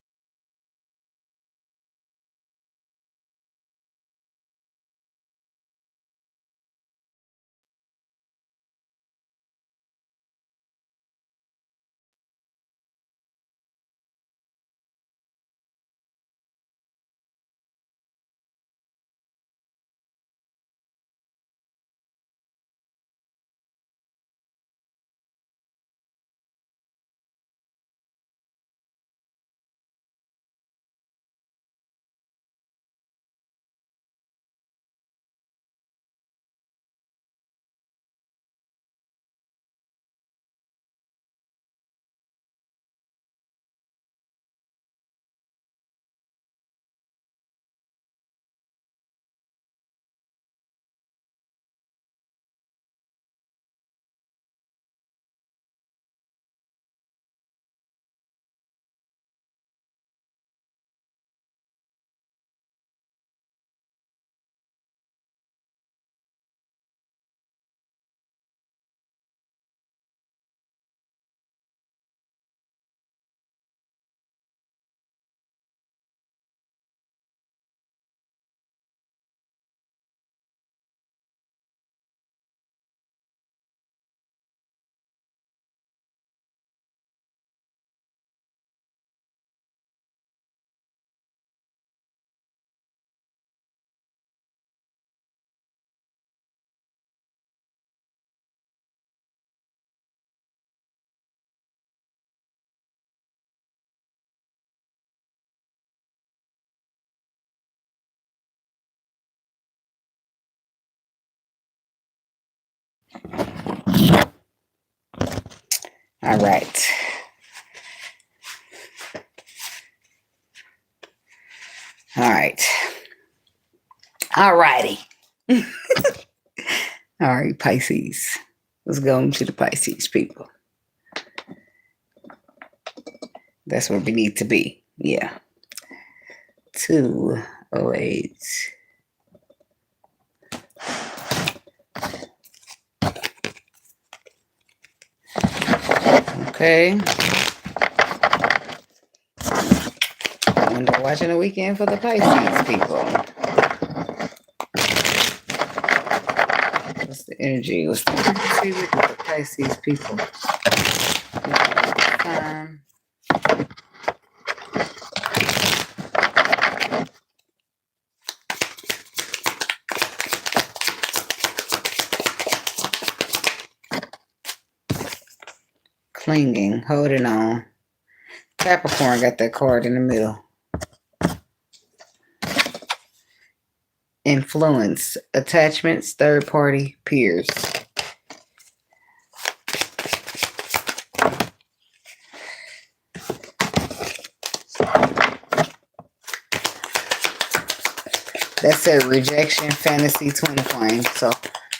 All right. All right. All righty. All right, Pisces. Let's go into the Pisces, people. That's where we need to be. Yeah. 208. Okay. Wonder watching the weekend for the Pisces people. What's the energy? What's the frequency with the Pisces people? Clinging, holding on. Capricorn got that card in the middle. Influence, attachments, third party, peers. That said rejection, fantasy, twin flame. So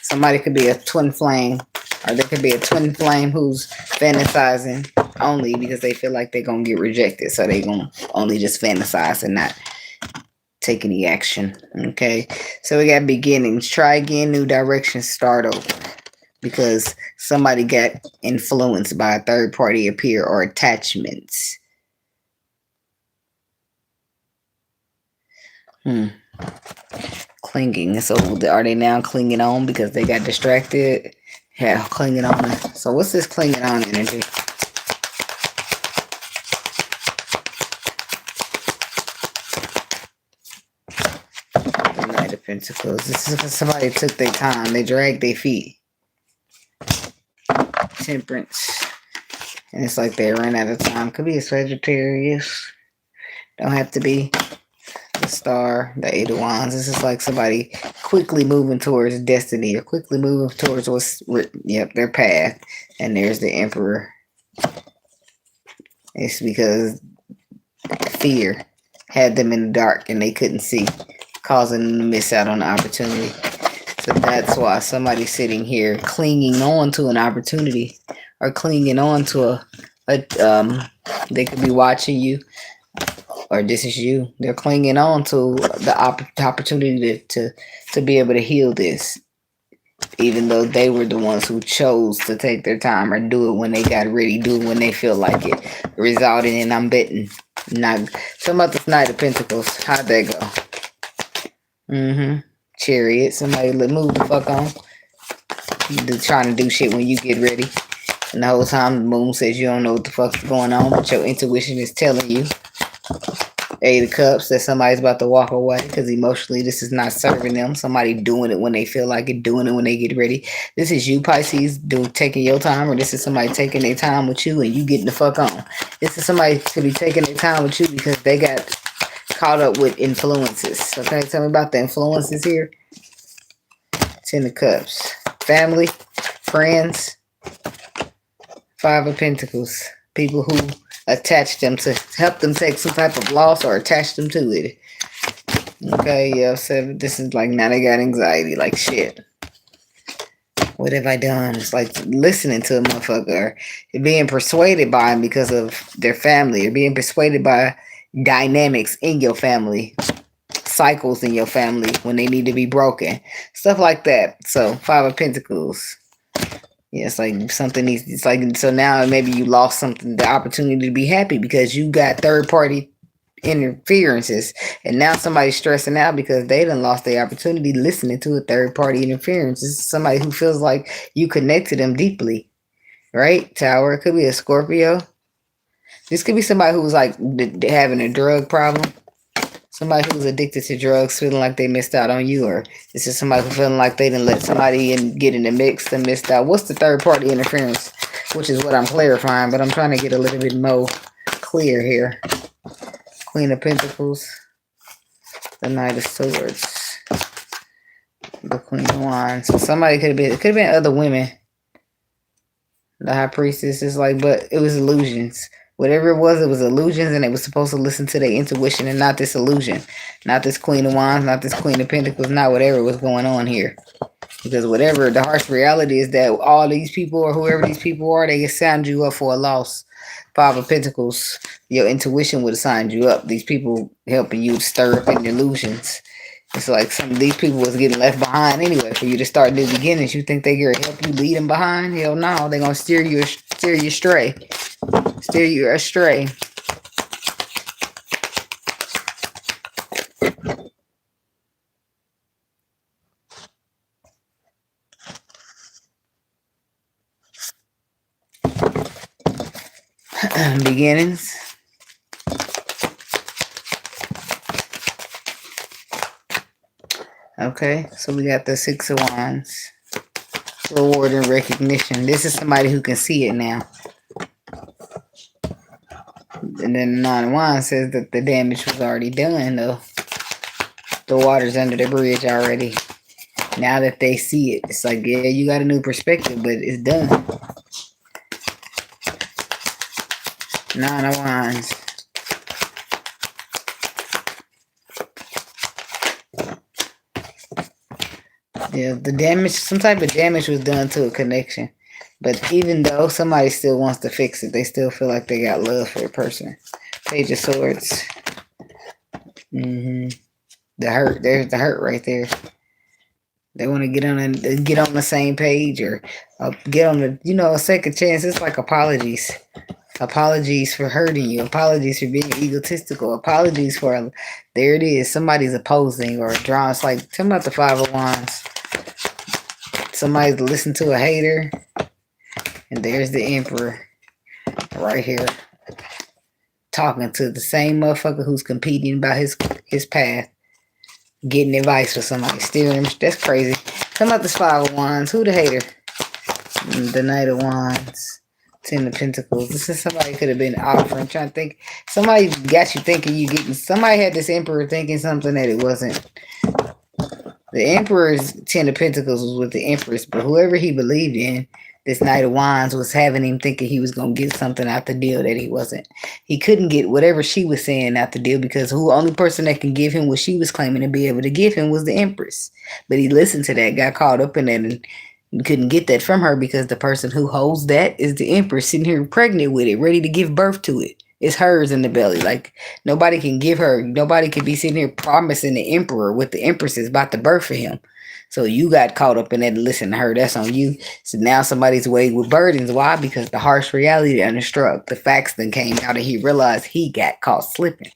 somebody could be a twin flame Or there could be a twin flame who's fantasizing only because they feel like they're going to get rejected. So they're going to only just fantasize and not take any action. Okay. So we got beginnings. Try again, new direction, start over. Because somebody got influenced by a third party appear or attachments. Clinging. So are they now clinging on because they got distracted? Yeah, clinging on. So what's this clinging on energy? The Knight of Pentacles. This is because somebody took their time. They dragged their feet. Temperance. And it's like they ran out of time. Could be a Sagittarius. Don't have to be. The Star, the Eight of Wands. This is like somebody quickly moving towards destiny or quickly moving towards what's their path. And there's the Emperor. It's because fear had them in the dark and they couldn't see, causing them to miss out on the opportunity. So that's why somebody's sitting here clinging on to an opportunity or clinging on to they could be watching you. Or this is you. They're clinging on to the opportunity to be able to heal this. Even though they were the ones who chose to take their time or do it when they got ready, do it when they feel like it. Resulting in, I'm betting, some about this Knight of Pentacles. How'd that go? Chariot. Somebody move the fuck on. You're trying to do shit when you get ready. And the whole time the moon says you don't know what the fuck's going on, but your intuition is telling you. Eight of Cups, that somebody's about to walk away because emotionally this is not serving them. Somebody doing it when they feel like it, doing it when they get ready. This is you, Pisces, taking your time, or this is somebody taking their time with you and you getting the fuck on. This is somebody could be taking their time with you because they got caught up with influences. Okay, tell me about the influences here. Ten of Cups. Family, friends, Five of Pentacles. People who attach them to help them take some type of loss or attach them to it. Okay, yeah, so this is like now they got anxiety, like shit. What have I done? It's like listening to a motherfucker, being persuaded by him because of their family, or being persuaded by dynamics in your family, cycles in your family when they need to be broken, stuff like that. So Five of Pentacles. Yeah, it's like something needs, it's like, so now maybe you lost something, the opportunity to be happy because you got third party interferences. And now somebody's stressing out because they done lost the opportunity listening to a third party interference. This is somebody who feels like you connect to them deeply, right? Tower. It could be a Scorpio. This could be somebody who's like having a drug problem. Somebody who's addicted to drugs, feeling like they missed out on you, or this is somebody who's feeling like they didn't let somebody in, get in the mix and missed out. What's the third party interference? Which is what I'm clarifying, but I'm trying to get a little bit more clear here. Queen of Pentacles, the Knight of Swords, the Queen of Wands. So somebody could have been, it could have been other women. The High Priestess is like, but it was illusions. Whatever it was illusions, and they were supposed to listen to their intuition and not this illusion. Not this Queen of Wands, not this Queen of Pentacles, not whatever was going on here. Because whatever, the harsh reality is that all these people or whoever these people are, they signed you up for a loss. Five of Pentacles, your intuition would have signed you up. These people helping you stir up in illusions. It's like some of these people was getting left behind anyway for you to start new beginnings. You think they're going to help you lead them behind? Hell no, they're going to steer you astray. Steer you astray. Beginnings. Okay, so we got the Six of Wands. Reward and recognition. This is somebody who can see it now. And then the Nine of Wands says that the damage was already done, though. The water's under the bridge already. Now that they see it, it's like, yeah, you got a new perspective, but it's done. Nine of Wands. Yeah, the damage, some type of damage was done to a connection. But even though somebody still wants to fix it, they still feel like they got love for the person. Page of Swords. The hurt. There's the hurt right there. They want to get on the same page, or get on the, a second chance. It's like apologies. Apologies for hurting you. Apologies for being egotistical. Apologies for, there it is. Somebody's opposing or drawing. It's like, tell me about the Five of Wands. Somebody's listening to a hater. And there's the Emperor right here. Talking to the same motherfucker who's competing about his path. Getting advice for somebody. Stealing him. That's crazy. Tell me about this Five of Wands. Who the hater? The Knight of Wands. Ten of Pentacles. This is somebody could have been offering. Trying to think. Somebody got you thinking you getting. Somebody had this Emperor thinking something that it wasn't. The Emperor's Ten of Pentacles was with the Empress, but whoever he believed in, this Knight of Wands was having him thinking he was going to get something out the deal that he wasn't. He couldn't get whatever she was saying out the deal because the only person that can give him what she was claiming to be able to give him was the Empress. But he listened to that, got caught up in that, and couldn't get that from her because the person who holds that is the Empress sitting here pregnant with it, ready to give birth to it. It's hers in the belly. Like, nobody can give her, nobody can be sitting here promising the Emperor what the Empress is about to birth for him. So you got caught up in that and listen to her. That's on you. So now somebody's weighed with burdens. Why? Because the harsh reality understruck. The facts then came out and he realized he got caught slipping.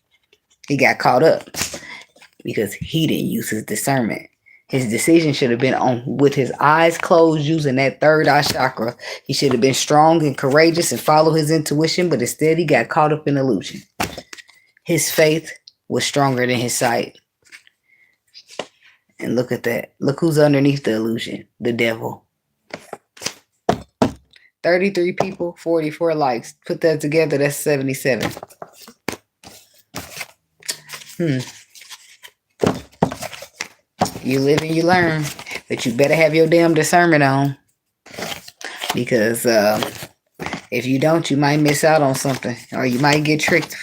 He got caught up because he didn't use his discernment. His decision should have been on with his eyes closed, using that third eye chakra. He should have been strong and courageous and follow his intuition, but instead he got caught up in illusion. His faith was stronger than his sight. And look at that. Look who's underneath the illusion. The devil. 33 people, 44 likes. Put that together, that's 77. You live and you learn. But you better have your damn discernment on. Because if you don't, you might miss out on something. Or you might get tricked.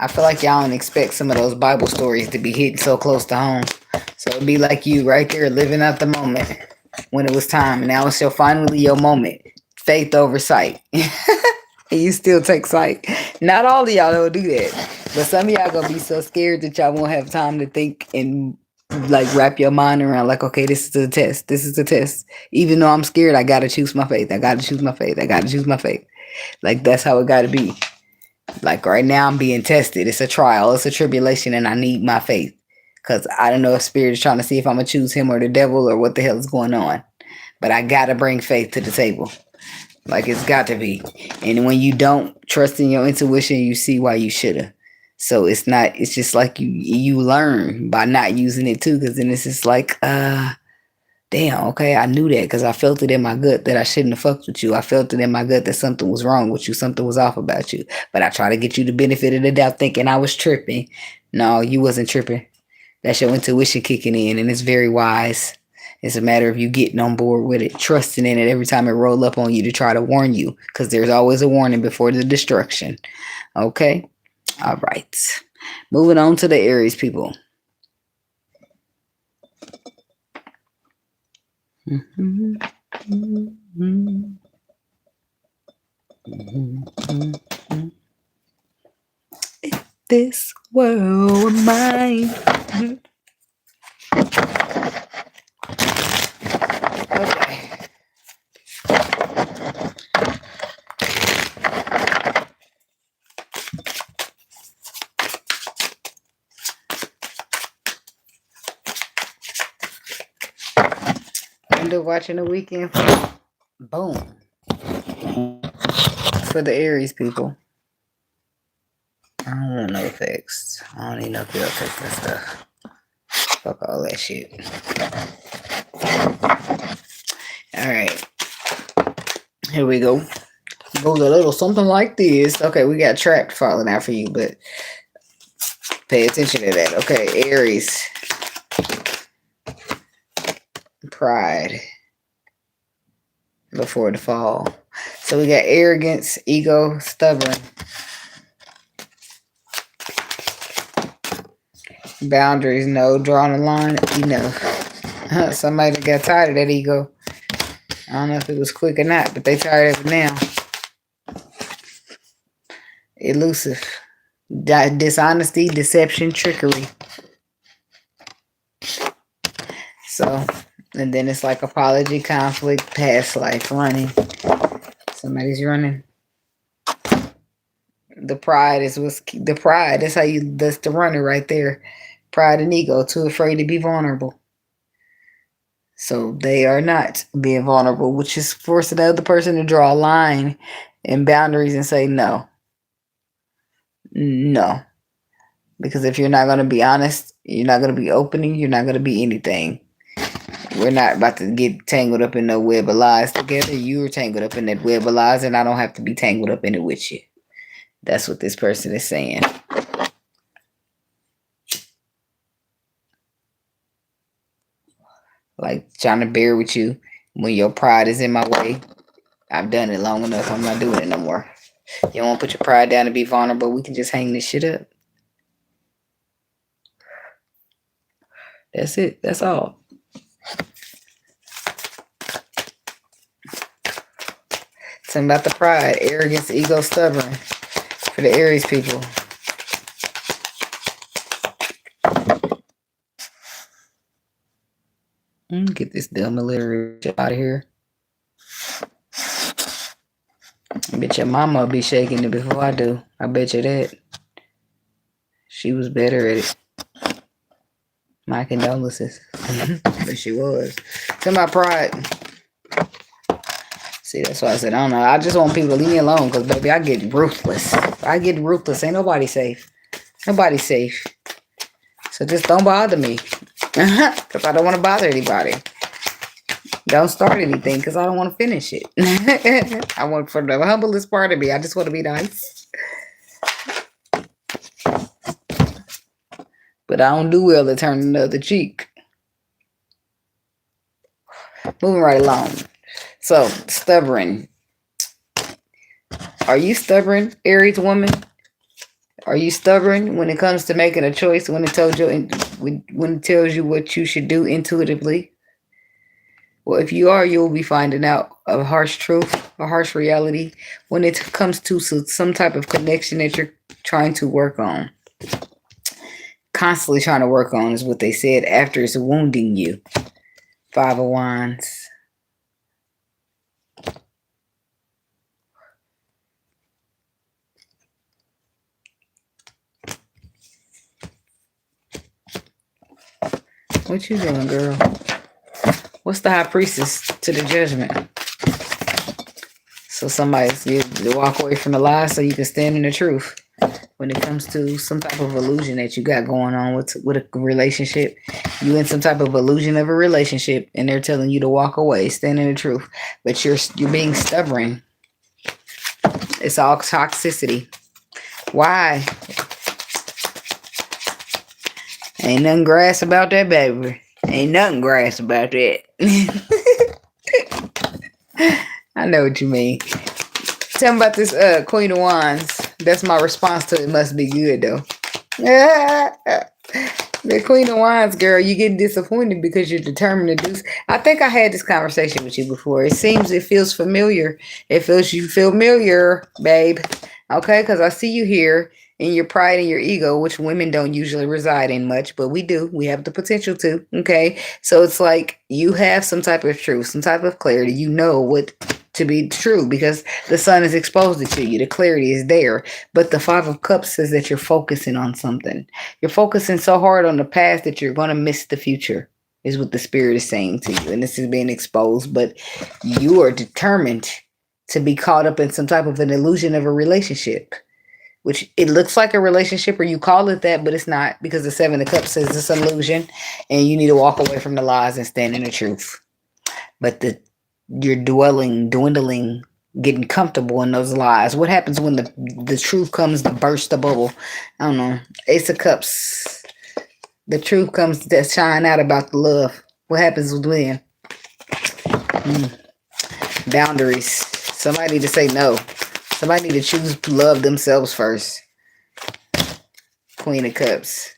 I feel like y'all don't expect some of those Bible stories to be hitting so close to home. So it'd be like you right there living out the moment when it was time. Now it's finally your moment. Faith over sight. And you still take sight. Not all of y'all will do that. But some of y'all gonna be so scared that y'all won't have time to think and like wrap your mind around like, okay, this is the test. This is the test. Even though I'm scared, I gotta choose my faith. I gotta choose my faith. I gotta choose my faith. Like that's how it gotta be. Like right now I'm being tested. It's a trial. It's a tribulation and I need my faith. Because I don't know if Spirit is trying to see if I'm going to choose him or the devil or what the hell is going on. But I got to bring faith to the table. Like it's got to be. And when you don't trust in your intuition, you see why you should have. So it's just like you learn by not using it too. Because then it's just like, damn, okay, I knew that because I felt it in my gut that I shouldn't have fucked with you. I felt it in my gut that something was wrong with you. Something was off about you. But I try to get you the benefit of the doubt thinking I was tripping. No, you wasn't tripping. That's your intuition kicking in and it's very wise. It's a matter of you getting on board with it, trusting in it every time it roll up on you to try to warn you because there's always a warning before the destruction. Okay? All right. Moving on to the Aries people. This world of mine. Okay. End up watching the weekend. Boom. For the Aries people. I don't want no effects. I don't need no field effects and stuff. Fuck all that shit. Alright. Here we go. Goes a little something like this. Okay, we got Trapped falling out for you, but pay attention to that. Okay, Aries. Pride. Before the fall. So we got arrogance, ego, stubborn. Boundaries, no. Drawing a line, enough. Somebody that got tired of that ego. I don't know if it was quick or not, but they tired of it now. Elusive. Dishonesty, deception, trickery. So, and then it's like apology, conflict, past life, running. Somebody's running. The pride is what's the pride. That's that's the runner right there. Pride and ego, too afraid to be vulnerable. So they are not being vulnerable, which is forcing the other person to draw a line and boundaries and say no. No. Because if you're not going to be honest, you're not going to be opening, you're not going to be anything. We're not about to get tangled up in no web of lies together. You're tangled up in that web of lies, and I don't have to be tangled up in it with you. That's what this person is saying. Like trying to bear with you when your pride is in my way. I've done it long enough. I'm not doing it no more. You don't want to put your pride down and be vulnerable. We can just hang this shit up. That's it. That's all. Something about the pride, arrogance, ego, stubborn for the Aries people. Get this dumb illiterate shit out of here. I bet your mama will be shaking it before I do. I bet you that. She was better at it. My condolences. But she was. To my pride. See, that's why I said, I don't know. I just want people to leave me alone because, baby, I get ruthless. I get ruthless. Ain't nobody safe. Nobody's safe. So just don't bother me. Because I don't want to bother anybody. Don't start anything because I don't want to finish it. I want, for the humblest part of me, I just want to be nice. But I don't do well at turning the other cheek. Moving right along. So, stubborn. Are you stubborn, Aries woman? Are you stubborn when it comes to making a choice? When it tells you what you should do intuitively? Well, if you are, you'll be finding out a harsh truth, a harsh reality when it comes to some type of connection that you're trying to work on. Constantly trying to work on is what they said after it's wounding you. 5 of Wands. What you doing, girl? What's the High Priestess to the Judgment? So somebody's you walk away from the lie so you can stand in the truth. When it comes to some type of illusion that you got going on with a relationship, you in some type of illusion of a relationship, and they're telling you to walk away, stand in the truth, but you're being stubborn. It's all toxicity. Why? Ain't nothing grass about that, baby. Ain't nothing grass about that. I know what you mean. Tell me about this Queen of Wands. That's my response to it. Must be good, though. The Queen of Wands, girl, you getting disappointed because you're determined to do. I think I had this conversation with you before. It feels familiar. You feel familiar, babe. Okay, because I see you here in your pride and your ego, which women don't usually reside in much, but we do. We have the potential to. Okay, so it's like you have some type of truth, some type of clarity. You know what to be true because the sun has exposed it to you. The clarity is there. But the 5 of Cups says that you're focusing on something. You're focusing so hard on the past that you're going to miss the future, is what the spirit is saying to you. And this is being exposed. But you are determined to be caught up in some type of an illusion of a relationship, which it looks like a relationship, or you call it that, but it's not, because the 7 of Cups says it's an illusion and you need to walk away from the lies and stand in the truth. But you're dwindling, getting comfortable in those lies. What happens when the truth comes to burst the bubble? I don't know. Ace of Cups. The truth comes to shine out about the love. What happens then? Boundaries. Somebody need to say no. Somebody need to choose to love themselves first. Queen of Cups.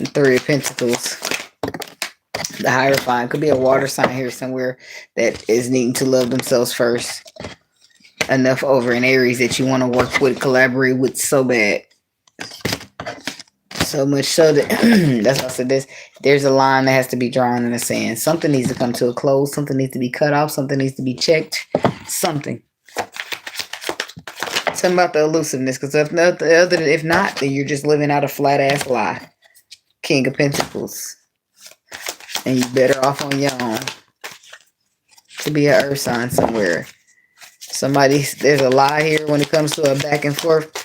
Three of Pentacles. The Hierophant. Could be a water sign here somewhere that is needing to love themselves first. Enough over in Aries that you want to work with, collaborate with so bad. So much so that that's why I said this. There's a line that has to be drawn in the sand. Something needs to come to a close. Something needs to be cut off. Something needs to be checked. Something. Something about the elusiveness. Because if not, then you're just living out a flat ass lie. King of Pentacles. And you're better off on your own. To be an earth sign somewhere. There's a lie here when it comes to a back and forth.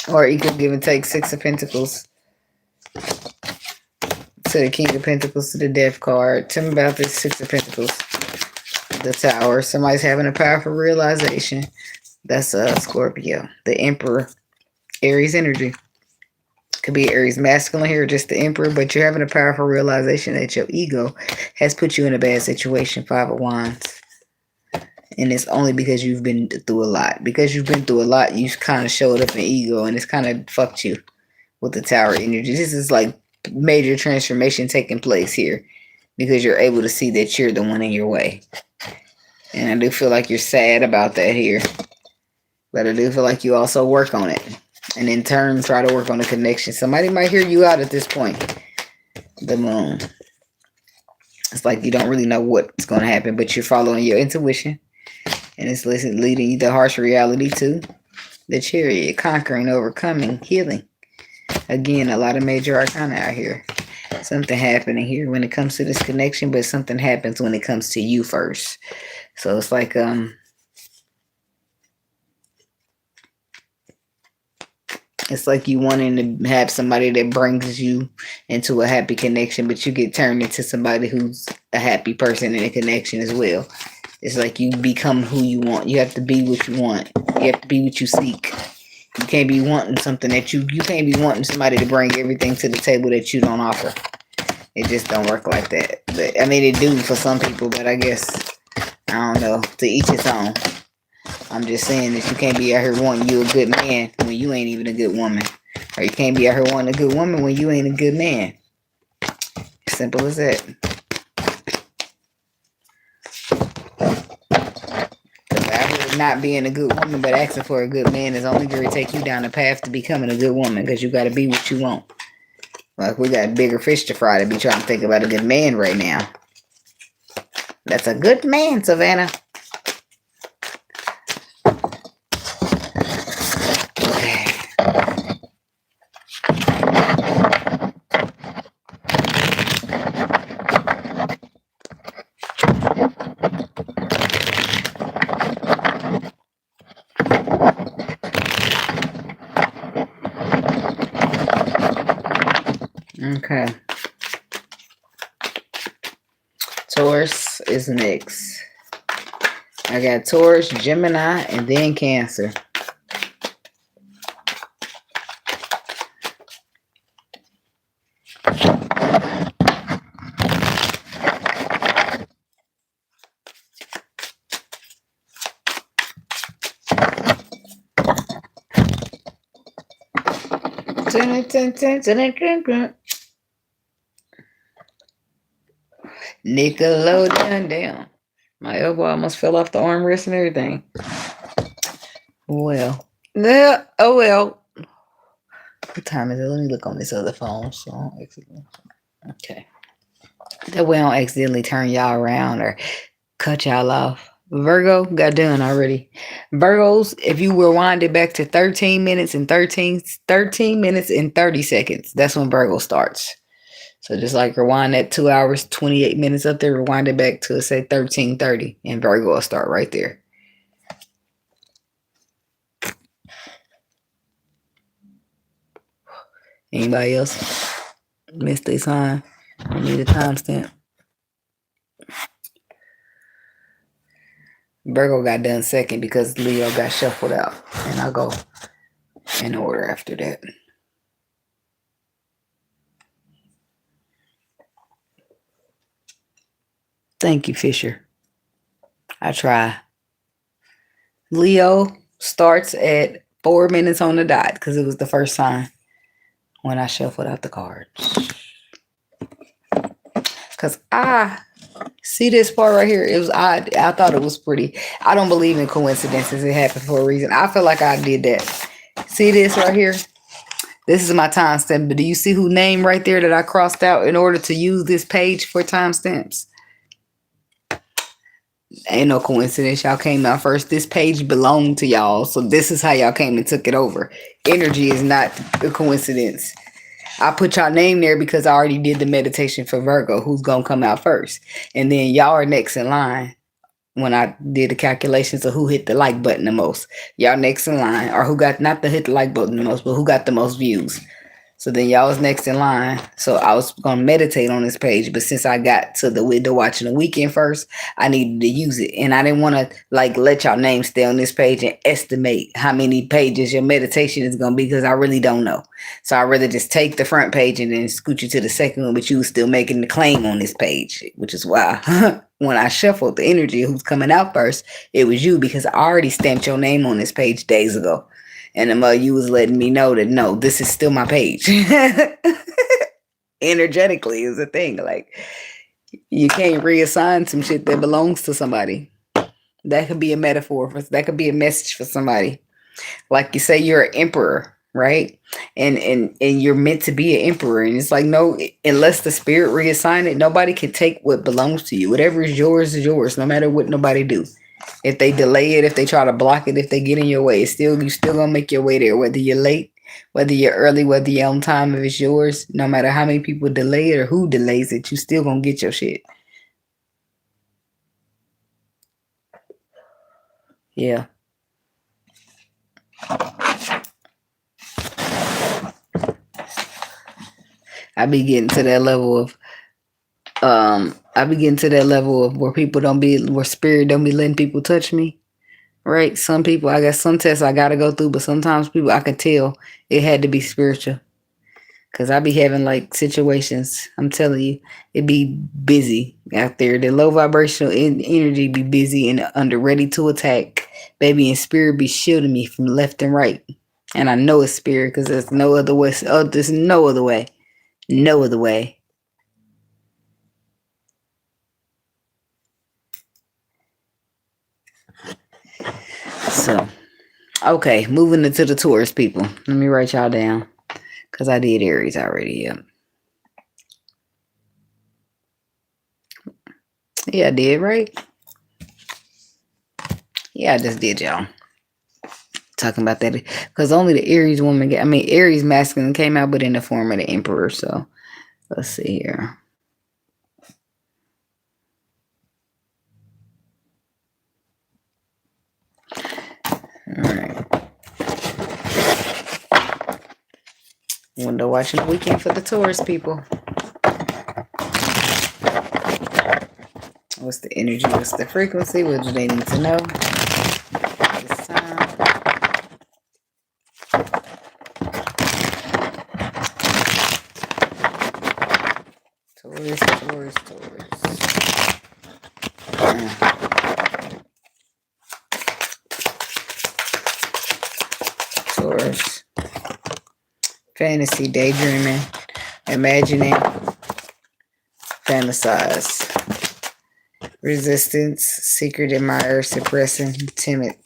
Or equal give and take. Six of Pentacles. To the King of Pentacles, to the Death card. Tell me about this Six of Pentacles. The Tower. Somebody's having a powerful realization. That's Scorpio. The Emperor. Aries energy. Could be Aries masculine here, just the Emperor, but you're having a powerful realization that your ego has put you in a bad situation. Five of Wands. And it's only because you've been through a lot. Because you've been through a lot, you kind of showed up in ego, and it's kind of fucked you with the Tower energy. This is like major transformation taking place here because you're able to see that you're the one in your way. And I do feel like you're sad about that here. But I do feel like you also work on it. And in turn, try to work on the connection. Somebody might hear you out at this point. The Moon. It's like you don't really know what's going to happen, but you're following your intuition. And it's leading you to harsh reality too. The Chariot. Conquering, overcoming, healing. Again, a lot of major arcana out here. Something happening here when it comes to this connection, but something happens when it comes to you first. So it's like it's like you wanting to have somebody that brings you into a happy connection, but you get turned into somebody who's a happy person in a connection as well. It's like you become who you want. You have to be what you want. You have to be what you seek. You can't be wanting something that you can't be wanting somebody to bring everything to the table that you don't offer. It just don't work like that. But I mean, it do for some people, but I guess, I don't know, to each its own. I'm just saying that you can't be out here wanting you a good man when you ain't even a good woman. Or you can't be out here wanting a good woman when you ain't a good man. Simple as that. Not being a good woman but asking for a good man is only going to take you down the path to becoming a good woman, because you got to be what you want. Like, we got bigger fish to fry to be trying to think about a good man right now. That's a good man, Savannah. Okay. Taurus is next. I got Taurus, Gemini, and then Cancer. Nickelodeon, damn. My elbow almost fell off the armrest and everything. Well. Yeah, oh well. What time is it? Let me look on this other phone. So, okay. That way I don't accidentally turn y'all around or cut y'all off. Virgo got done already. Virgos, if you rewind it back to 13 minutes and 13 minutes and 30 seconds, that's when Virgo starts. So just like rewind that 2 hours, 28 minutes up there, rewind it back to, say, 13:30, and Virgo will start right there. Anybody else missed their sign? I need a timestamp. Virgo got done second because Leo got shuffled out. And I'll go in order after that. Thank you, Fisher. I try. Leo starts at 4 minutes on the dot because it was the first sign when I shuffled out the cards. Because I see this part right here. It was odd. I thought it was pretty. I don't believe in coincidences. It happened for a reason. I feel like I did that. See this right here? This is my timestamp. But do you see who name right there that I crossed out in order to use this page for timestamps? Ain't no coincidence. Y'all came out first. This page belonged to y'all. So this is how y'all came and took it over. Energy is not a coincidence. I put y'all name there because I already did the meditation for Virgo, who's going to come out first. And then y'all are next in line when I did the calculations of who hit the like button the most. Y'all next in line, or who got, not the hit the like button the most, but who got the most views. So then y'all was next in line. So I was going to meditate on this page. But since I got to the window watching the weekend first, I needed to use it. And I didn't want to like let y'all names stay on this page and estimate how many pages your meditation is going to be, because I really don't know. So I'd rather just take the front page and then scoot you to the second one. But you was still making the claim on this page, which is why when I shuffled the energy of who's coming out first, it was you, because I already stamped your name on this page days ago. And you was letting me know that, no, this is still my page. Energetically is a thing. Like, you can't reassign some shit that belongs to somebody. That could be a metaphor. That could be a message for somebody. Like you say you're an emperor, right? And you're meant to be an emperor. And it's like, no, unless the spirit reassign it, nobody can take what belongs to you. Whatever is yours, no matter what nobody do. If they delay it, if they try to block it, if they get in your way, you still gonna make your way there. Whether you're late, whether you're early, whether you're on time, if it's yours, no matter how many people delay it or who delays it, you still gonna get your shit. Yeah. I be getting to that level of where people where spirit don't be letting people touch me. Right? Some people, I guess some tests I gotta go through, but sometimes people I can tell it had to be spiritual. Cause I be having like situations, I'm telling you, it be busy out there. The low vibrational energy be busy and under ready to attack. Baby, and spirit be shielding me from left and right. And I know it's spirit because there's no other way. Oh, there's no other way. No other way. So, okay, moving into the Taurus people. Let me write y'all down because I did Aries already. Yeah, I did, right? Yeah, I just did, y'all. Talking about that because only the Aries woman, Aries masculine came out, but in the form of the Emperor. So, let's see here. All right. Window watching the weekend for the Taurus people. What's the energy? What's the frequency? What do they need to know this time? Taurus. Taurus. Fantasy, daydreaming, imagining, fantasize. Resistance, secret admirer, suppressing, timid.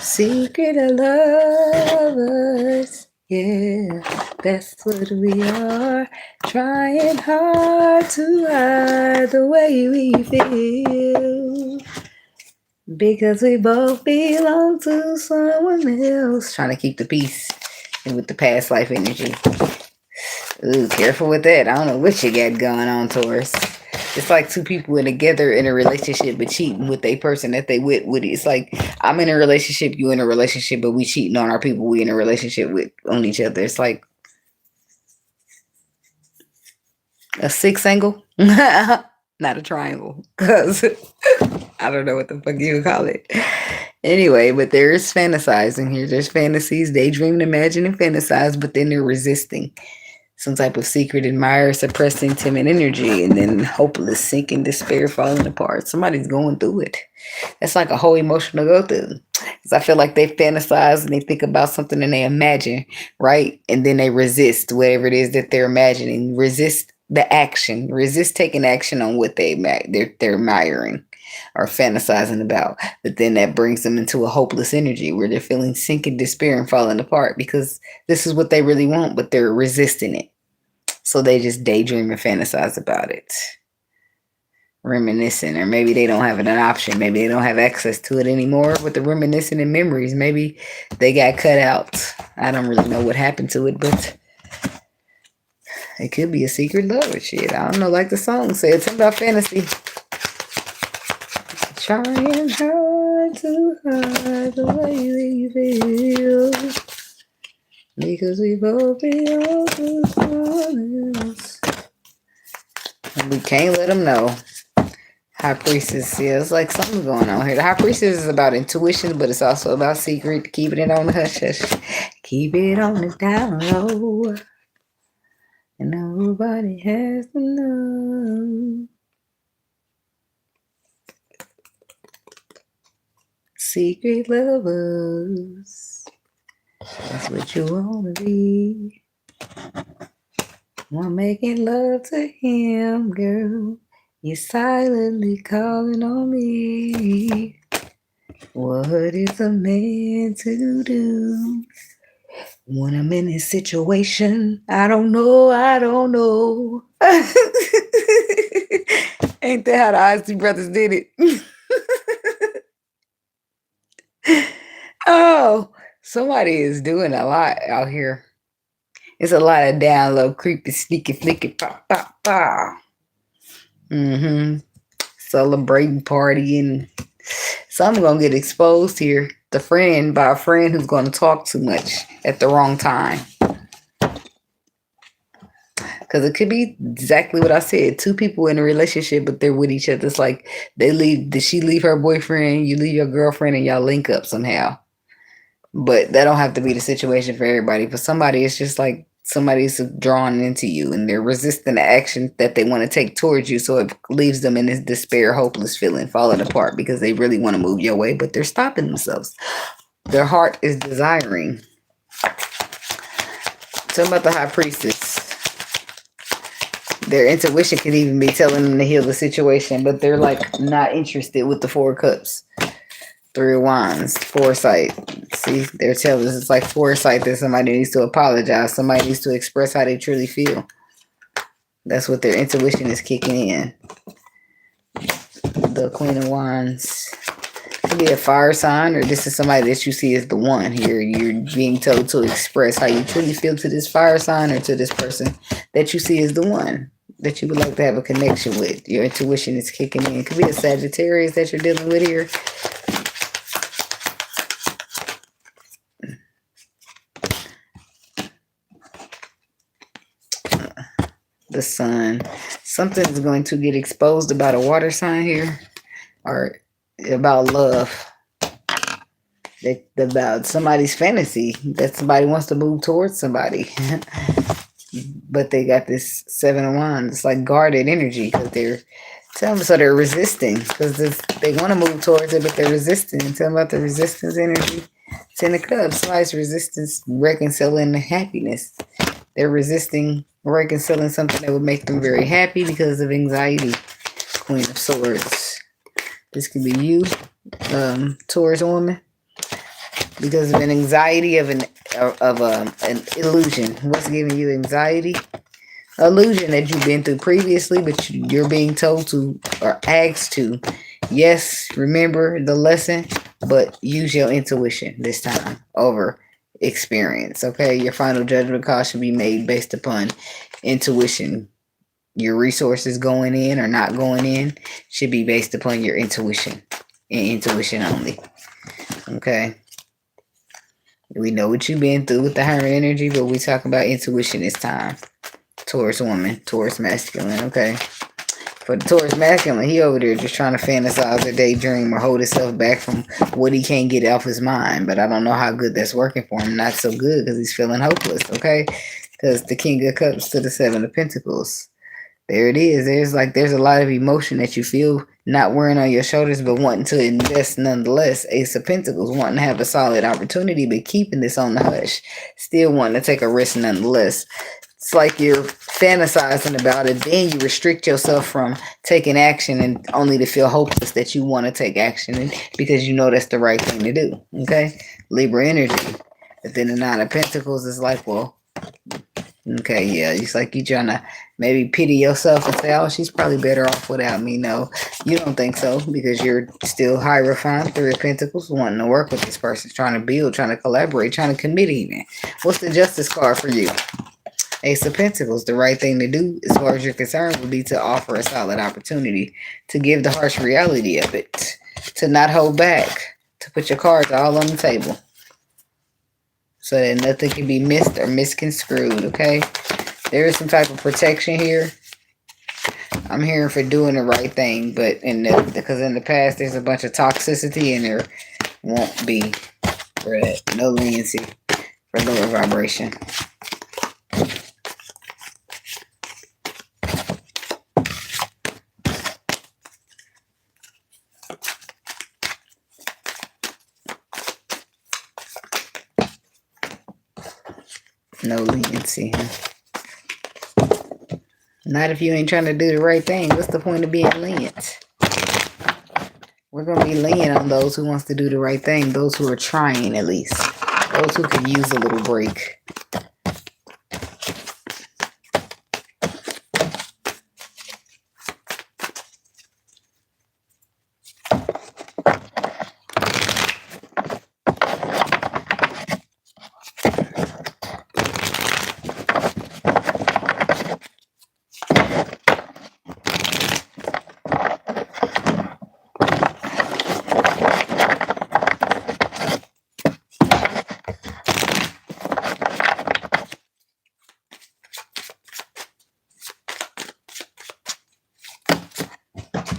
Secret of lovers, yeah, that's what we are. Trying hard to hide the way we feel. Because we both belong to someone else. Trying to keep the peace and with the past life energy. Ooh, careful with that. I don't know what you got going on, Taurus. It's like two people together in a relationship but cheating with a person that they with it. It's like I'm in a relationship, you in a relationship, but we cheating on our people we in a relationship with on each other. It's like a six angle. Not a triangle. Because I don't know what the fuck you would call it. Anyway, but there is fantasizing here. There's fantasies, daydream, imagine, and fantasize, but then they're resisting. Some type of secret admirer, suppressing, timid energy, and then hopeless, sinking, despair, falling apart. Somebody's going through it. That's like a whole emotional go through. Because I feel like they fantasize and they think about something and they imagine, right? And then they resist whatever it is that they're imagining. Resist the action. Resist taking action on what they're admiring or fantasizing about. But then that brings them into a hopeless energy where they're feeling sinking despair and falling apart because this is what they really want, but they're resisting it. So they just daydream and fantasize about it. Reminiscing, or maybe they don't have an option. Maybe they don't have access to it anymore with the reminiscing and memories. Maybe they got cut out. I don't really know what happened to it, but it could be a secret love or shit. I don't know, like the song said, something about fantasy. Trying hard to hide the way we feel, because we both belong to someone else. And we can't let them know. High Priestess, yeah, it's like something's going on here. The High Priestess is about intuition, but it's also about secret, keeping it on the hush hush. Keep it on the down low. And nobody has to know. Secret lovers. That's what you want to be. While making love to him, girl. You're silently calling on me. What is a man to do when I'm in this situation? I don't know. Ain't that how the Isley Brothers did it? Oh, somebody is doing a lot out here. It's a lot of down low, creepy, sneaky, flicky, pop, pop, pop. Celebrating, partying. Some gonna get exposed here. By a friend who's gonna talk too much at the wrong time. Because it could be exactly what I said. Two people in a relationship, but they're with each other. It's like did she leave her boyfriend, you leave your girlfriend, and y'all link up somehow. But that don't have to be the situation for everybody. For somebody, it's just like somebody's drawn into you and they're resisting the action that they want to take towards you. So it leaves them in this despair, hopeless feeling, falling apart because they really want to move your way, but they're stopping themselves. Their heart is desiring. Talking about the High Priestess. Their intuition could even be telling them to heal the situation, but they're like not interested with the Four of Cups. Three of Wands, foresight. See, they're telling us it's like foresight that somebody needs to apologize. Somebody needs to express how they truly feel. That's what their intuition is kicking in. The Queen of Wands. Could be a fire sign, or this is somebody that you see as the one here. You're being told to express how you truly feel to this fire sign or to this person that you see as the one that you would like to have a connection with. Your intuition is kicking in. It could be a Sagittarius that you're dealing with here. The Sun. Something's going to get exposed about a water sign here, or about love. About somebody's fantasy that somebody wants to move towards somebody. But they got this Seven of Wands. It's like guarded energy because they're telling them, so they're resisting because they want to move towards it, but they're resisting. Tell them about the resistance energy. Ten of Cups. Somebody's resistance reconciling happiness. They're resisting reconciling something that would make them very happy because of anxiety. Queen of Swords. This could be you, Taurus woman, because of an anxiety of an illusion. What's giving you anxiety? Illusion that you've been through previously, but you're being told to or asked to. Yes, remember the lesson, but use your intuition this time over experience. Okay, your final judgment call should be made based upon intuition. Your resources going in or not going in should be based upon your intuition and intuition only. Okay, we know what you've been through with the higher energy, but we talk about intuition this time. Taurus woman, Taurus masculine. Okay, for the Taurus masculine, he over there just trying to fantasize or daydream or hold himself back from what he can't get off his mind. But I don't know how good that's working for him. Not so good because he's feeling hopeless. Okay, because the King of Cups to the Seven of Pentacles. There it is. There's a lot of emotion that you feel not wearing on your shoulders, but wanting to invest nonetheless. Ace of Pentacles, wanting to have a solid opportunity, but keeping this on the hush. Still wanting to take a risk nonetheless. It's like you're fantasizing about it, then you restrict yourself from taking action, and only to feel hopeless that you want to take action because you know that's the right thing to do. Okay? Libra energy. But then the Nine of Pentacles is like, well, okay, yeah, it's like you trying to maybe pity yourself and say, oh, she's probably better off without me. No, you don't think so, because you're still high refined. Three of Pentacles, wanting to work with this person, trying to build, trying to collaborate, trying to commit even. What's the Justice card for you? Ace of Pentacles, the right thing to do as far as you're concerned would be to offer a solid opportunity, to give the harsh reality of it, to not hold back, to put your cards all on the table so that nothing can be missed or misconstrued, okay? There is some type of protection here. I'm hearing for doing the right thing, but because in the past there's a bunch of toxicity and there won't be for that. No leniency for lower vibration. No leniency. Not if you ain't trying to do the right thing. What's the point of being lenient? We're going to be lenient on those who wants to do the right thing. Those who are trying, at least. Those who could use a little break.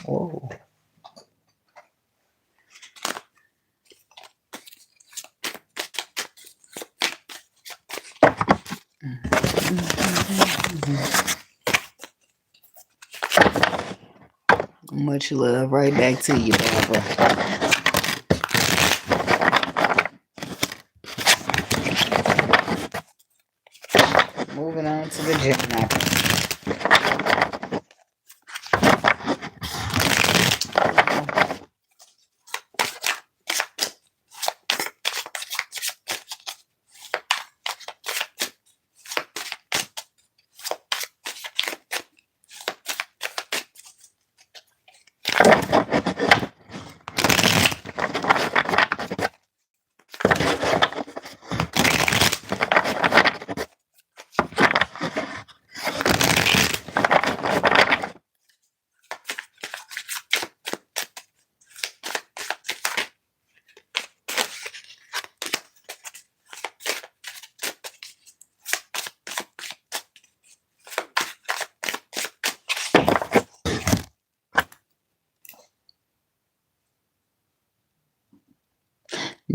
Whoa. Much love. Right back to you, Barbara. Moving on to the Gemini.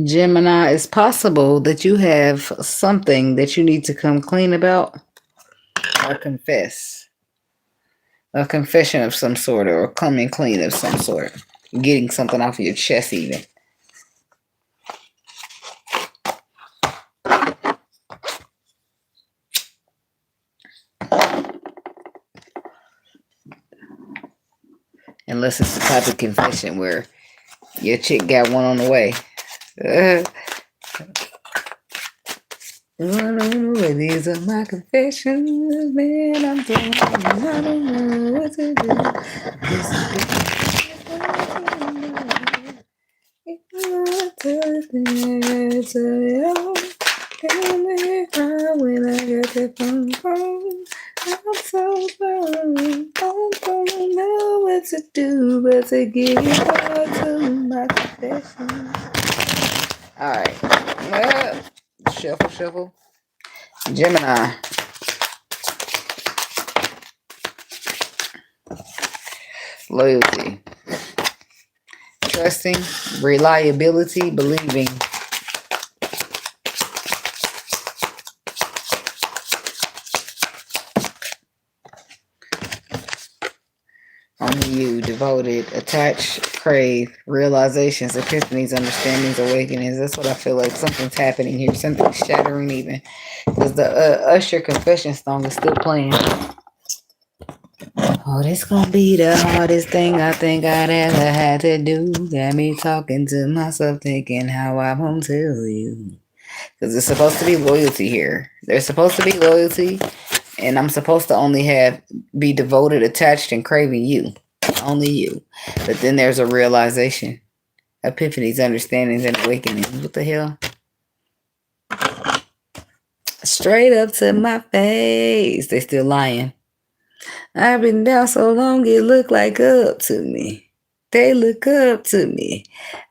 Gemini, it's possible that you have something that you need to come clean about or confess. A confession of some sort, or coming clean of some sort. Getting something off of your chest even. Unless it's the type of confession where your chick got one on the way. These are my confessions, man. I'm telling you, I don't know what to do. When I got that phone, I'm so wrong. I don't know what to do, but to give you all to my confession. All right. Shuffle, shuffle. Gemini. Loyalty. Trusting. Reliability. Believing. On only you, devoted, attached, crave, realizations, epiphanies, understandings, awakenings. That's what I feel like. Something's happening here. Something's shattering even. Because the Usher confession song is still playing. Oh, this gonna be the hardest thing I think I'd ever had to do. Got me talking to myself, thinking how I won't tell you. Because there's supposed to be loyalty here. There's supposed to be loyalty, and I'm supposed to only be devoted, attached, and craving you. Only you. But then there's a realization. Epiphanies, understandings, and awakenings. What the hell? Straight up to my face. They still lying. I've been down so long it look like up to me. They look up to me.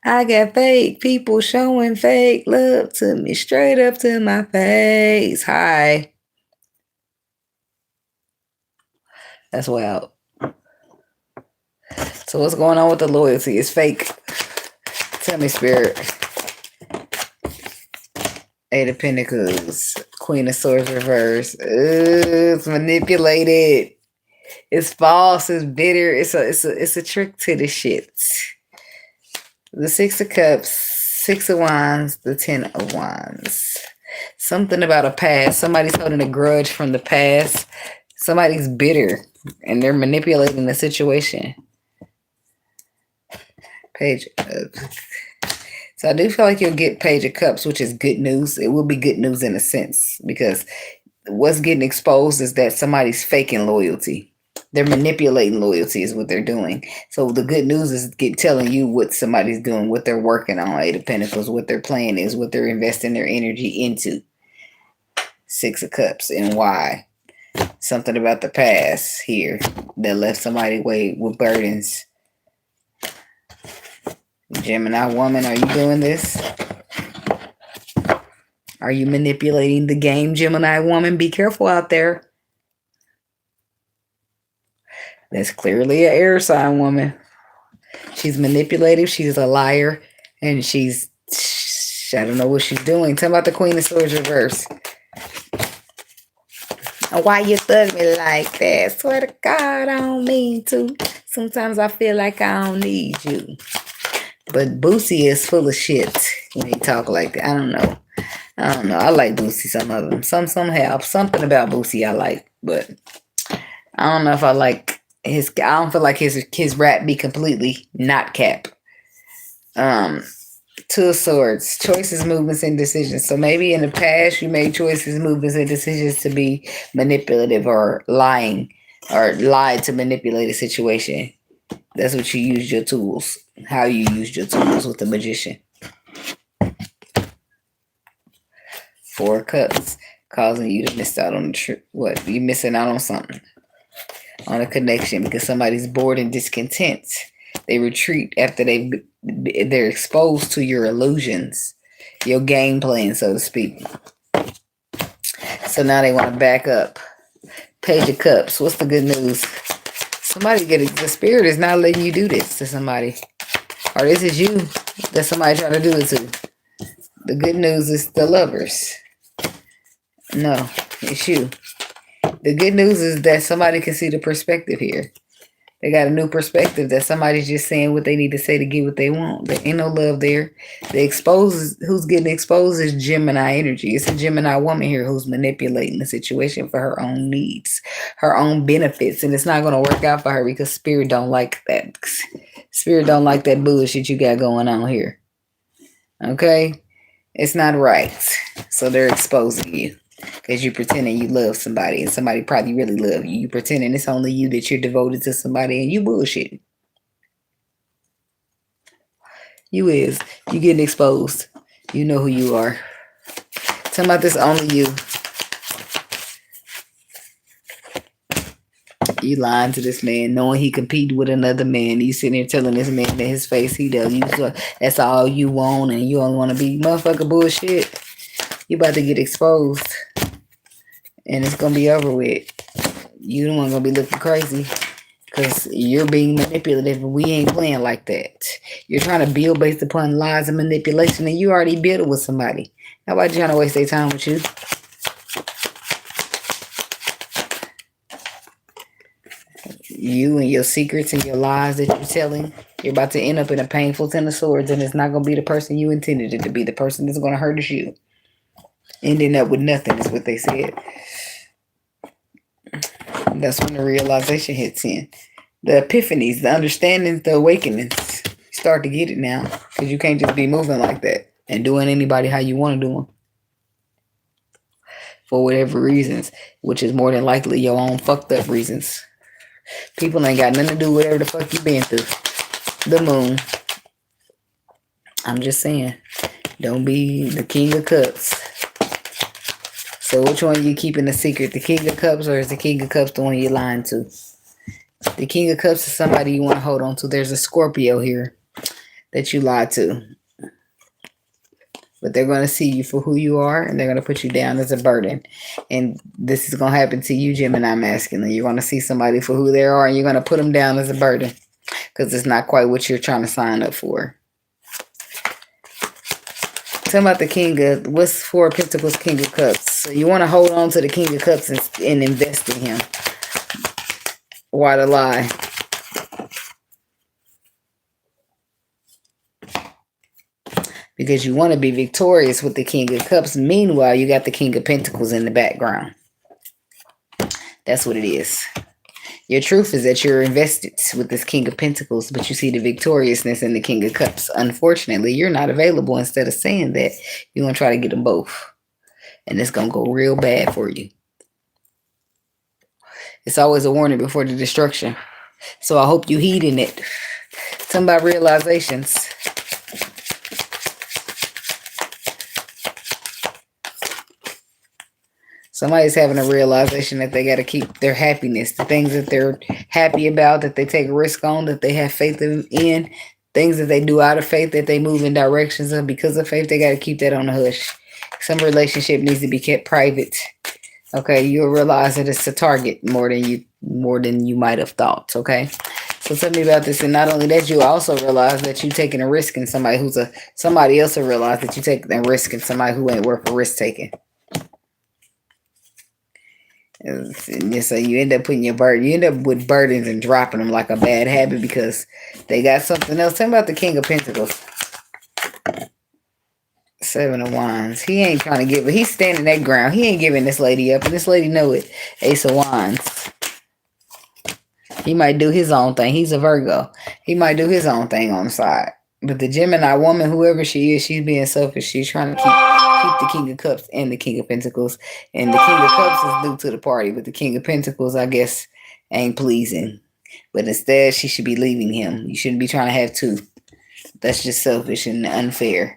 I got fake people showing fake love to me. Straight up to my face. Hi. That's wild. So what's going on with the loyalty? It's fake. Tell me, Spirit. Eight of Pentacles. Queen of Swords reverse. It's manipulated. It's false. It's bitter. It's a trick to the shit. The Six of Cups, Six of Wands, the 10 of Wands. Something about a past. Somebody's holding a grudge from the past. Somebody's bitter and they're manipulating the situation. Page of... So I do feel like you'll get Page of Cups, which is good news. It will be good news in a sense because what's getting exposed is that somebody's faking loyalty. They're manipulating loyalty is what they're doing. So the good news is telling you what somebody's doing, what they're working on. Eight of Pentacles, what their plan is, what they're investing their energy into. Six of Cups and why. Something about the past here that left somebody with burdens. Gemini woman, are you doing this? Are you manipulating the game, Gemini woman? Be careful out there. That's clearly an air sign woman. She's manipulative. She's a liar. And I don't know what she's doing. Tell me about the Queen of Swords reverse. Why you thug me like that? Swear to God, I don't mean to. Sometimes I feel like I don't need you. But Boosie is full of shit when he talk like that. I don't know. I like Boosie, some of them. Some have something about Boosie I like. But I don't know if I like I don't feel like his rap be completely not cap. Two of Swords, choices, movements, and decisions. So maybe in the past you made choices, movements, and decisions to be manipulative or lying or lied to manipulate a situation. That's what you used your tools. How you used your tools with the Magician. Four of Cups, causing you to miss out on the truth. What? You're missing out on something. On a connection because somebody's bored and discontent. They retreat after they're exposed to your illusions, your game plan, so to speak. So now they want to back up. Page of Cups. What's the good news? Somebody the spirit is not letting you do this to somebody. Or this is you that somebody trying to do it to. The good news is the Lovers. No, it's you. The good news is that somebody can see the perspective here. They got a new perspective that somebody's just saying what they need to say to get what they want. There ain't no love there. Who's getting exposed is Gemini energy. It's a Gemini woman here who's manipulating the situation for her own needs, her own benefits. And it's not going to work out for her because Spirit don't like that. Spirit don't like that bullshit you got going on here. Okay? It's not right. So they're exposing you. Because you're pretending you love somebody and somebody probably really love you. You're pretending it's only you that you're devoted to somebody and you bullshitting. You getting exposed. You know who you are. Tell me about this only you. You lying to this man knowing he competed with another man. You sitting there telling this man that his face he does. That's all you want and you don't want to be motherfucker bullshit. You about to get exposed. And it's going to be over with. You don't want to be looking crazy. Because you're being manipulative and we ain't playing like that. You're trying to build based upon lies and manipulation and you already built with somebody. Nobody trying to waste their time with you. you and your secrets and your lies that you're telling, you're about to end up in a painful 10 of swords, and it's not going to be the person you intended it to be. The person that's going to hurt is you. Ending up with nothing is what they said. That's when the realization hits in. The epiphanies, the understandings, the awakenings. Start to get it now, because you can't just be moving like that and doing anybody how you want to do them. For whatever reasons, which is more than likely your own fucked up reasons. People ain't got nothing to do with whatever the fuck you been through. The moon. I'm just saying, don't be the King of Cups. So which one you keeping a secret? The King of Cups, or is the King of Cups the one you're lying to? The King of Cups is somebody you want to hold on to. There's a Scorpio here that you lied to. But they're going to see you for who you are, and they're going to put you down as a burden. And this is going to happen to you, Gemini masculine. You're going to see somebody for who they are, and you're going to put them down as a burden because it's not quite what you're trying to sign up for. Tell me about the King of, what's Four of Pentacles, King of Cups? So you want to hold on to the King of Cups and invest in him. Why the lie? Because you want to be victorious with the King of Cups. Meanwhile, you got the King of Pentacles in the background. That's what it is. Your truth is that you're invested with this King of Pentacles, but you see the victoriousness in the King of Cups. Unfortunately, you're not available. Instead of saying that, you're going to try to get them both. And it's going to go real bad for you. It's always a warning before the destruction. So I hope you heeding it. Something about realizations. Somebody's having a realization that they got to keep their happiness, the things that they're happy about, that they take a risk on, that they have faith in, things that they do out of faith, that they move in directions of because of faith. They got to keep that on the hush. Some relationship needs to be kept private. Okay, you'll realize that it's a target more than you might have thought. Okay, so tell me about this, and not only that, you also realize that you're taking a risk in somebody somebody else will realize that you're taking a risk in somebody who ain't worth a risk taking. And so you end up putting you end up with burdens and dropping them like a bad habit because they got something else. Tell me about the King of Pentacles. Seven of Wands. He ain't trying to give it. He's standing that ground. He ain't giving this lady up, and this lady know it. Ace of Wands. He might do his own thing. He's a Virgo. He might do his own thing on the side. But the Gemini woman, whoever she is, she's being selfish. She's trying to keep the King of Cups and the King of Pentacles. And the King of Cups is new to the party. But the King of Pentacles, I guess, ain't pleasing. But instead, she should be leaving him. You shouldn't be trying to have two. That's just selfish and unfair.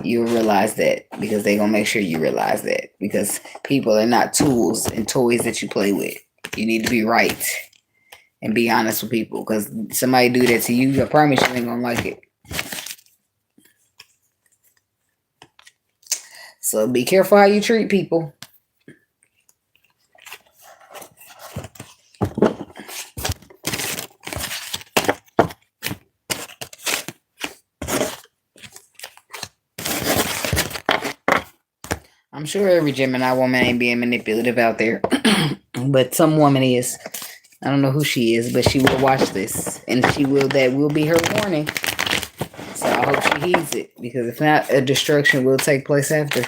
You'll realize that because they're going to make sure you realize that. Because people are not tools and toys that you play with. You need to be right and be honest with people. Because somebody do that to you, I promise you ain't going to like it. So be careful how you treat people. I'm sure every Gemini woman ain't being manipulative out there. But some woman is. I don't know who she is, but she will watch this. And that will be her warning. So I hope she heeds it. Because if not, a destruction will take place after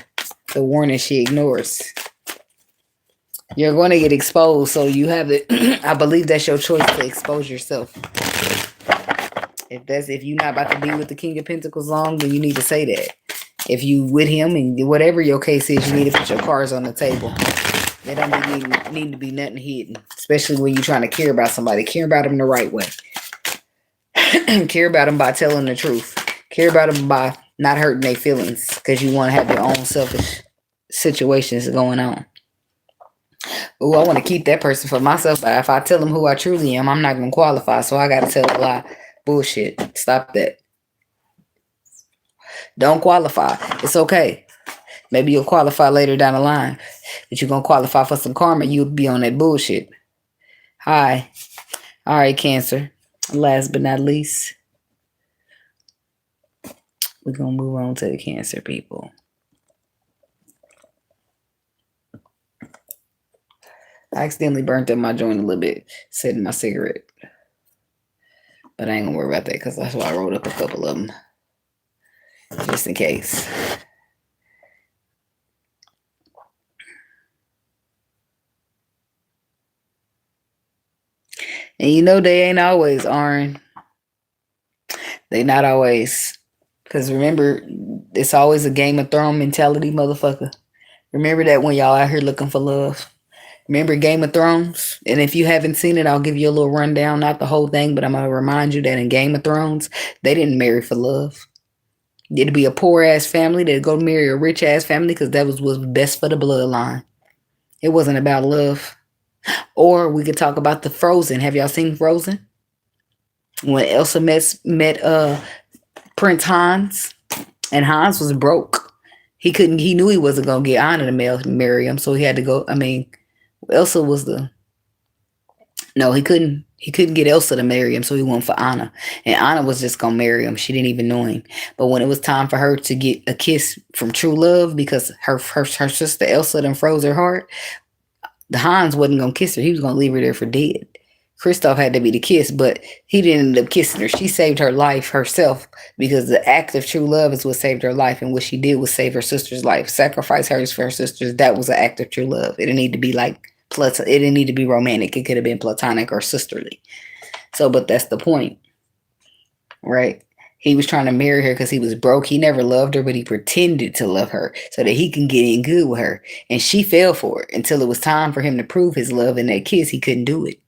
the warning she ignores. You're going to get exposed. So you have it. I believe that's your choice to expose yourself. If you're not about to be with the King of Pentacles long, then you need to say that. If you with him and whatever your case is, you need to put your cards on the table. They don't need to be nothing hidden. Especially when you're trying to care about somebody. Care about them the right way. Care about them by telling the truth. Care about them by not hurting their feelings. Because you want to have your own selfish situations going on. Oh, I want to keep that person for myself. But if I tell them who I truly am, I'm not going to qualify. So I got to tell a lie. Bullshit. Stop that. Don't qualify. It's okay. Maybe you'll qualify later down the line. But you're going to qualify for some karma. You'll be on that bullshit. Hi. All right, Cancer. Last but not least, we're going to move on to the Cancer people. I accidentally burnt up my joint a little bit, setting my cigarette. But I ain't gonna worry about that because that's why I rolled up a couple of them. Just in case. And you know they ain't always, Aaron. They not always. Because remember, it's always a Game of Thrones mentality, motherfucker. Remember that when y'all out here looking for love. Remember Game of Thrones? And if you haven't seen it, I'll give you a little rundown, not the whole thing, but I'm going to remind you that in Game of Thrones, they didn't marry for love. It'd be a poor ass family. They'd go marry a rich ass family because that was best for the bloodline. It wasn't about love. Or we could talk about the Frozen. Have y'all seen Frozen? When Elsa met Prince Hans, and Hans was broke. He knew he wasn't gonna get Anna to marry him, so he had to go. I mean, Elsa was he couldn't get Elsa to marry him, so he went for Anna. And Anna was just gonna marry him. She didn't even know him. But when it was time for her to get a kiss from true love, because her sister Elsa done froze her heart, the Hans wasn't gonna kiss her. He was gonna leave her there for dead. Kristoff had to be the kiss, but he didn't end up kissing her. She saved her life herself because the act of true love is what saved her life. And what she did was save her sister's life, sacrifice hers for her sister's. That was an act of true love. It didn't need to be it didn't need to be romantic. It could have been platonic or sisterly. So, but that's the point, right? He was trying to marry her because he was broke. He never loved her, but he pretended to love her so that he can get in good with her. And she fell for it until it was time for him to prove his love. In that kiss, he couldn't do it.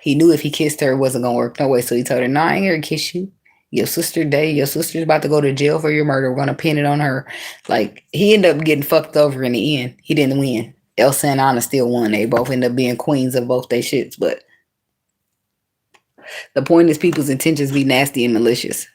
He knew if he kissed her, it wasn't going to work no way. So he told her, no, I ain't here to kiss you. Your sister's about to go to jail for your murder. We're going to pin it on her. Like, he ended up getting fucked over in the end. He didn't win. Elsa and Anna still won. They both ended up being queens of both their shits. But the point is people's intentions be nasty and malicious.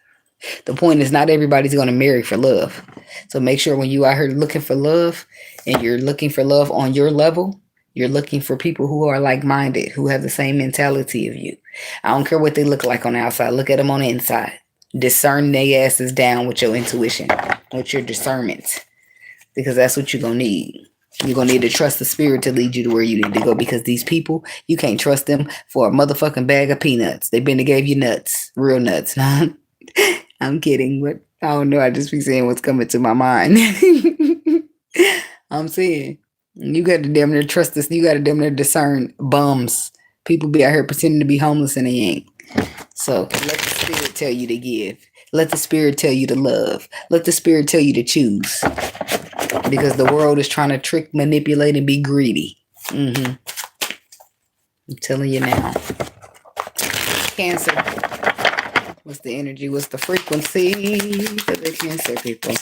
The point is not everybody's going to marry for love. So make sure when you out here looking for love and you're looking for love on your level, you're looking for people who are like-minded, who have the same mentality of you. I don't care what they look like on the outside. Look at them on the inside. Discern their asses down with your intuition, with your discernment, because that's what you're going to need. You're going to need to trust the spirit to lead you to where you need to go, because these people, you can't trust them for a motherfucking bag of peanuts. They've been to gave you nuts, real nuts. I'm kidding, but I don't know. I just be saying what's coming to my mind. I'm saying. You got to damn near trust this. You got to damn near discern bums. People be out here pretending to be homeless and they ain't. So let the spirit tell you to give. Let the spirit tell you to love. Let the spirit tell you to choose. Because the world is trying to trick, manipulate, and be greedy. I'm telling you now. Cancer. What's the energy? What's the frequency for the Cancer people?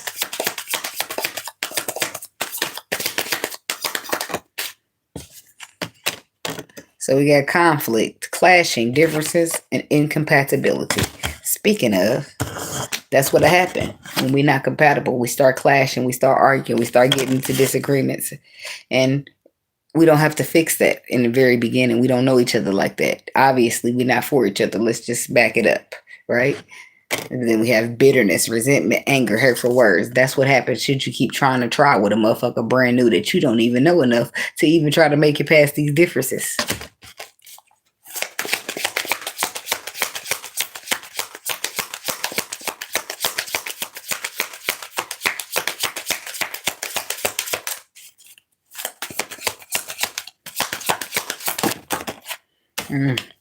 So we got conflict, clashing, differences, and incompatibility. Speaking of, that's what happened. When we're not compatible, we start clashing, we start arguing, we start getting into disagreements. And we don't have to fix that in the very beginning. We don't know each other like that. Obviously, we're not for each other. Let's just back it up, right? And then we have bitterness, resentment, anger, hurtful words. That's what happens should you keep trying to try with a motherfucker brand new that you don't even know enough to even try to make it past these differences.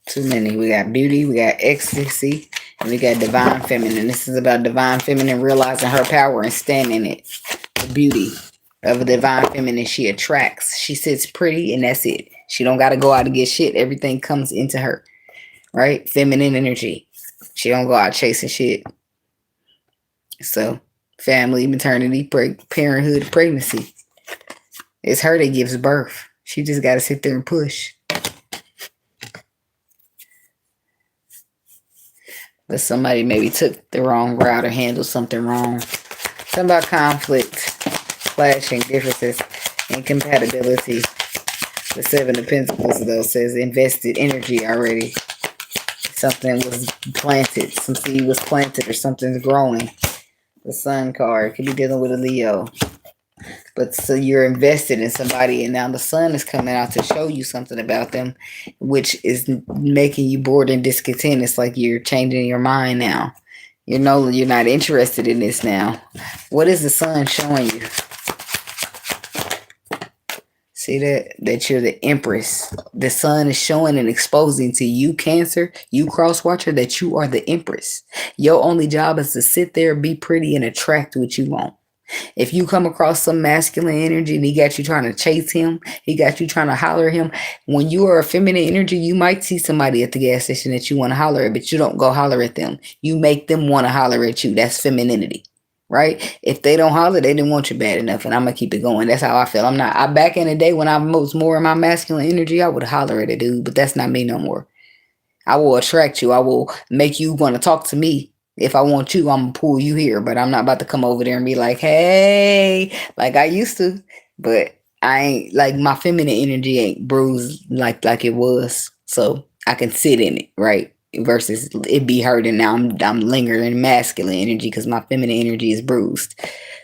Too many. We got beauty, we got ecstasy, and we got divine feminine. This is about divine feminine realizing her power and standing it. The beauty of a divine feminine, she attracts. She sits pretty, and that's it. She don't got to go out and get shit. Everything comes into her, right? Feminine energy. She don't go out chasing shit. So, family, maternity, parenthood, pregnancy. It's her that gives birth. She just got to sit there and push. But somebody maybe took the wrong route or handled something wrong. Something about conflict, clashing, differences, incompatibility. The Seven of Pentacles, though, says invested energy already. Something was planted. Some seed was planted or something's growing. The Sun card could be dealing with a Leo. But so you're invested in somebody, and now the sun is coming out to show you something about them, which is making you bored and discontent. It's like you're changing your mind now. You're not interested in this now. What is the sun showing you? See that you're the Empress. The sun is showing and exposing to you, Cancer, you cross watcher, that you are the Empress. Your only job is to sit there, be pretty, and attract what you want. If you come across some masculine energy and he got you trying to chase him, he got you trying to holler at him. When you are a feminine energy, you might see somebody at the gas station that you want to holler at, but you don't go holler at them. You make them want to holler at you. That's femininity. Right? If they don't holler, they didn't want you bad enough, and I'm gonna keep it going. That's how I feel. I back in the day when I was more in my masculine energy, I would holler at a dude, but that's not me no more. I will attract you. I will make you want to talk to me. If I want you, I'm gonna pull you here, but I'm not about to come over there and be like, hey, like I used to. But I ain't, like, my feminine energy ain't bruised like it was, so I can sit in it, right? Versus it be hurting. Now I'm lingering masculine energy because my feminine energy is bruised.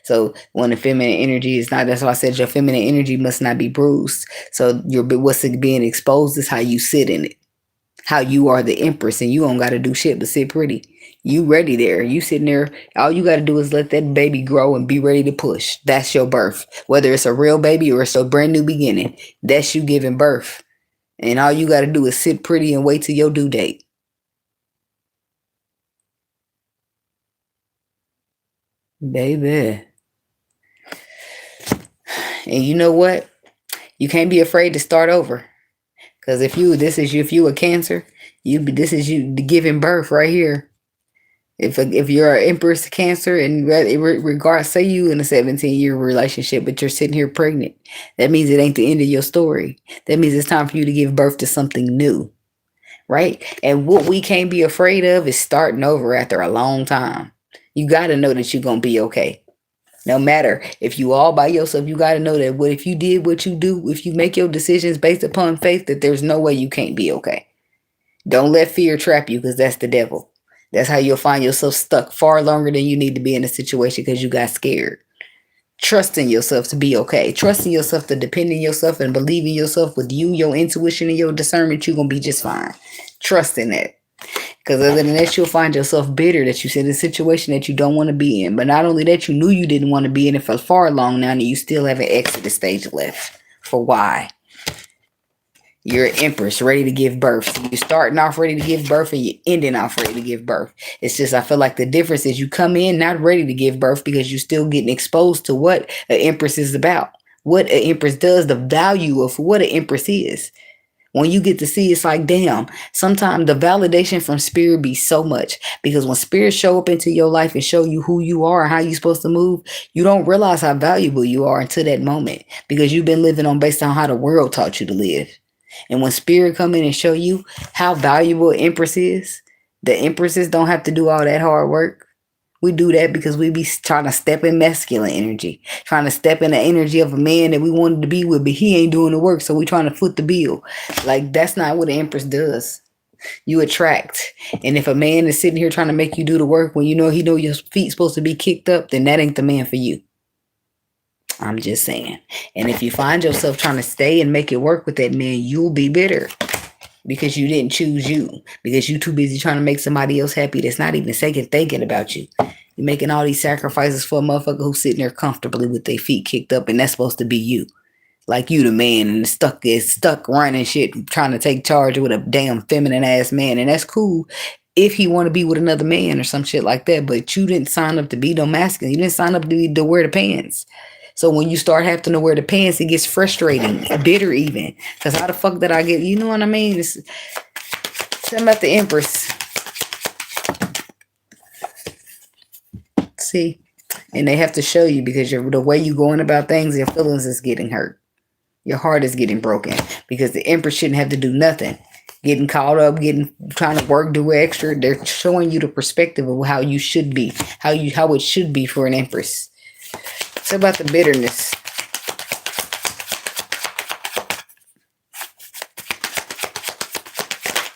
So when the feminine energy is not, that's why I said your feminine energy must not be bruised. So what's being exposed is how you sit in it, how you are the Empress, and you don't got to do shit but sit pretty. You ready there. You sitting there. All you got to do is let that baby grow and be ready to push. That's your birth. Whether it's a real baby or it's a brand new beginning, that's you giving birth. And all you got to do is sit pretty and wait till your due date. Baby. And you know what? You can't be afraid to start over. Because if you a Cancer, this is you giving birth right here. If you're an Empress Cancer, and regard, say you in a 17-year relationship, but you're sitting here pregnant, that means it ain't the end of your story. That means it's time for you to give birth to something new, right? And what we can't be afraid of is starting over after a long time. You got to know that you're going to be okay. No matter if you all by yourself, you got to know that if you did what you do, if you make your decisions based upon faith, that there's no way you can't be okay. Don't let fear trap you, because that's the devil. That's how you'll find yourself stuck far longer than you need to be in a situation because you got scared. Trusting yourself to be okay. Trusting yourself to depend on yourself and believe in yourself with you, your intuition, and your discernment, you're going to be just fine. Trusting that. Because other than that, you'll find yourself bitter that you're in a situation that you don't want to be in. But not only that, you knew you didn't want to be in it for far long now, and you still have an exit stage left. For why? You're an Empress ready to give birth. So you're starting off ready to give birth, and you're ending off ready to give birth. It's just, I feel like the difference is you come in not ready to give birth because you're still getting exposed to what an Empress is about. What an Empress does, the value of what an Empress is. When you get to see, it's like, damn, sometimes the validation from spirit be so much, because when spirits show up into your life and show you who you are and how you're supposed to move, you don't realize how valuable you are until that moment, because you've been living on based on how the world taught you to live. And when spirit come in and show you how valuable Empress is, the Empresses don't have to do all that hard work. We do that because we be trying to step in masculine energy, trying to step in the energy of a man that we wanted to be with, but he ain't doing the work, so we trying to foot the bill. Like, that's not what an Empress does. You attract. And if a man is sitting here trying to make you do the work when he know your feet supposed to be kicked up, then that ain't the man for you. I'm just saying. And if you find yourself trying to stay and make it work with that man, you'll be bitter. Because you didn't choose you. Because you're too busy trying to make somebody else happy that's not even second thinking about you. You're making all these sacrifices for a motherfucker who's sitting there comfortably with their feet kicked up, and that's supposed to be you. Like, you the man and stuck running shit, trying to take charge with a damn feminine ass man. And that's cool if he want to be with another man or some shit like that. But you didn't sign up to be no masculine. You didn't sign up to wear the pants. So when you start having to wear the pants, it gets frustrating, bitter even. Because how the fuck did I get, you know what I mean? It's something about the Empress. See? And they have to show you, because the way you going about things, your feelings is getting hurt. Your heart is getting broken. Because the Empress shouldn't have to do nothing. Getting caught up, trying to work, do extra. They're showing you the perspective of how you should be. How it should be for an Empress. It's about the bitterness.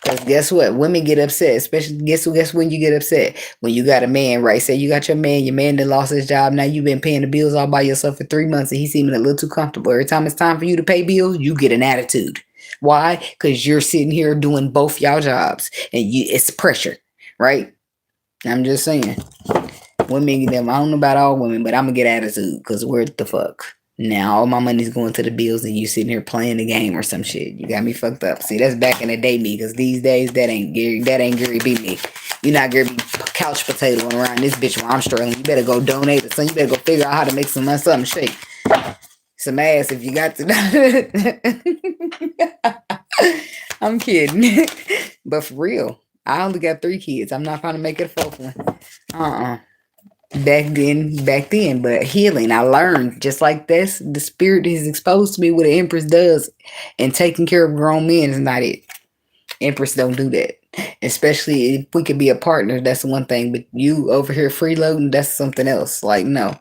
Because guess what? Women get upset, especially guess when you get upset? When you got a man, right? Say you got your man that lost his job. Now you've been paying the bills all by yourself for 3 months and he's seeming a little too comfortable. Every time it's time for you to pay bills, you get an attitude. Why? Because you're sitting here doing both y'all jobs and it's pressure, right? I'm just saying. Women, I don't know about all women, but I'm going to get attitude because what the fuck? Now all my money's going to the bills and you sitting here playing the game or some shit. You got me fucked up. See, that's back in the day me, because these days that ain't Gary B me. You're not Gary B couch potatoing around this bitch while I'm struggling. You better go donate or something. You better go figure out how to make something shake. Some ass if you got to. I'm kidding. But for real, I only got 3 kids. I'm not trying to make it a 4th one. Back then, but healing, I learned just like this, the spirit is exposed to me what an Empress does, and taking care of grown men is not it. Empress don't do that, especially if we could be a partner. That's one thing, but you over here freeloading, that's something else. Like, no.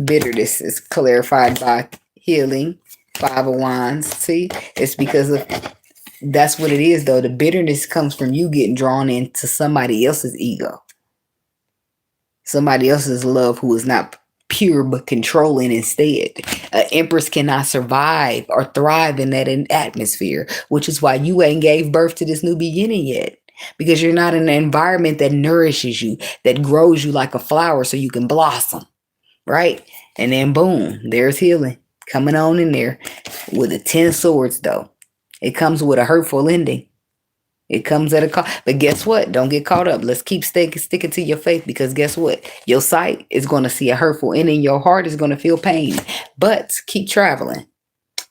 Bitterness is clarified by healing, 5 of Wands. See, it's because of that's what it is though. The bitterness comes from you getting drawn into somebody else's ego, somebody else's love who is not pure but controlling instead. An Empress cannot survive or thrive in that atmosphere, which is why you ain't gave birth to this new beginning yet, because you're not in an environment that nourishes you, that grows you like a flower so you can blossom, right? And then boom, there's healing coming on in there with the 10 of Swords though. It comes with a hurtful ending. It comes at a cost. But guess what? Don't get caught up. Let's keep sticking to your faith, because guess what? Your sight is going to see a hurtful ending. Your heart is going to feel pain. But keep traveling,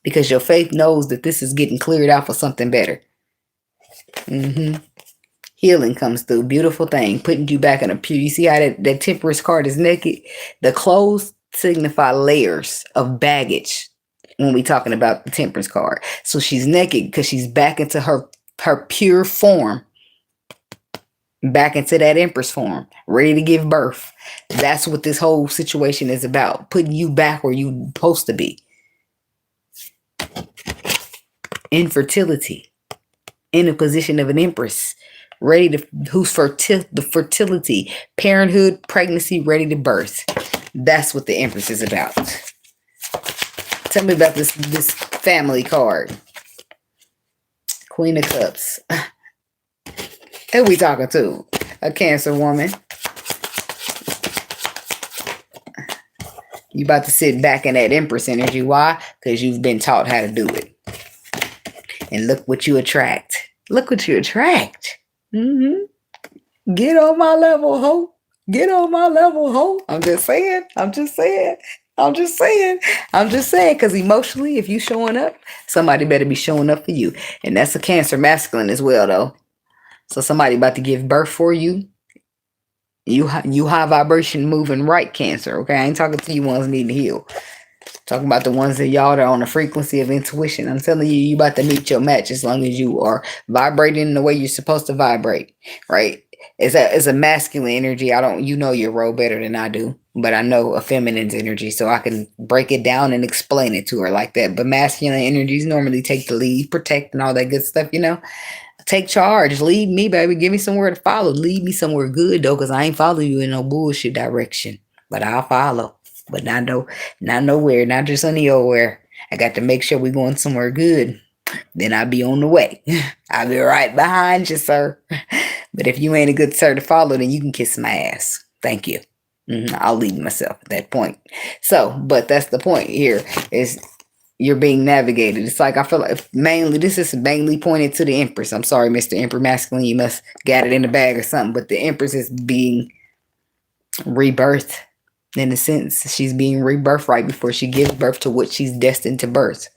because your faith knows that this is getting cleared out for something better. Healing comes through. Beautiful thing. Putting you back in a pew. You see how that Temperance card is naked? The clothes signify layers of baggage when we talking about the Temperance card. So she's naked because she's back into her pure form, back into that Empress form, ready to give birth. That's what this whole situation is about, putting you back where you're supposed to be. Infertility, in a position of an Empress, ready to, the fertility, parenthood, pregnancy, ready to birth. That's what the Empress is about. Tell me about this family card. Queen of Cups. Who we talking to? A Cancer woman. You about to sit back in that Empress energy. Why? Because you've been taught how to do it. And look what you attract. Look what you attract. Get on my level, ho. Get on my level, ho. I'm just saying. Because emotionally, if you showing up, somebody better be showing up for you. And that's a Cancer masculine as well, though. So somebody about to give birth for you. You high vibration moving right, Cancer. Okay, I ain't talking to you ones needing to heal. Talking about the ones that y'all are on the frequency of intuition. I'm telling you, you about to meet your match as long as you are vibrating the way you're supposed to vibrate, right? It's a masculine energy. You know your role better than I do, but I know a feminine's energy, so I can break it down and explain it to her like that. But masculine energies normally take the lead, protect and all that good stuff, you know? Take charge. Lead me, baby. Give me somewhere to follow. Lead me somewhere good, though, because I ain't following you in no bullshit direction. But I'll follow. But not nowhere. Not just anywhere. I got to make sure we're going somewhere good. Then I'll be on the way. I'll be right behind you, sir. But if you ain't a good sir to follow, then you can kiss my ass. Thank you. I'll lead myself at that point. So, but that's the point here is you're being navigated. It's like I feel like this is mainly pointed to the Empress. I'm sorry, Mr. Emperor Masculine. You must got it in the bag or something. But the Empress is being rebirthed. In a sense, she's being rebirthed right before she gives birth to what she's destined to birth.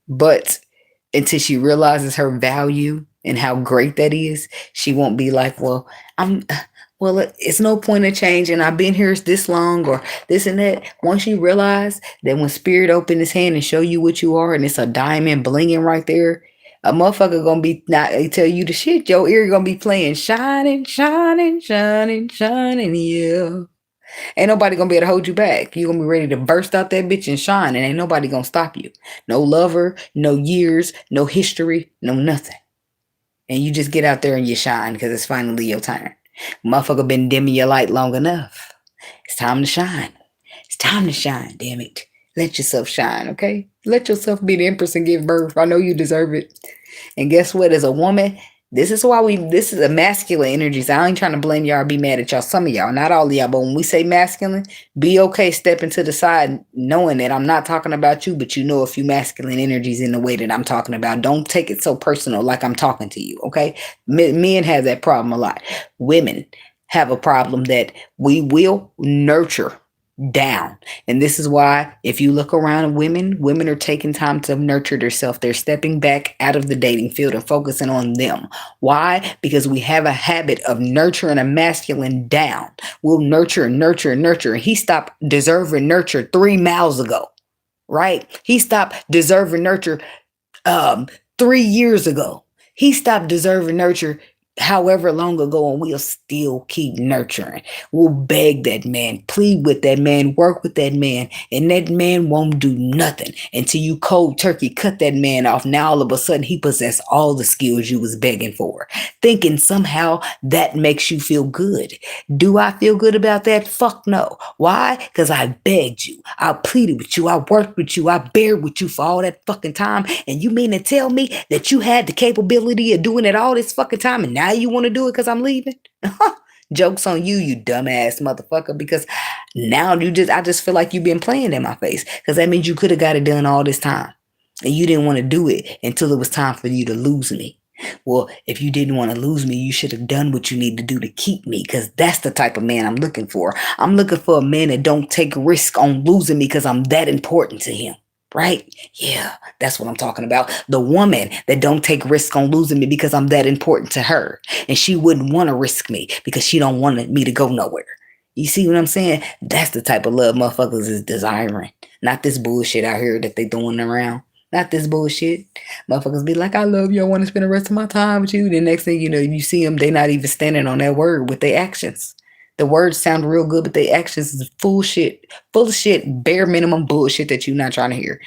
But until she realizes her value and how great that is, she won't be like, well, it's no point of changing. I've been here this long or this and that. Once you realize that when Spirit open his hand and show you what you are, and it's a diamond blinging right there, a motherfucker gonna be not tell you the shit. Your ear gonna be playing shining, shining, shining, shining, yeah. Ain't nobody gonna be able to hold you back. You gonna be ready to burst out that bitch and shine, and ain't nobody gonna stop you. No lover, no years, no history, no nothing. And you just get out there and you shine because it's finally your turn. Motherfucker been dimming your light long enough. It's time to shine. It's time to shine, damn it. Let yourself shine, okay? Let yourself be the empress and give birth. I know you deserve it. And guess what? As a woman, this is a masculine energy. So I ain't trying to blame y'all or be mad at y'all. Some of y'all, not all of y'all, but when we say masculine, be okay stepping to the side knowing that I'm not talking about you, but you know a few masculine energies in the way that I'm talking about. Don't take it so personal like I'm talking to you, okay? Men have that problem a lot. Women have a problem that we will nurture down. And this is why if you look around, women are taking time to nurture themselves. They're stepping back out of the dating field and focusing on them. Why? Because we have a habit of nurturing a masculine down. We'll nurture and nurture and nurture. He stopped deserving nurture 3 miles ago, right? He stopped deserving nurture 3 years ago. He stopped deserving nurture however long ago, and we'll still keep nurturing. We'll beg that man, plead with that man, work with that man, and that man won't do nothing until you cold turkey cut that man off. Now all of a sudden he possessed all the skills you was begging for, thinking somehow that makes you feel good. Do I feel good about that? Fuck no. Why? Because I begged you, I pleaded with you, I worked with you, I bared with you for all that fucking time, and you mean to tell me that you had the capability of doing it all this fucking time, and now you want to do it because I'm leaving? Joke's on you, you dumbass motherfucker, because now I just feel like you've been playing in my face, because that means you could have got it done all this time and you didn't want to do it until it was time for you to lose me. Well, if you didn't want to lose me, you should have done what you need to do to keep me, because that's the type of man I'm looking for. I'm looking for a man that don't take risk on losing me because I'm that important to him. Right? Yeah, that's what I'm talking about. The woman that don't take risk on losing me because I'm that important to her. And she wouldn't want to risk me because she don't want me to go nowhere. You see what I'm saying? That's the type of love motherfuckers is desiring. Not this bullshit out here that they throwing around. Not this bullshit. Motherfuckers be like, I love you, I want to spend the rest of my time with you. The next thing you know, you see them, they not even standing on that word with their actions. The words sound real good, but the actions is full of shit, bare minimum bullshit that you're not trying to hear.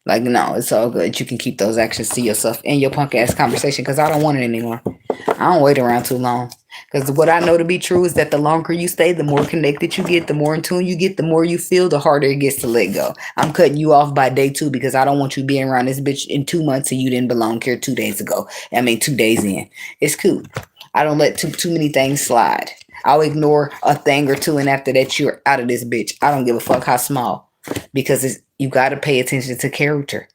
Like, no, it's all good. You can keep those actions to yourself in your punk ass conversation, because I don't want it anymore. I don't wait around too long. Because what I know to be true is that the longer you stay, the more connected you get, the more in tune you get, the more you feel, the harder it gets to let go. I'm cutting you off by day 2 because I don't want you being around this bitch in 2 months and you didn't belong here 2 days ago. 2 days in. It's cool. I don't let too many things slide. I'll ignore a thing or two, and after that, you're out of this bitch. I don't give a fuck how small, because you got to pay attention to character,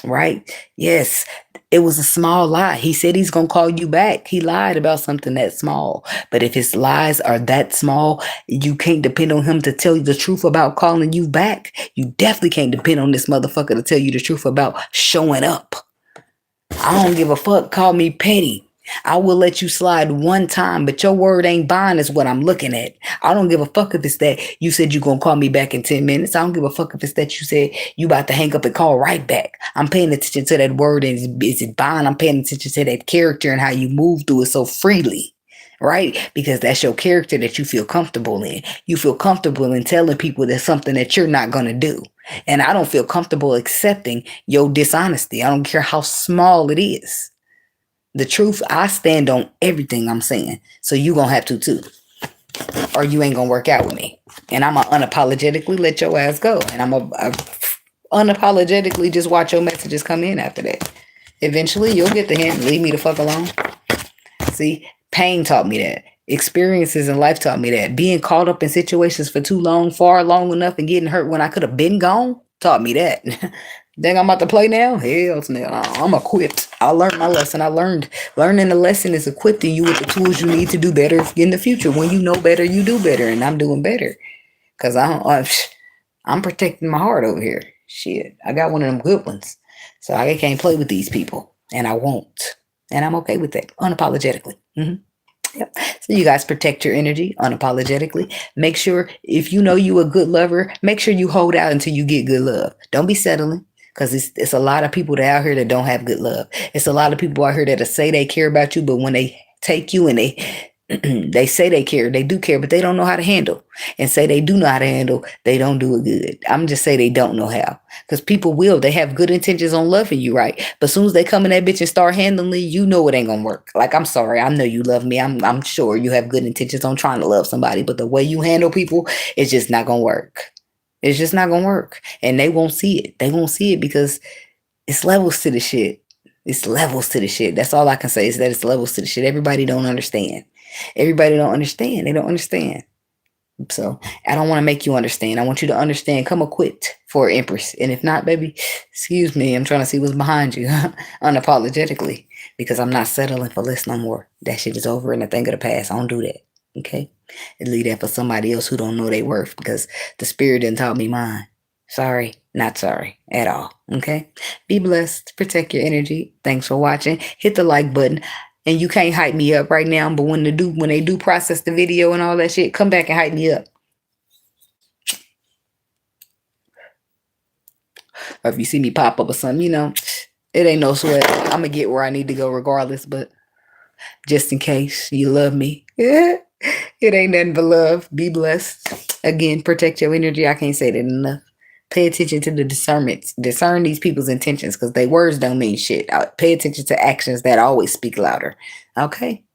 right? Yes, it was a small lie. He said he's going to call you back. He lied about something that small. But if his lies are that small, you can't depend on him to tell you the truth about calling you back. You definitely can't depend on this motherfucker to tell you the truth about showing up. I don't give a fuck. Call me petty. I will let you slide one time, but your word ain't bond is what I'm looking at. I don't give a fuck if it's that you said you're going to call me back in 10 minutes. I don't give a fuck if it's that you said you about to hang up and call right back. I'm paying attention to that word, and is it bond? I'm paying attention to that character and how you move through it so freely, right? Because that's your character that you feel comfortable in. You feel comfortable in telling people there's something that you're not going to do. And I don't feel comfortable accepting your dishonesty. I don't care how small it is. The truth, I stand on everything I'm saying. So you gonna have to too. Or you ain't gonna work out with me. And I'm gonna unapologetically let your ass go. And I'm gonna unapologetically just watch your messages come in after that. Eventually, you'll get the hint. Leave me the fuck alone. See, pain taught me that. Experiences in life taught me that. Being caught up in situations for too long, far long enough, and getting hurt when I could have been gone taught me that. Think I'm about to play now? Hell no. I'm equipped. I learned my lesson. Learning the lesson is equipping you with the tools you need to do better in the future. When you know better, you do better. And I'm doing better. Because I'm protecting my heart over here. Shit. I got one of them good ones. So I can't play with these people. And I won't. And I'm okay with that. Unapologetically. Yep. So you guys protect your energy unapologetically. Make sure, if you know you a good lover, make sure you hold out until you get good love. Don't be settling. Because it's a lot of people that out here that don't have good love. It's a lot of people out here that say they care about you, but when they take you and they They say they care, they do care, but they don't know how to handle. And say they do know how to handle, they don't do it good. I'm just say they don't know how. Because people will, they have good intentions on loving you, right? But as soon as they come in that bitch and start handling you know it ain't gonna work. Like, I'm sorry, I know you love me. I'm sure you have good intentions on trying to love somebody, but the way you handle people, it's just not gonna work. It's just not gonna work. And they won't see it. They won't see it because it's levels to the shit. It's levels to the shit. That's all I can say is that it's levels to the shit. Everybody don't understand. Everybody don't understand. They don't understand. So I don't want to make you understand. I want you to understand. Come equipped for Empress. And if not, baby, excuse me. I'm trying to see what's behind you unapologetically because I'm not settling for less no more. That shit is over and a thing of the past. I don't do that. Okay? And leave that for somebody else who don't know their worth because the spirit didn't taught me mine. Sorry, not sorry at all. Okay? Be blessed. Protect your energy. Thanks for watching. Hit the like button. And you can't hype me up right now, but when they do process the video and all that shit, come back and hype me up. Or if you see me pop up or something, you know, it ain't no sweat. I'm gonna get where I need to go regardless, but just in case you love me. Yeah. It ain't nothing but love. Be blessed. Again, protect your energy. I can't say that enough. Pay attention to the discernment. Discern these people's intentions because their words don't mean shit. Pay attention to actions that always speak louder. Okay?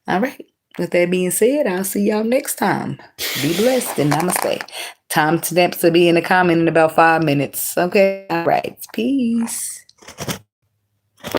All right. With that being said, I'll see y'all next time. Be blessed and namaste. Time stamps will be in the comment in about 5 minutes. Okay? All right. Peace.